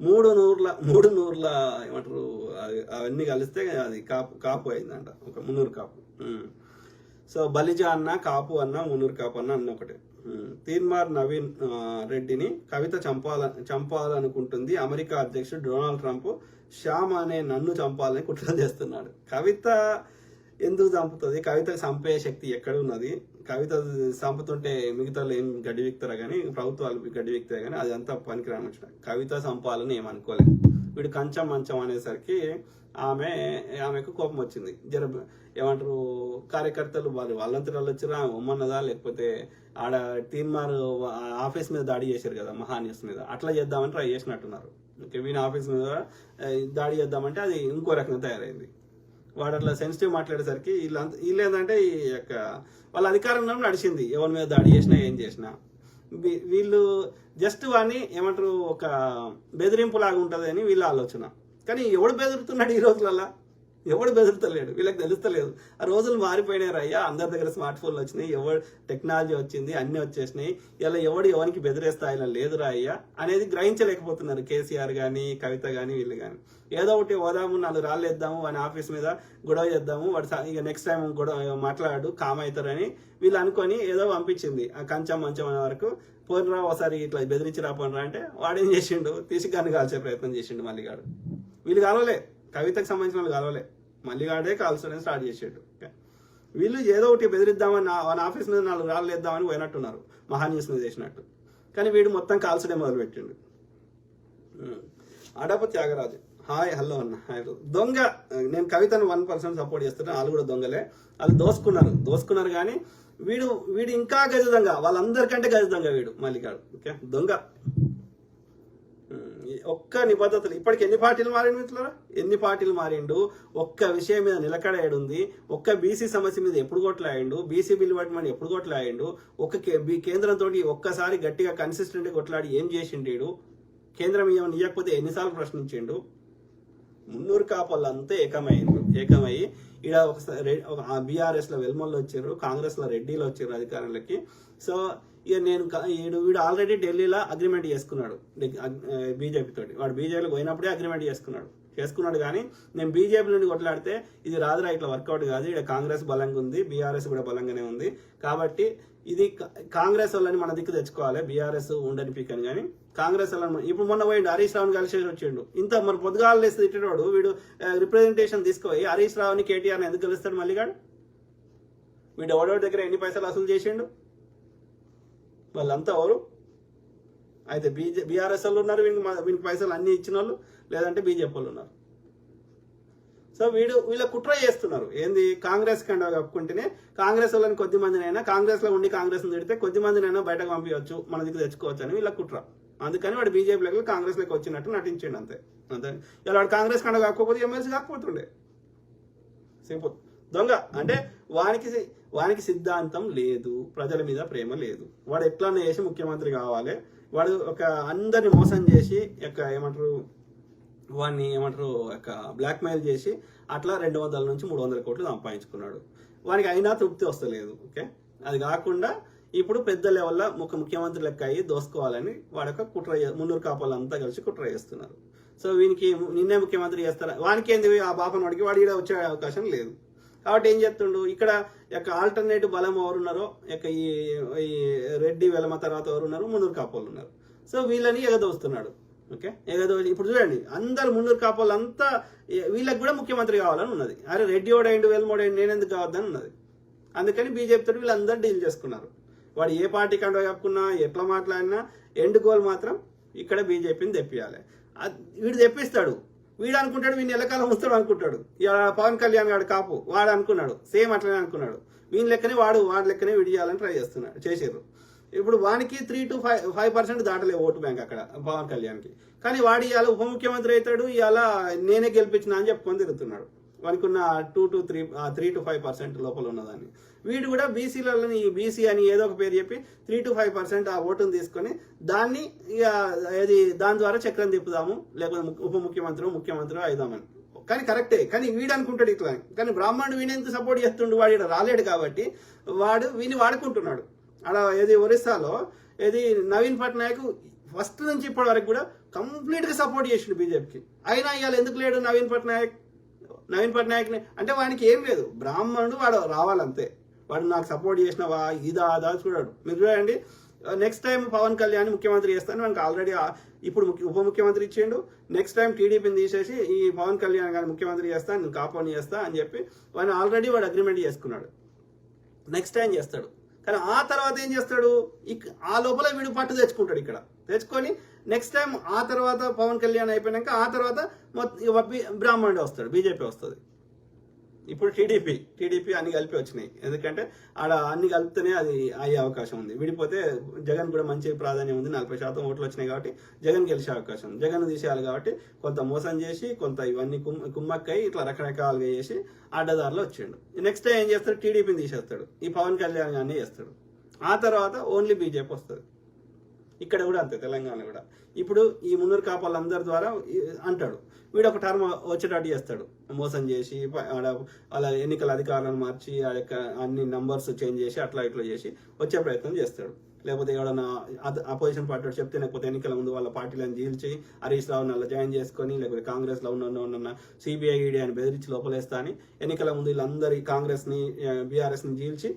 300 ఏమంటారు అవన్నీ కలిస్తే అది కాపు అయిందంట, ఒక మున్నూరు కాపు. సో బలిజా అన్న, కాపు అన్న, మున్నూరు కాపు అన్న ఒకటే. తీన్మార్ నవీన్ రెడ్డిని కవిత చంపాలనుకుంటుంది అమెరికా అధ్యక్షుడు డొనాల్డ్ ట్రంప్. శ్యామ్ అనే నన్ను చంపాలని కుట్ర చేస్తున్నాడు. కవిత ఎందుకు చంపుతుంది? కవితకు చంపే శక్తి ఎక్కడ ఉన్నది? కవిత చంపుతుంటే మిగతా ఏం గడ్డి విక్తారా కానీ, ప్రభుత్వాలు గడ్డి విక్తాయి కానీ అది అంతా పనికిరాని వచ్చిన. కవిత చంపాలని ఏమనుకోలేదు. వీడు కంచం మంచం అనేసరికి ఆమెకు కోపం వచ్చింది. ఏమంటారు కార్యకర్తలు వాళ్ళంతా వచ్చిరా ఉమ్మన్నదా, లేకపోతే ఆడ తీన్మార్ ఆఫీస్ మీద దాడి చేశారు కదా మహాన్యూస్ మీద, అట్లా చేద్దామని ట్రై చేసినట్టున్నారు. ఓకే, వీని ఆఫీస్ మీద దాడి చేద్దామంటే అది ఇంకో రకంగా తయారైంది. వాడు అట్లా సెన్సిటివ్ మాట్లాడేసరికి వీళ్ళు ఏంటంటే ఈ యొక్క వాళ్ళ అధికారంలో నడిచింది. ఎవరి మీద దాడి చేసినా ఏం చేసినా వీళ్ళు జస్ట్ వాడిని ఏమంటారు ఒక బెదిరింపు లాగా ఉంటుంది అని వీళ్ళ ఆలోచన. కానీ ఎవడు బెదురుతున్నాడు ఈ రోజులల్లా? ఎవడు బెదురుతలేడు, వీళ్ళకి తెలుస్తలేదు. ఆ రోజులు మారిపోయినాయి అయ్యా. అందరి దగ్గర స్మార్ట్ ఫోన్లు వచ్చినాయి, టెక్నాలజీ వచ్చింది, అన్ని వచ్చేసినాయి. ఇలా ఎవరికి బెదిరే స్థాయిలో లేదురా అయ్యా అనేది గ్రహించలేకపోతున్నారు కేసీఆర్ కానీ, కవిత కానీ, వీళ్ళు కానీ. ఏదో ఒకటి ఓదాము, 4 రాళ్ళు వేద్దాము, వాని ఆఫీస్ మీద గొడవ చేద్దాము, వాడు ఇక నెక్స్ట్ టైం గొడవ మాట్లాడు కామ్ అవుతారని వీళ్ళు అనుకొని ఏదో పంపించింది. ఆ కంచం మంచం అనే వరకు పోయినరా ఒకసారి ఇట్లా బెదిరించి రాపోనరా అంటే వాడేం చేసిండు, తీసి గన్ను కాల్చే ప్రయత్నం చేసిండు మల్లిగాడు. వీళ్ళు కాలవలే, కవితకు సంబంధించిన వాళ్ళు కాలవలే, మల్లిగాడే కాల్చడం స్టార్ట్ చేసాడు. వీళ్ళు ఏదో ఒకటి బెదిరిద్దామని వాళ్ళ ఆఫీస్ మీద 4 రాళ్ళు వేద్దామని పోయినట్టున్నారు, మహాన్యూస్ మీద చేసినట్టు. కానీ వీడు మొత్తం కాల్చడే మొదలుపెట్టిండు. అడప త్యాగరాజు, హాయ్ హలో అన్న హాయ్ దొంగ. నేను కవితను 1% సపోర్ట్ చేస్తున్నాను. వాళ్ళు కూడా దొంగలే, వాళ్ళు దోసుకున్నారు కానీ వీడు ఇంకా గజ దొంగ, వాళ్ళందరికంటే గజ దొంగ వీడు మల్లిగాడు. ఓకే, దొంగ. ఒక్క నిబద్ధతలు ఇప్పటికి ఎన్ని పార్టీలు మారిండు మిత్రులారా, ఎన్ని పార్టీలు మారిండు. ఒక్క విషయం మీద నిలకడేడుంది. ఒక్క బీసీ సమస్య మీద ఎప్పుడు కొట్లాడిండు, బీసీ బిల్లు పట్టమని ఎప్పుడు కొట్లాడిండు, కేంద్రంతో ఒక్కసారి గట్టిగా కన్సిస్టెంట్ కొట్లాడి ఏం చేసిండు. కేంద్రం ఏమైనా ఇవ్వకపోతే ఎన్నిసార్లు ప్రశ్నించిండు. మున్నూరు కాపులంతా ఏకమయ్యి ఈడ ఒకసారి బీఆర్ఎస్ లో వెల్మల్లో వచ్చారు, కాంగ్రెస్ లో రెడ్డిలో వచ్చారు అధికారంలోకి. సో ఇక వీడు ఆల్రెడీ ఢిల్లీలో అగ్రిమెంట్ చేసుకున్నాడు బీజేపీ తోటి. వాడు బీజేపీలో పోయినప్పుడే అగ్రిమెంట్ చేసుకున్నాడు కానీ నేను బీజేపీ నుండి కొట్లాడితే ఇది రాదురా, ఇట్లా వర్కౌట్ కాదు, ఇక్కడ కాంగ్రెస్ బలంగా ఉంది, బీఆర్ఎస్ కూడా బలంగానే ఉంది, కాబట్టి ఇది కాంగ్రెస్ వాళ్ళని మన దిక్కు తెచ్చుకోవాలి, బీఆర్ఎస్ ఉండని పీకని. కానీ కాంగ్రెస్ వాళ్ళని ఇప్పుడు మొన్న పోయిండు హరీష్ రావుని కలిసి వచ్చిండు. ఇంత మరి పొద్దుగాలు లేస్తే తిట్టేవాడు వీడు రిప్రజెంటేషన్ తీసుకుపోయి హరీష్ రావుని కేటీఆర్ని ఎందుకు గెలుస్తాడు మల్లిగాడు. వీడు ఎవడెవరి దగ్గర ఎన్ని పైసలు వసూలు చేసిండు, వాళ్ళంతా ఎవరు అయితే బీఆర్ఎస్ వాళ్ళు ఉన్నారు, వీనికి పైసలు అన్ని ఇచ్చిన వాళ్ళు, లేదంటే బీజేపీ వాళ్ళు ఉన్నారు. సో వీళ్ళ కుట్ర చేస్తున్నారు. ఏంది, కాంగ్రెస్ కండ కప్పుకుంటేనే కాంగ్రెస్ వాళ్ళని కొద్ది మందినైనా, కాంగ్రెస్ లో ఉండి కాంగ్రెస్ తిడితే కొద్ది మందినైనా బయటకు పంపించవచ్చు, మన దగ్గర తెచ్చుకోవచ్చు అని వీళ్ళ కుట్ర. అందుకని వాడు బీజేపీలోకి కాంగ్రెస్ లోకి వచ్చినట్టు నటించండి అంతే. ఇలా వాడు కాంగ్రెస్ కండ కాకపోతే ఎమ్మెల్సీ కాకపోతుండే. సింపుల్. దొంగ అంటే వానికి సిద్ధాంతం లేదు, ప్రజల మీద ప్రేమ లేదు. వాడు ఎట్లన్నా చేసి ముఖ్యమంత్రి కావాలి, వాడు అందరిని మోసం చేసి వాడిని బ్లాక్మెయిల్ చేసి అట్లా 200 నుంచి 300 కోట్లు సంపాదించుకున్నాడు. వానికి అయినా తృప్తి వస్తలేదు. ఓకే, అది కాకుండా ఇప్పుడు పెద్ద లెవెల్లో ముఖ్యమంత్రి లెక్క అయ్యి దోసుకోవాలని వాడొక కుట్ర, మున్నూరు కాపాలంతా కలిసి కుట్ర చేస్తున్నారు. సో వీనికి నిన్నే ముఖ్యమంత్రి చేస్తారా, వానికి ఏంది ఆ బాపను వాడికి వాడి వచ్చే అవకాశం లేదు. కాబట్టి ఏం చెప్తుండు, ఇక్కడ ఆల్టర్నేటివ్ బలం ఎవరున్నారో ఈ రెడ్డి వెలమ తర్వాత ఎవరున్నారు, మున్నూరు కాపోళ్ళు ఉన్నారు. సో వీళ్ళని ఎగదోస్తున్నాడు. ఓకే, ఇప్పుడు చూడండి అందరు మున్నూరు కాపోళ్ళు అంతా వీళ్ళకి కూడా ముఖ్యమంత్రి కావాలని ఉన్నది. అరే రెడ్డి ఓడైండు వెల్మోడైండు నేనెందుకు కావద్దని ఉన్నది. అందుకని బీజేపీతో వీళ్ళందరూ డీల్ చేసుకున్నారు. వాడు ఏ పార్టీ కండ కప్పుకున్నా, ఎట్లా మాట్లాడినా ఎండ్ గోల్ మాత్రం ఇక్కడ బీజేపీని తెప్పియాలి. వీడు తెప్పిస్తాడు, వీడు అనుకుంటాడు వీడిని ఎల్లకాలం వస్తాడు అనుకుంటాడు. పవన్ కళ్యాణ్ గారు కాపు వాడు అనుకున్నాడు, సేమ్ అట్లనే అనుకున్నాడు. వీని లెక్కనే వాడి లెక్కనే వీడి చేయాలని ట్రై చేసారు. ఇప్పుడు వానికి 3 to 5% దాటలే ఓటు బ్యాంక్ అక్కడ పవన్ కళ్యాణ్కి. కానీ వాడు ఇవాళ ఉప ముఖ్యమంత్రి అవుతాడు, ఇవాళ నేనే గెలిపించినా అని చెప్పుకొని తిరుగుతున్నాడు. వానికి ఉన్న 3 to 5% లోపల ఉన్నదాన్ని. వీడు కూడా బీసీలని బీసీ అని ఏదో ఒక పేరు చెప్పి 3 to 5% ఆ ఓటును తీసుకొని దాన్ని దాని ద్వారా చక్రం తిప్పుదాము, లేకపోతే ఉప ముఖ్యమంత్రి అయిదామని. కానీ కరెక్టే, కానీ వీడు అనుకుంటాడు ఇట్లా. కానీ బ్రాహ్మణుడు వీని ఎంత సపోర్ట్ చేస్తుండు, వాడు ఇక్కడ రాలేడు కాబట్టి వీని వాడుకుంటున్నాడు. అలా ఒరిస్సాలో నవీన్ పట్నాయక్ ఫస్ట్ నుంచి ఇప్పటి వరకు కూడా కంప్లీట్ గా సపోర్ట్ చేసిండు బీజేపీకి. అయినా ఇవాళ ఎందుకు లేడు నవీన్ పట్నాయక్ని అంటే వానికి ఏం లేదు, బ్రాహ్మణుడు వాడు రావాలంతే. వాడు నాకు సపోర్ట్ చేసినవా ఇదా చూడాడు. మీరు చూడండి, నెక్స్ట్ టైం పవన్ కళ్యాణ్ ముఖ్యమంత్రి చేస్తాను వానికి ఆల్రెడీ ఇప్పుడు ఉప ముఖ్యమంత్రి ఇచ్చిండు. నెక్స్ట్ టైం టీడీపీని తీసేసి ఈ పవన్ కళ్యాణ్ గారిని ముఖ్యమంత్రి చేస్తా, నేను కాపాని చేస్తా అని చెప్పి వాడు అగ్రిమెంట్ చేసుకున్నాడు. నెక్స్ట్ టైం చేస్తాడు. కానీ ఆ తర్వాత ఏం చేస్తాడు, ఆ లోపల వీడు పట్టు తెచ్చుకొని నెక్స్ట్ టైం ఆ తర్వాత పవన్ కళ్యాణ్ అయిపోయినాక ఆ తర్వాత బ్రాహ్మణుడు వస్తాడు, బీజేపీ వస్తుంది. ఇప్పుడు టీడీపీ అన్ని కలిపి వచ్చినాయి. ఎందుకంటే ఆడ అన్ని కలిపితేనే అది అయ్యే అవకాశం ఉంది. విడిపోతే జగన్ కూడా మంచి ప్రాధాన్యం ఉంది, 40% ఓట్లు వచ్చినాయి కాబట్టి జగన్ గెలిచే అవకాశం ఉంది. జగన్ తీసేయాలి కాబట్టి కొంత మోసం చేసి కొంత ఇవన్నీ కుమ్మక్కై ఇట్లా రకరకాలుగా చేసి అడ్డదారిలో వచ్చిండు. నెక్స్ట్ టైం ఏం చేస్తాడు, టీడీపీని తీసేస్తాడు, ఈ పవన్ కళ్యాణ్ గారిని చేస్తాడు. ఆ తర్వాత ఓన్లీ బీజేపీ వస్తుంది. ఇక్కడ కూడా అంతే, తెలంగాణ కూడా. ఇప్పుడు ఈ మున్నూరు కాపాలందరి ద్వారా అంటాడు, వీడు ఒక టర్మ్ వచ్చేటట్టు చేస్తాడు, మోసం చేసి అలా ఎన్నికల అధికారులను మార్చి ఆ యొక్క అన్ని నంబర్స్ చేంజ్ చేసి అట్లా ఇట్లా చేసి వచ్చే ప్రయత్నం చేస్తాడు. లేకపోతే ఎవడన్నా అపోజిషన్ పార్టీ చెప్తే, లేకపోతే ఎన్నికల ముందు వాళ్ళ పార్టీలను చీల్చి హరీష్ రావుని అలా జాయిన్ చేసుకొని, లేకపోతే కాంగ్రెస్లో ఉన్న సిబిఐ ఈడీ అని బెదిరించి లోపలేస్తా అని ఎన్నికల ముందు వీళ్ళందరి కాంగ్రెస్ని బీఆర్ఎస్ని చీల్చి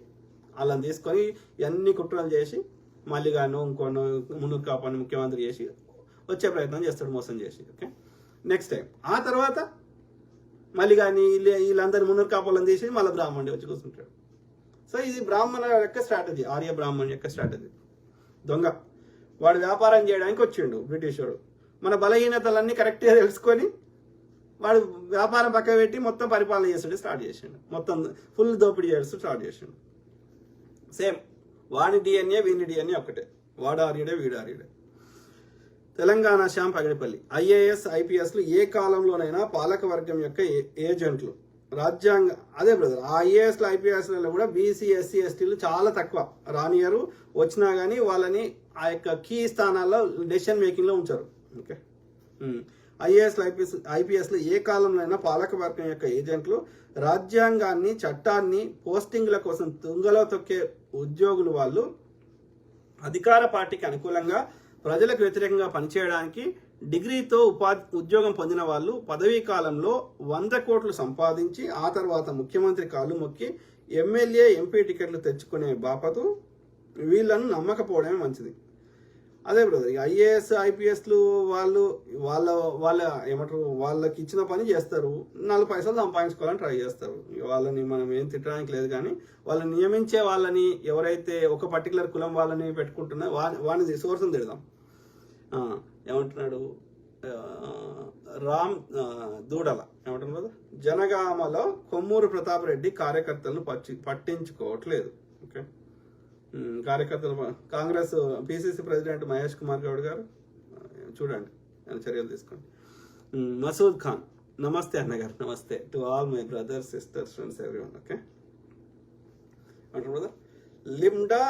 వాళ్ళని తీసుకొని ఇవన్నీ కుట్రలు చేసి మల్లిగాను ఇంకోను మున్నూరు కాపాని ముఖ్యమంత్రి చేసి వచ్చే ప్రయత్నం చేస్తాడు, మోసం చేసి. ఓకే, నెక్స్ట్ టైం ఆ తర్వాత మళ్ళీ కానీ వీళ్ళందరినీ మున్నూరు కాపాలని తీసి మళ్ళీ బ్రాహ్మణుడు వచ్చి కూర్చుంటాడు. సో ఇది బ్రాహ్మణ యొక్క స్ట్రాటజీ, ఆర్య బ్రాహ్మణ్ యొక్క స్ట్రాటజీ. దొంగ వాడు వ్యాపారం చేయడానికి వచ్చిండు బ్రిటిష్ వాడు. మన బలహీనతలన్నీ కరెక్ట్గా తెలుసుకొని వాడు వ్యాపారం పక్క పెట్టి మొత్తం పరిపాలన చేస్తుంటే స్టార్ట్ చేసిండు, మొత్తం ఫుల్ దోపిడీ చేస్తూ స్టార్ట్ చేసిండు. సేమ్ వాడి డిఎన్ఏ వీడి డిఎన్ఏ ఒకటే, వాడు ఆర్యుడే వీడు ఆర్యుడే. తెలంగాణ శ్యామ్ పగడిపల్లి, ఐఏఎస్ ఐపీఎస్లు ఏ కాలంలోనైనా పాలక వర్గం యొక్క ఏజెంట్లు. రాజ్యాంగ అదే బ్రదర్, ఆ ఐఏఎస్లు ఐపీఎస్లలో కూడా బీసీ ఎస్సీ ఎస్టీలు చాలా తక్కువ రానియరు, వచ్చినా కానీ వాళ్ళని ఆ యొక్క కీ స్థానాల్లో డెసిషన్ మేకింగ్లో ఉంచారు. ఓకే, ఐఏఎస్లు ఐపీఎస్లు ఏ కాలంలోనైనా పాలక వర్గం యొక్క ఏజెంట్లు. రాజ్యాంగాన్ని చట్టాన్ని పోస్టింగ్ల కోసం తుంగలో తొక్కే ఉద్యోగులు వాళ్ళు. అధికార పార్టీకి అనుకూలంగా ప్రజలకు వ్యతిరేకంగా పనిచేయడానికి డిగ్రీతో ఉద్యోగం పొందిన వాళ్ళు పదవీ కాలంలో 100 కోట్లు సంపాదించి ఆ తర్వాత ముఖ్యమంత్రి కాళ్ళు మొక్కి ఎమ్మెల్యే ఎంపీ టికెట్లు తెచ్చుకునే బాపతు వీళ్ళను నమ్మకపోవడమే మంచిది. అదే బ్రదర్, ఐఏఎస్ ఐపీఎస్లు వాళ్ళ ఏమంటారు, వాళ్ళకి ఇచ్చిన పని చేస్తారు, 4 పైసలు సంపాదించుకోవాలని ట్రై చేస్తారు. వాళ్ళని మనం ఏం తిట్టడానికి లేదు, కానీ వాళ్ళని నియమించే వాళ్ళని ఎవరైతే ఒక పర్టికులర్ కులం వాళ్ళని పెట్టుకుంటున్నా వాని సోర్స్ని తిడదాం. ఏమంటున్నాడు రామ్ దూడల, ఏమంటున్నారు కదా, జనగామలో కొమ్మూరు ప్రతాప్ రెడ్డి కార్యకర్తలను పట్టించుకోవట్లేదు. ఓకే, కార్యకర్తలు కాంగ్రెస్ పిసిసి ప్రెసిడెంట్ మహేష్ కుమార్ గౌడ్ గారు చూడండి, చర్యలు తీసుకోండి. మసూద్ ఖాన్, నమస్తే అన్నగారు, నమస్తే to all my brothers sisters friends everyone. Okay అంటారు బ్రదర్. లిమ్డా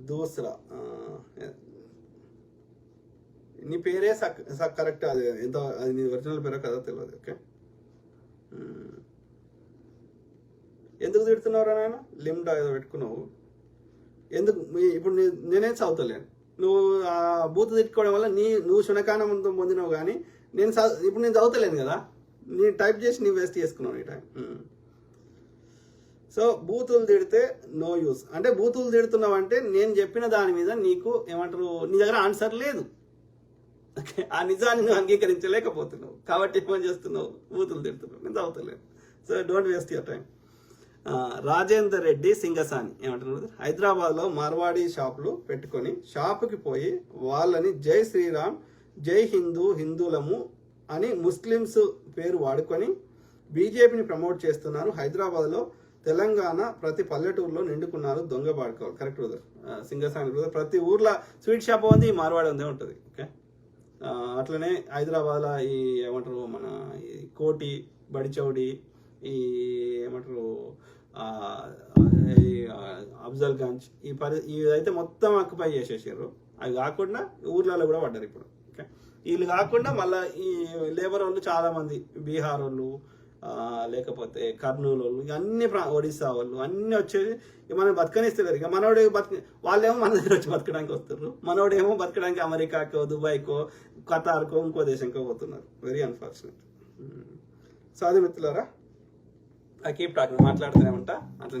దూసరా, నీ పేరే కరెక్ట్, అది ఎంత, అది నీ ఒరిజినల్ పేరో కదా తెలియదు. ఓకే, ఎందుకు తిడుతున్నావురా నాయన, లిమ్డా ఏదో పెట్టుకున్నావు ఎందుకు? ఇప్పుడు నేనే చదువుతలేను, నువ్వు ఆ బూత్ తిట్టుకోవడం వల్ల నువ్వు శునకానందం పొందినావు, కానీ ఇప్పుడు నేను చదువుతలేను కదా, నేను టైప్ చేసి నీ వేస్ట్ చేసుకున్నావు ఈ టైం. సో బూతులు తిడితే నో యూస్, అంటే బూతులు తిడుతున్నావు అంటే నేను చెప్పిన దాని మీద నీకు ఏమంటారు, నీ దగ్గర ఆన్సర్ లేదు. ఆ నిజాన్ని నువ్వు అంగీకరించలేకపోతున్నావు కాబట్టి ఏమని చేస్తున్నావు, బూతులు తిడుతున్నావు. నేను చదువుతలేను, so don't waste your time. Rajender Reddy Singasani, ఏమంటున్నారు, హైదరాబాద్లో మార్వాడి షాపులు పెట్టుకొని షాపుకి పోయి వాళ్ళని జై శ్రీరామ్ జై హిందువులము అని ముస్లిమ్స్ పేరు వాడుకొని బీజేపీని ప్రమోట్ చేస్తున్నారు. హైదరాబాద్లో తెలంగాణ ప్రతి పల్లెటూరులో నిండుకున్నారు దొంగ బాడుకోవాలి. Correct brother, Singasani brother. ప్రతి ఊర్లో స్వీట్ షాప్ ఉంది, మార్వాడి ఉందే ఉంటుంది. ఓకే, అట్లనే హైదరాబాద్లో ఈ ఏమంటారు మన ఈ కోటి బడిచౌడి, ఈ ఏమంటారు అఫ్జల్ గంజ్, ఇదైతే మొత్తం ఆక్యుపై చేసేసారు. అవి కాకుండా ఊర్లలో కూడా పడ్డారు ఇప్పుడు. ఓకే, వీళ్ళు కాకుండా మళ్ళీ ఈ లేబర్ వాళ్ళు చాలా మంది, బీహార్ వాళ్ళు, లేకపోతే కర్నూలు వాళ్ళు, అన్ని ఒడిస్సా వాళ్ళు అన్ని వచ్చేది మనం బతకనిస్తారు. ఇక మనోడు వాళ్ళేమో మన దగ్గర వచ్చి బతకడానికి వస్తారు, మనోడేమో బతకడానికి అమెరికాకో దుబాయ్కో ఖతార్కో ఇంకో దేశంకో పోతున్నారు. Very unfortunate. సో అది మిత్రులారా, I keep talking, మాట్లాడుతూనే ఉంటా.